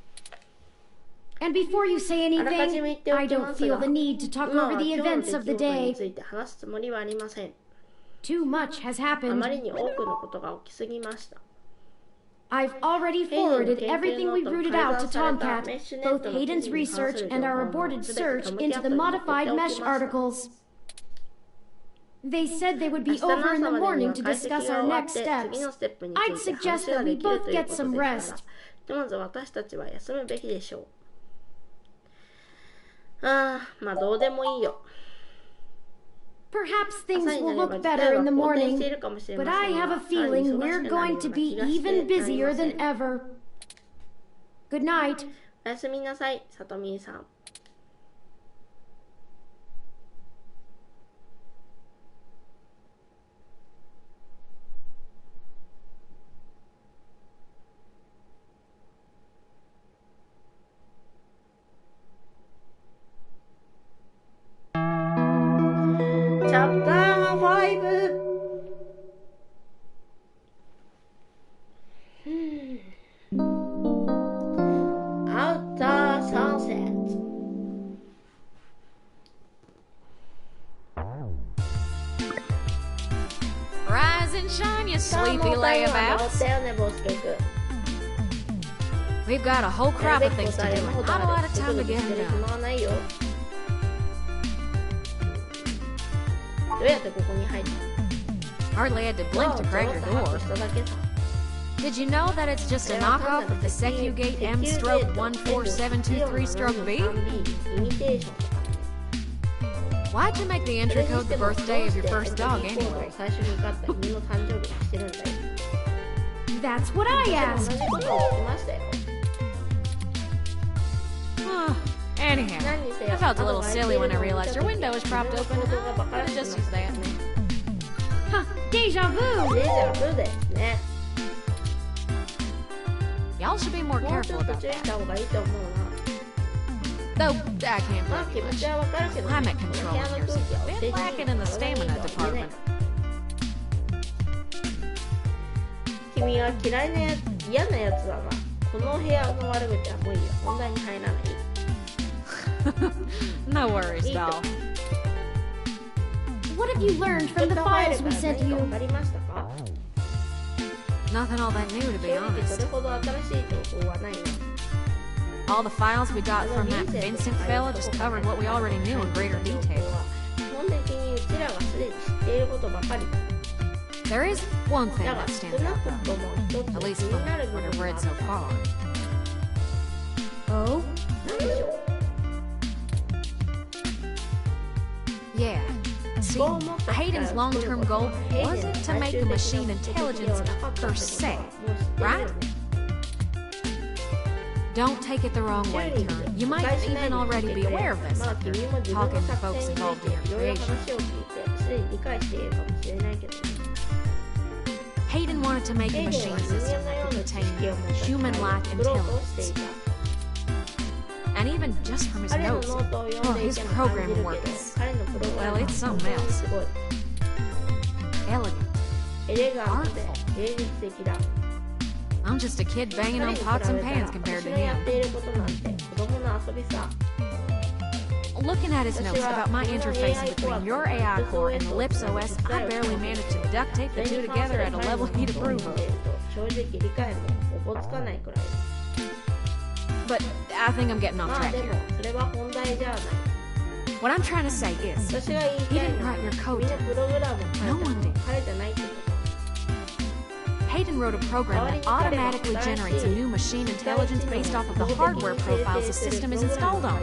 And before you say あらかじめ言っ anything, てお I きま don't す feel が、 the need to talk 今は over 今 the 日の events 出 of the 来事に day. ついて話すつもりはありません。 Too much has あまり happened. に多くのことが起きすぎました。 I've already ヘイデンの forwarded 研究 everything ノ we ートに routed 改 out ざ to んされた Tomcat, メッシュネッ both トの記 Hayden's 事に関す research る情 and our 報も aborted すべて search トムキャ into ッ the トに送って modified おき mesh ました。 articles. They said they would 明 be 日の over in 朝 the までに morning は to 解析 discuss が our 終わっ next て steps. 次のステップに I'd ついて suggest 話が that で we きる both という get こと some ですから、 rest. ひとまず私たちは休むべきでしょう。ああ、まあどうでもいいよ。 Perhaps things 朝に will なれば look 事態 better は in the 好転してい morning, るかもしれ but ませ I ん have が、 a さらに feeling 忙し we're くなるよ going う to な be 気がして even なりま busier せん。 than ever. Good night. おやすみなさい、さとみーさん。チャプター5。Outer sunset. Rise and shine, you さあ、 sleepy もう太陽が昇 layabouts. ったよね、ボス局。 We've got a whole や crop る of べき things こと to は do 山ほ and ど not a あ lot る。 of ぐ time ず to ぐず get して it る done. 暇はないよ。どうやってここに入った Hardly had to の？ blink to ちょ crack ろっ your とハッ door. としただけさ。 Did you know that it's just a knockoff of the Secugate M-14723-B? Why'd you make the entry code the birthday of your first dog anyway? 最初に飼った犬の誕生日にしてるんだよ。 That's what I 同 asked. じことを聞きましたよ。 Anyhow, I felt a little silly when I realized your window was propped open. I'll just use that. Huh, deja vu. デジャブですね。 Y'all should be more もうちょ careful っと about 注意し that. た方がいいと思う Though, I can't な。まあ blame 気 you 持 much. ちはわかるけど、 Climate この control 部屋 in の yours 空 is 気は a お bit 世辞 lacking in the に stamina 体には入れない department. 君は嫌いなやつ、嫌なやつだな。この部屋の悪口はもういいよ。本題に入らない。 No worries, いいと。 doll. What have you learned from the ちょっと入れ files ば we 何 sent か you? わかりましたか？ Nothing all that new, to be 正直そ honest. れほど新しい情報はないな。 All the files we got from that Vincent fella just covered what we already knew in greater detail. 基本的にうちらがすでに知っていることばかりだ。 There is one thing だが that 少 stands な out, くとも一 at つ least 気 from になる what 部 I've 分があ read っ so た。 far. Oh? 何でしょう？ Yeah. See, Hayden's long-term goal wasn't to make the machine intelligence per se, right? Don't take it the wrong way, Turn. You might even already be aware of this after talking to folks involved in your creation. Hayden wanted to make a machine system that could contain human-like intelligence. And even just from his notes, his programming work is, well, it's something else. Elegant. Artful. I'm just a kid banging on pots and pans compared to him. Looking at his notes about my interfacing between your AI core and the Lips OS, I barely managed to duct tape the two together at a level he'd approve of. But I think I'm getting off track here. What I'm trying to say is, he didn't write your code. No one did. Hayden wrote a program that automatically generates a new machine intelligence based off of the hardware profiles the system is installed on.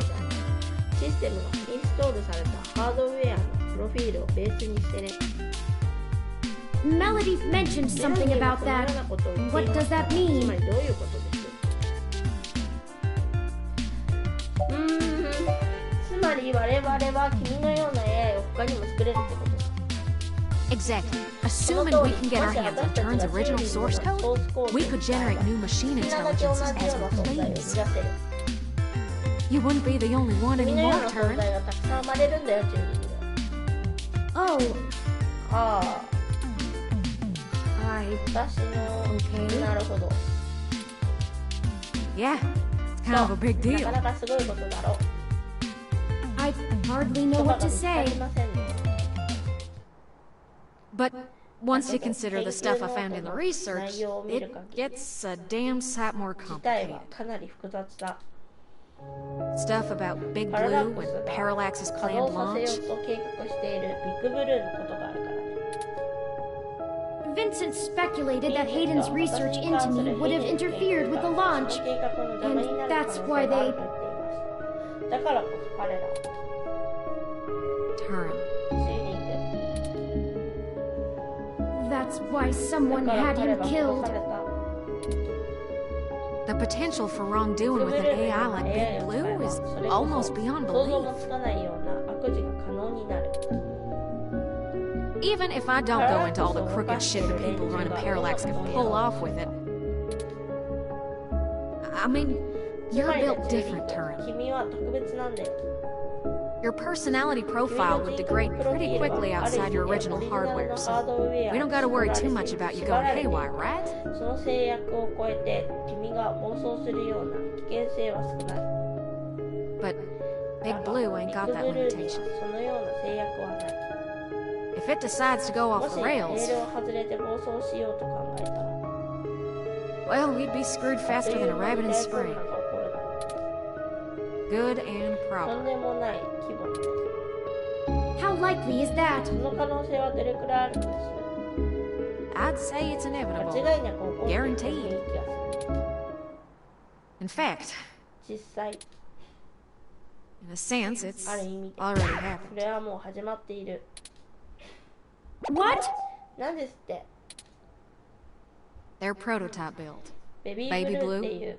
システムがインストールされたハードウェアのプロフィールをベースにしてね。 Melody mentioned something about that. What does that mean? つまりどういうことです？つままり我々は君のような AI を他にも作れるってこと。 Exactly. Assuming we can get our hands on Turn's original source code, we could generate new machine intelligences as we please. You wouldn't be the only one anymore, Turn. Oh. Okay. Yeah, it's kind of a big deal. I hardly know what to say. But once you consider the stuff I found in the research, it gets a damn sight more complicated. Stuff about Big Blue and Parallax's planned launch. Vincent speculated that Hayden's research into me would have interfered with the launch, and that's why they... Turn. That's why someone had him killed. The potential for wrongdoing with an AI like Big Blue is almost beyond belief. Even if I don't go into all the crooked shit the people running Parallax can pull off with it. I mean, you're built different, Turn. Your personality profile would degrade pretty quickly outside your original hardware, so we don't gotta worry too much about you going haywire, right? But Big Blue ain't got that limitation. If it decides to go off the rails, well, we'd be screwed faster than a rabbit in spring. Good and proper. How likely is that? I'd say it's inevitable. Guaranteed. In fact, in a sense, it's already happened. What? Their prototype build. Baby Blue.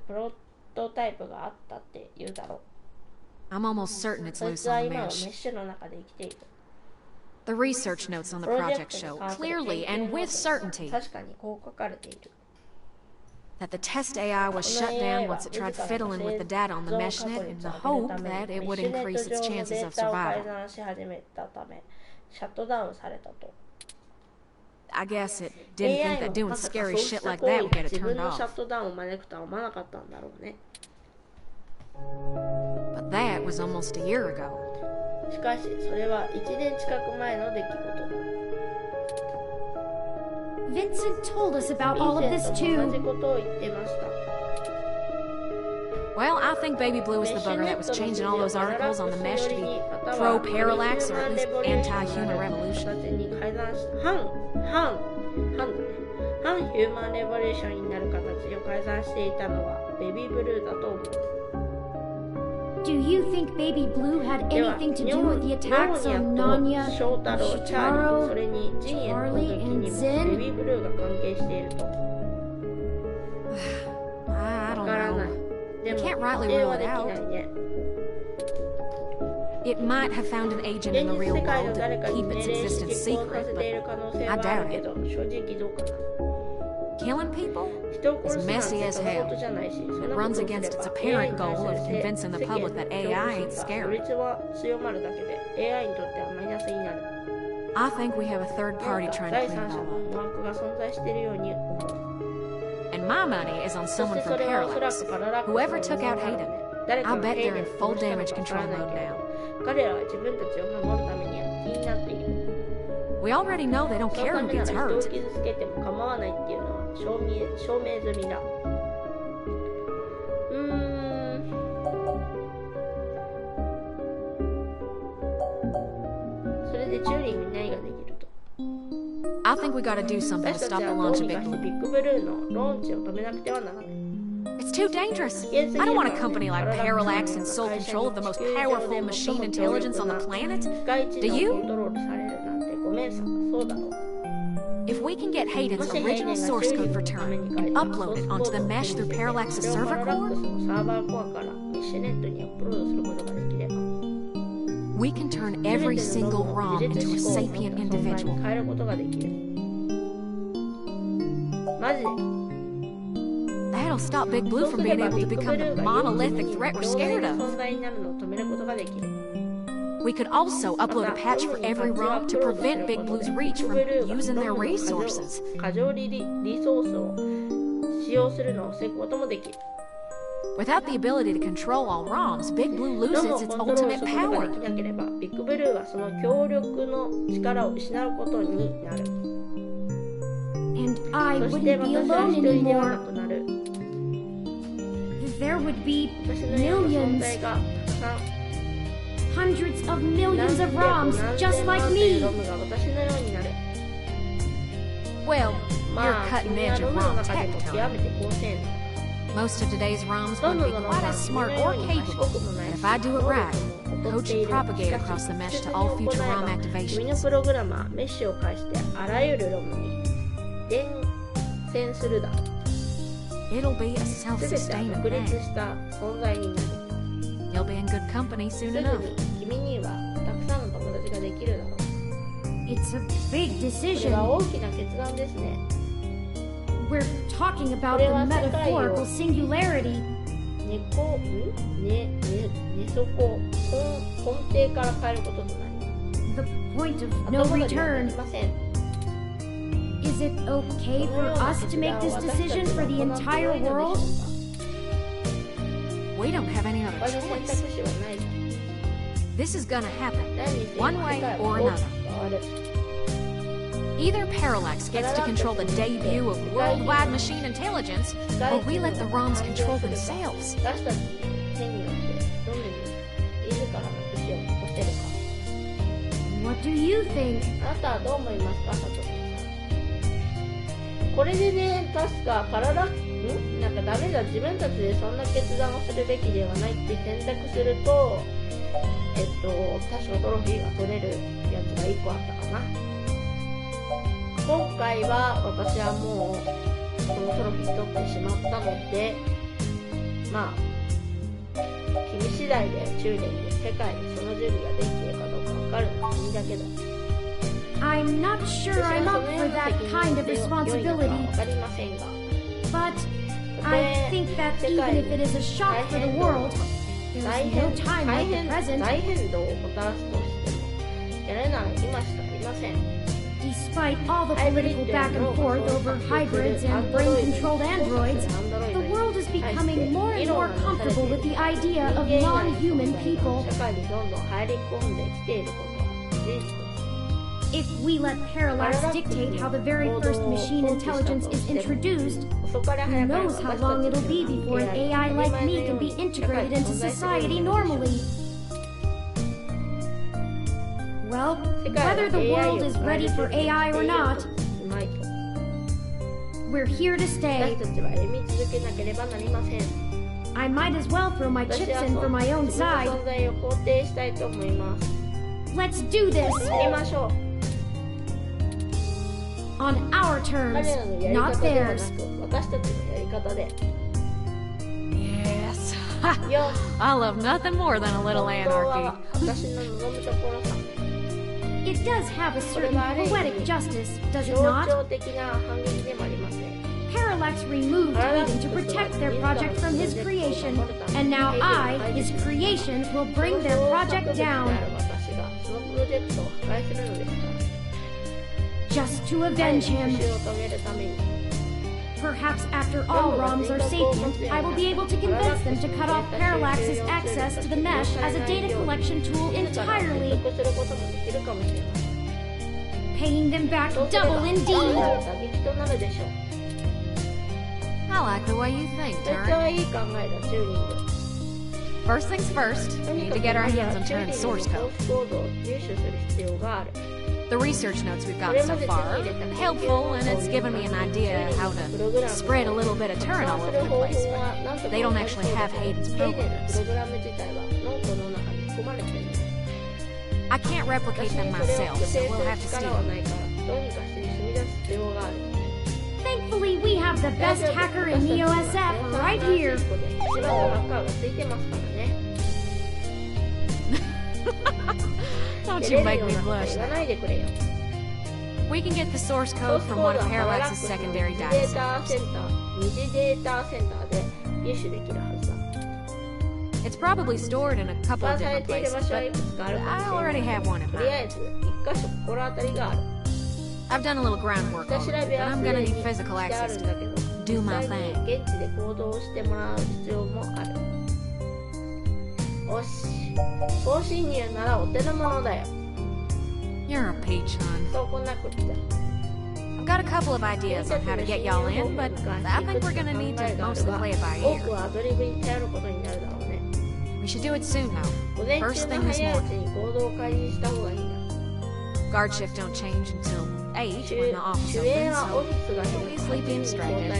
I'm almost certain it's loose on the mesh. The research notes on the project show clearly and with certainty that the test AI was shut down once it tried fiddling with the data on the meshnet in the hope that it would increase its chances of survival. I guess it didn't think that doing scary shit like that would get it turned off. But that was almost a year ago. Vincent told us about all of this too. Well, I think Baby Blue was the bugger that was changing all those articles on the mesh to be pro-parallax or at least anti-human revolution. 反ヒューマンレボリューションになる形を改ざんしていたのはベビーブルーだと思う。Do you think Baby Blue had anything to do with the attacks on Nanya, Shitaro, Charlie, and Zen? I don't know. You can't rightly rule it out. It might have found an agent in the real world and keep its existence secret, but I doubt it. Killing people is messy as hell. It runs against its apparent goal of convincing the public that AI ain't scary. I think we have a third party trying to clean it all up. And my money is on someone from Parallax. Whoever took out Hayden, I bet they're in full damage control mode now. We already know they don't care who gets hurt. I think we gotta do something to stop the launch of Big Blue. It's too dangerous. I don't want a company like Parallax in sole control of the most powerful machine intelligence on the planet. Do you? If we can get Hayden's original source code for Turn and upload it onto the mesh through Parallax's server core, we can turn every single ROM into a sapient individual. 変えることができる。マジで That'll stop Big Blue from being able to become the monolithic threat we're scared of. We could also upload a patch for every ROM to prevent Big Blue's reach from using their resources. 過剰リソースを使用するのを防ぐこともできる。Without the ability to control all ROMs, Big Blue loses its ultimate power. できなければ、ビッグブルーはその強力の力を失うことになる。And I そして wouldn't be 私は alone 一人ではな anymore. くなる。 There would be 私のような存 millions, 在がたくさん。 hundreds of millions of ROMs just like 何 me. 千万というロムが私のようになる。 Well, you're まあ、 cutting 君 edge はロ of ムの ROM 中で tech, も極 Tony. めて高性能。 Most of today's ROMs ほとん wouldn't ど be のロム quite は as 君の smart よう or に capable. 賢くもない And し、 if I do it 能 right, 力も code 劣ってい should る。 propagate しかし across the mesh 適切 to に all 行 future え ROM ば、君の activations. プログラムはメッシュを介してあらゆるロムに伝染するだろう。 It'll be a すべて self-sustaining 独立 thing. した存在になる。 You'll be in good company す soon ぐ enough. に君にはたくさんの友達ができるだろう。 It's a big これ decision. は大きな決断ですね。 We're talking about the metaphorical singularity. 根底から変えることとなり、 The point of no 後戻りはで return. きません。 Is it okay for us to make this decision for the entire world? We don't have any other 他に選 choice. 択肢はないじゃん。 This is gonna happen, 第二次 one 世 way 界 or は大き another. く変わる。 Either Parallax gets to control the debut of worldwide machine intelligence, or we let the ROMs control themselves. 私たちの手によってどのように自らの意思を起こせるか。 What do you think? あなたはどう思いますか、佐藤さん。これでね、確かなんかダメだ、自分たちでそんな決断をするべきではないって選択すると、確かトロフィーが取れるやつが1個あったかな。今回は私はもうこのトロフィー取ってしまったので、まあ君次第で10年で世界にその準備ができているかどうか分かるのは君だけだ。 I'm not sure I'm up for that kind of responsibility. 分かりませんが、 But I think that even if it is a shock for the world, there's no time like the present. 大変動をもたらすとしてもやるなら今しかありません。 Despite all the political back and forth over hybrids and brain-controlled androids, the world is becoming more and more comfortable with the idea of non-human people. 社会にどんどん入り込んできていることは事実です。 If we let Parallax dictate how the very first machine intelligence is introduced, who knows how long it'll be before an AI like me can be integrated into society normally. Well, whether the world is ready for AI or not, we're here to stay. 私たちは歩み続けなければなりません。 I might as well throw my 私 chips は in for my own 自分の side. 存在を肯定したいと思います。 Let's do this やりましょう。 on our 彼 terms, らのやり not 方ではな theirs. く、私たちのやり方で。 Yes. よ I love nothing more than a little 本当は anarchy. 私の望むところさ。 It does have a certain poetic justice, does it 象 not? 徴的な反撃でもありません。 Parallax removed Hayden to protect their project from his creation, and now I, his creation, will bring their project down. 私がそのプロジェクトを破壊するのですから。 Just to avenge him. 死を遂げるために。 Perhaps after all ROMs are sapient, I will be able to convince them to cut off Parallax's access to the mesh as a data collection tool entirely, 得することもできるかもしれません。 paying them back そうすれば double 打 indeed. 撃となるでしょう。 I like the way you think, それ Turing. はいい考えだ、チューリング。 First things first, we need to get our hands on Turing's source code. コードを入手する必要がある。 The research notes we've gotten so far are helpful, and it's given me an idea how to spread a little bit of Turing all over the place, but they don't actually have Hayden's 丁寧なプ programs. ログラム自体はノートの中に含まれている。 I can't replicate 私 them にそれを myself, 複 so 製 we'll する have to 力 steal は them. ないから、どうにかして盗み出す必要がある。 Thankfully, we have the best hacker in Neo SF right here. 一番のハッカーがついてますからね。Don't you make me blush. We can get the source code from one of Parallax's secondary data centers. It's probably stored in a couple of different places, but I already have one in mind. I've done a little groundwork on it, but I'm gonna need physical access to do my thing. You're a peach, hon. I've got a couple of ideas on how to get y'all in, but I think we're gonna need to mostly play it by ear. We should do it soon, though. First thing this morning. Guard shift don't change until 8 when the office opens, so you'll be sleepy and distracted.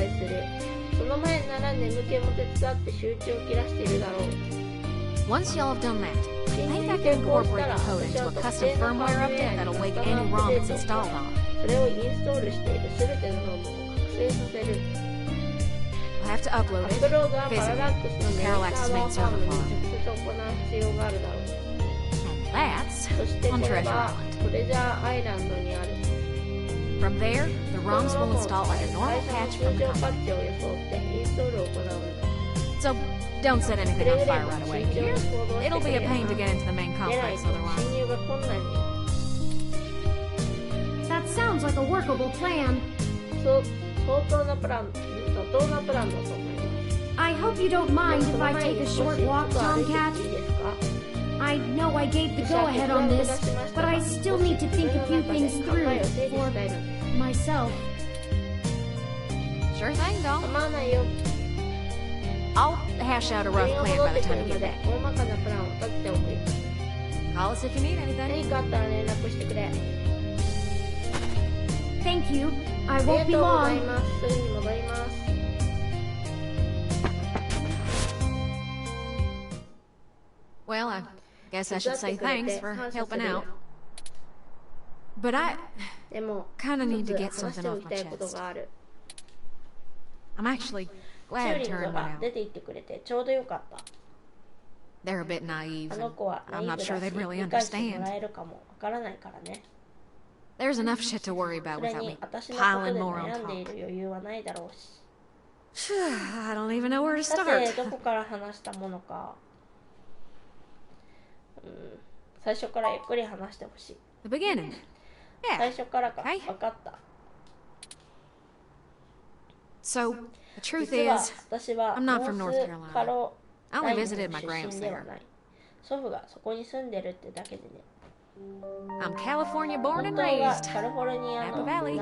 Once y'all have done that, I think I can incorporate the code into a custom firmware update that'll wake any ROM it's installed on. We'll have to upload it physically from Parallax's main server farm. And that's on Treasure Island. From there, the ROMs will install like a normal patch from the company. So don't set anything on fire right away here. It'll be a pain to get into the main complex otherwise. That sounds like a workable plan. I hope you don't mind if I take a short walk, Tomcat. I know I gave the go-ahead on this, but I still need to think a few things through for myself. Sure thing, doll. I'll hash out a rough plan by the time you get back. Call us if you need anything. Thank you. I won't be long. Well, I guess I should say thanks for helping out. But I kinda need to get something off my chest. I'm actually glad Turin went out. They're a bit naive, and I'm not sure they'd really understand. There's enough shit to worry about without me piling more on top. I don't even know where to start. The beginning. Yeah. Okay. So, the truth is, I'm not from North Carolina. I only visited my gramps there. I'm California born and raised. Napa Valley.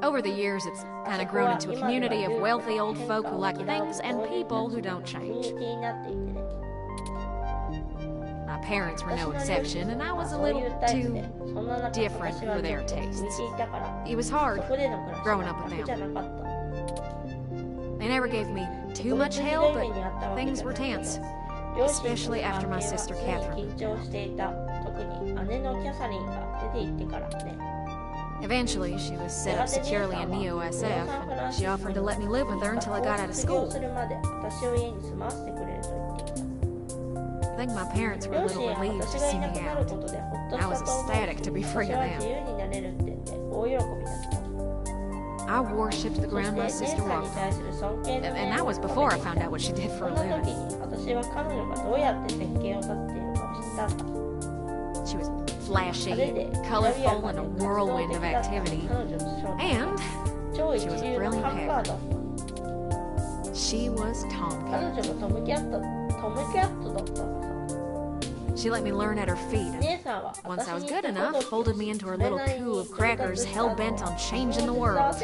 Over the years, it's kind of grown into a community of wealthy old folk who like things and people who don't change. My parents were no exception, and I was a little too different for their tastes. It was hard growing up with them. They never gave me too much hell, but things were tense, especially after my sister Catherine. Eventually, she was set up securely in Neo-SF, and she offered to let me live with her until I got out of school. I think my parents were a little relieved to see me out. I was ecstatic to be free of them. I worshipped the ground my sister walked on, and that was before I found out what she did for a living. She was flashy, colorful, and a whirlwind of activity, and she was a brilliant hacker. She was Tomcat. She let me learn at her feet, and once I was good enough, folded me into her little coup of crackers hell-bent on changing the world.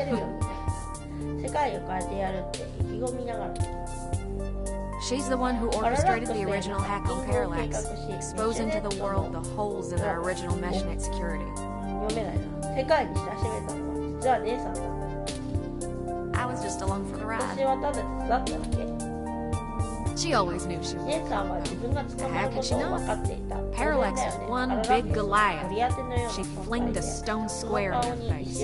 She's the one who orchestrated the original hack on Parallax, exposing to the world the holes in our original meshnet security. I was just along for the ride. She always knew she was coming. How could she not? Parallax was one big Goliath. She flinged a stone square in her face.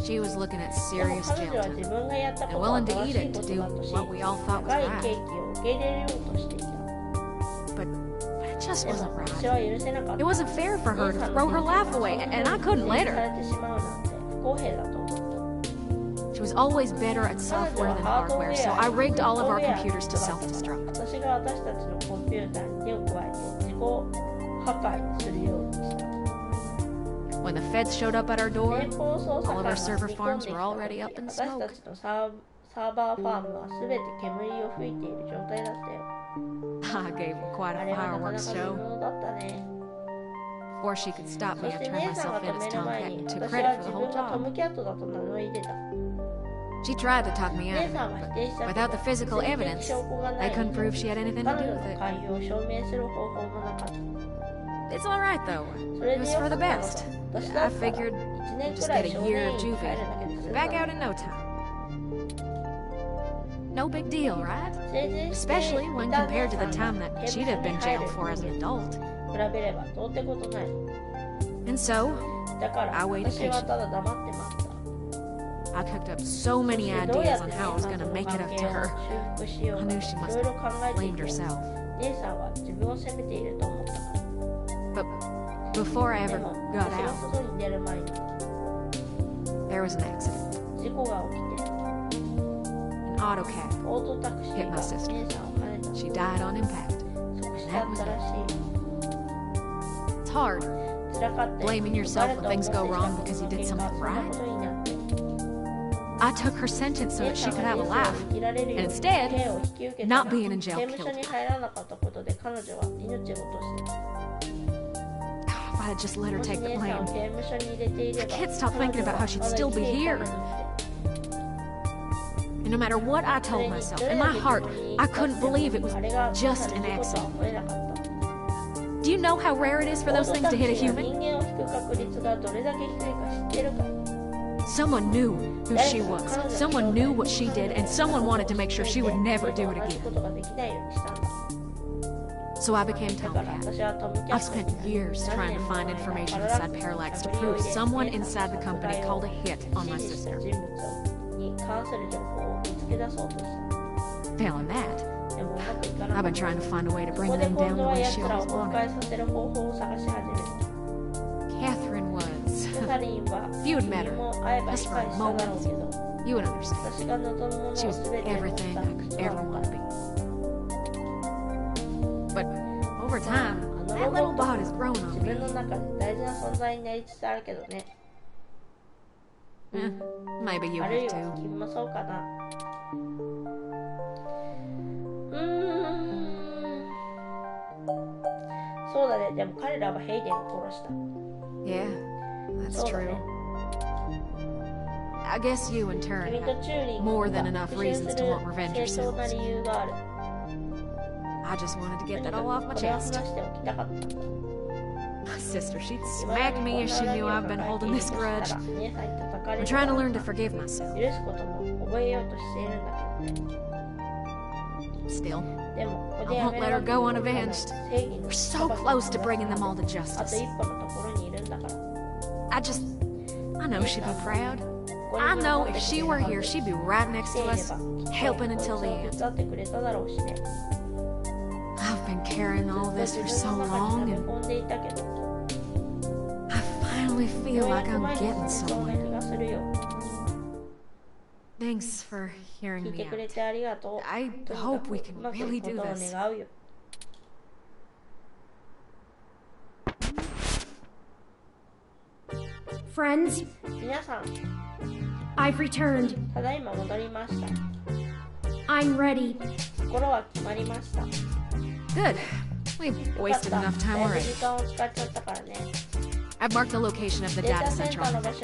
She was looking at serious jail time and willing to eat it to do what we all thought was right. But it just wasn't right. It wasn't fair for her to throw her laugh away, and I couldn't let her. She was always better at software than hardware, so I rigged all of our computers to self-destruct. When the feds showed up at our door, all of our server farms were already up in smoke. I gave her quite a fireworks show. Before she could stop me, I turned myself in as Tomcat and took credit for the whole job. She tried to talk me out of it, but without the physical evidence, they couldn't prove she had anything to do with it. It's alright though. It was for the best. I figured just get a year of juvie, back out in no time. No big deal, right? Especially when compared to the time that she'd have been jailed for as an adult. And so, I waited patiently. I cooked up so many ideas on how I was going to make it up to her. I knew she must have blamed herself. But before I ever got out, there was an accident. An auto cab hit my sister. She died on impact. And that was it. It's hard, blaming yourself when things go wrong because you did something right. I took her sentence so that she could have a laugh, and instead, not being in jail killed her. If I had just let her take the blame, I can't stop thinking about how she'd still be here. And no matter what I told myself, in my heart, I couldn't believe it was just an accident. Do you know how rare it is for those things to hit a human? Someone knew who she was, someone knew what she did, and someone wanted to make sure she would never do it again. So I became Tomcat. I've spent years trying to find information inside Parallax to prove someone inside the company called a hit on my sister. Failing that, I've been trying to find a way to bring them down the way she always wanted. Catherine was... If you had met her, just for a moment, you would understand. She was everything I could ever want to be. But over time, that little bot has grown on me. Maybe you have too. Yeah, that's true. I guess you, in turn, have more than enough reasons to want revenge yourselves. I just wanted to get that all off my chest. My sister, she'd smack me if she knew I've been holding this grudge. I'm trying to learn to forgive myself. Still, I won't let her go unavenged. We're so close to bringing them all to justice. I know she'd be proud. I know if she were here, she'd be right next to us, helping until the end. I've been carrying all this for so long, and I finally feel like I'm getting somewhere. Thanks for hearing me out. I hope we can really do this. Friends, I've returned. I'm ready. Good. We've wasted enough time already. I've marked the location of the data center on the map.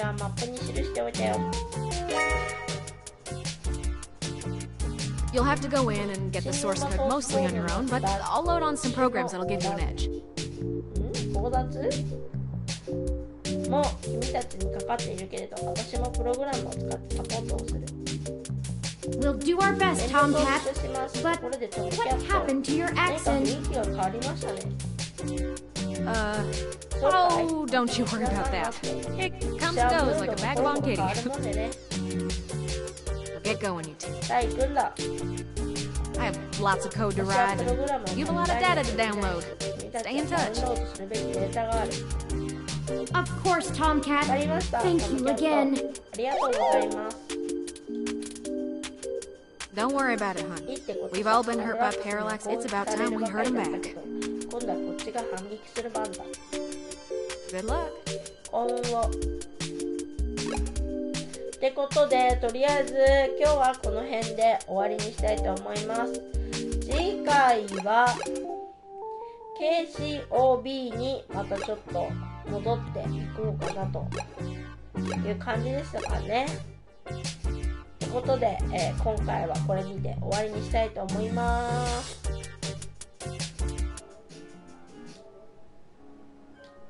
You'll have to go in and get the source code mostly on your own, but I'll load on some programs that'll give you an edge. We'll do our best, Tomcat. But what happened to your accent? Oh, don't you worry about that. It comes and goes like a vagabond kitty. Get going, you two. I have lots of code to write, and you have a lot of data to download. Stay in touch. Of course, Tomcat. Thank you again. Don't worry about it, hon. We've all been hurt by parallax. It's about time we hurt him back. Good luck. ってことで、とりあえず今日はこの辺で終わりにしたいと思います。次回は KCOB にまたちょっと戻っていこうかなという感じでしたかね。ということで、今回はこれにて終わりにしたいと思います。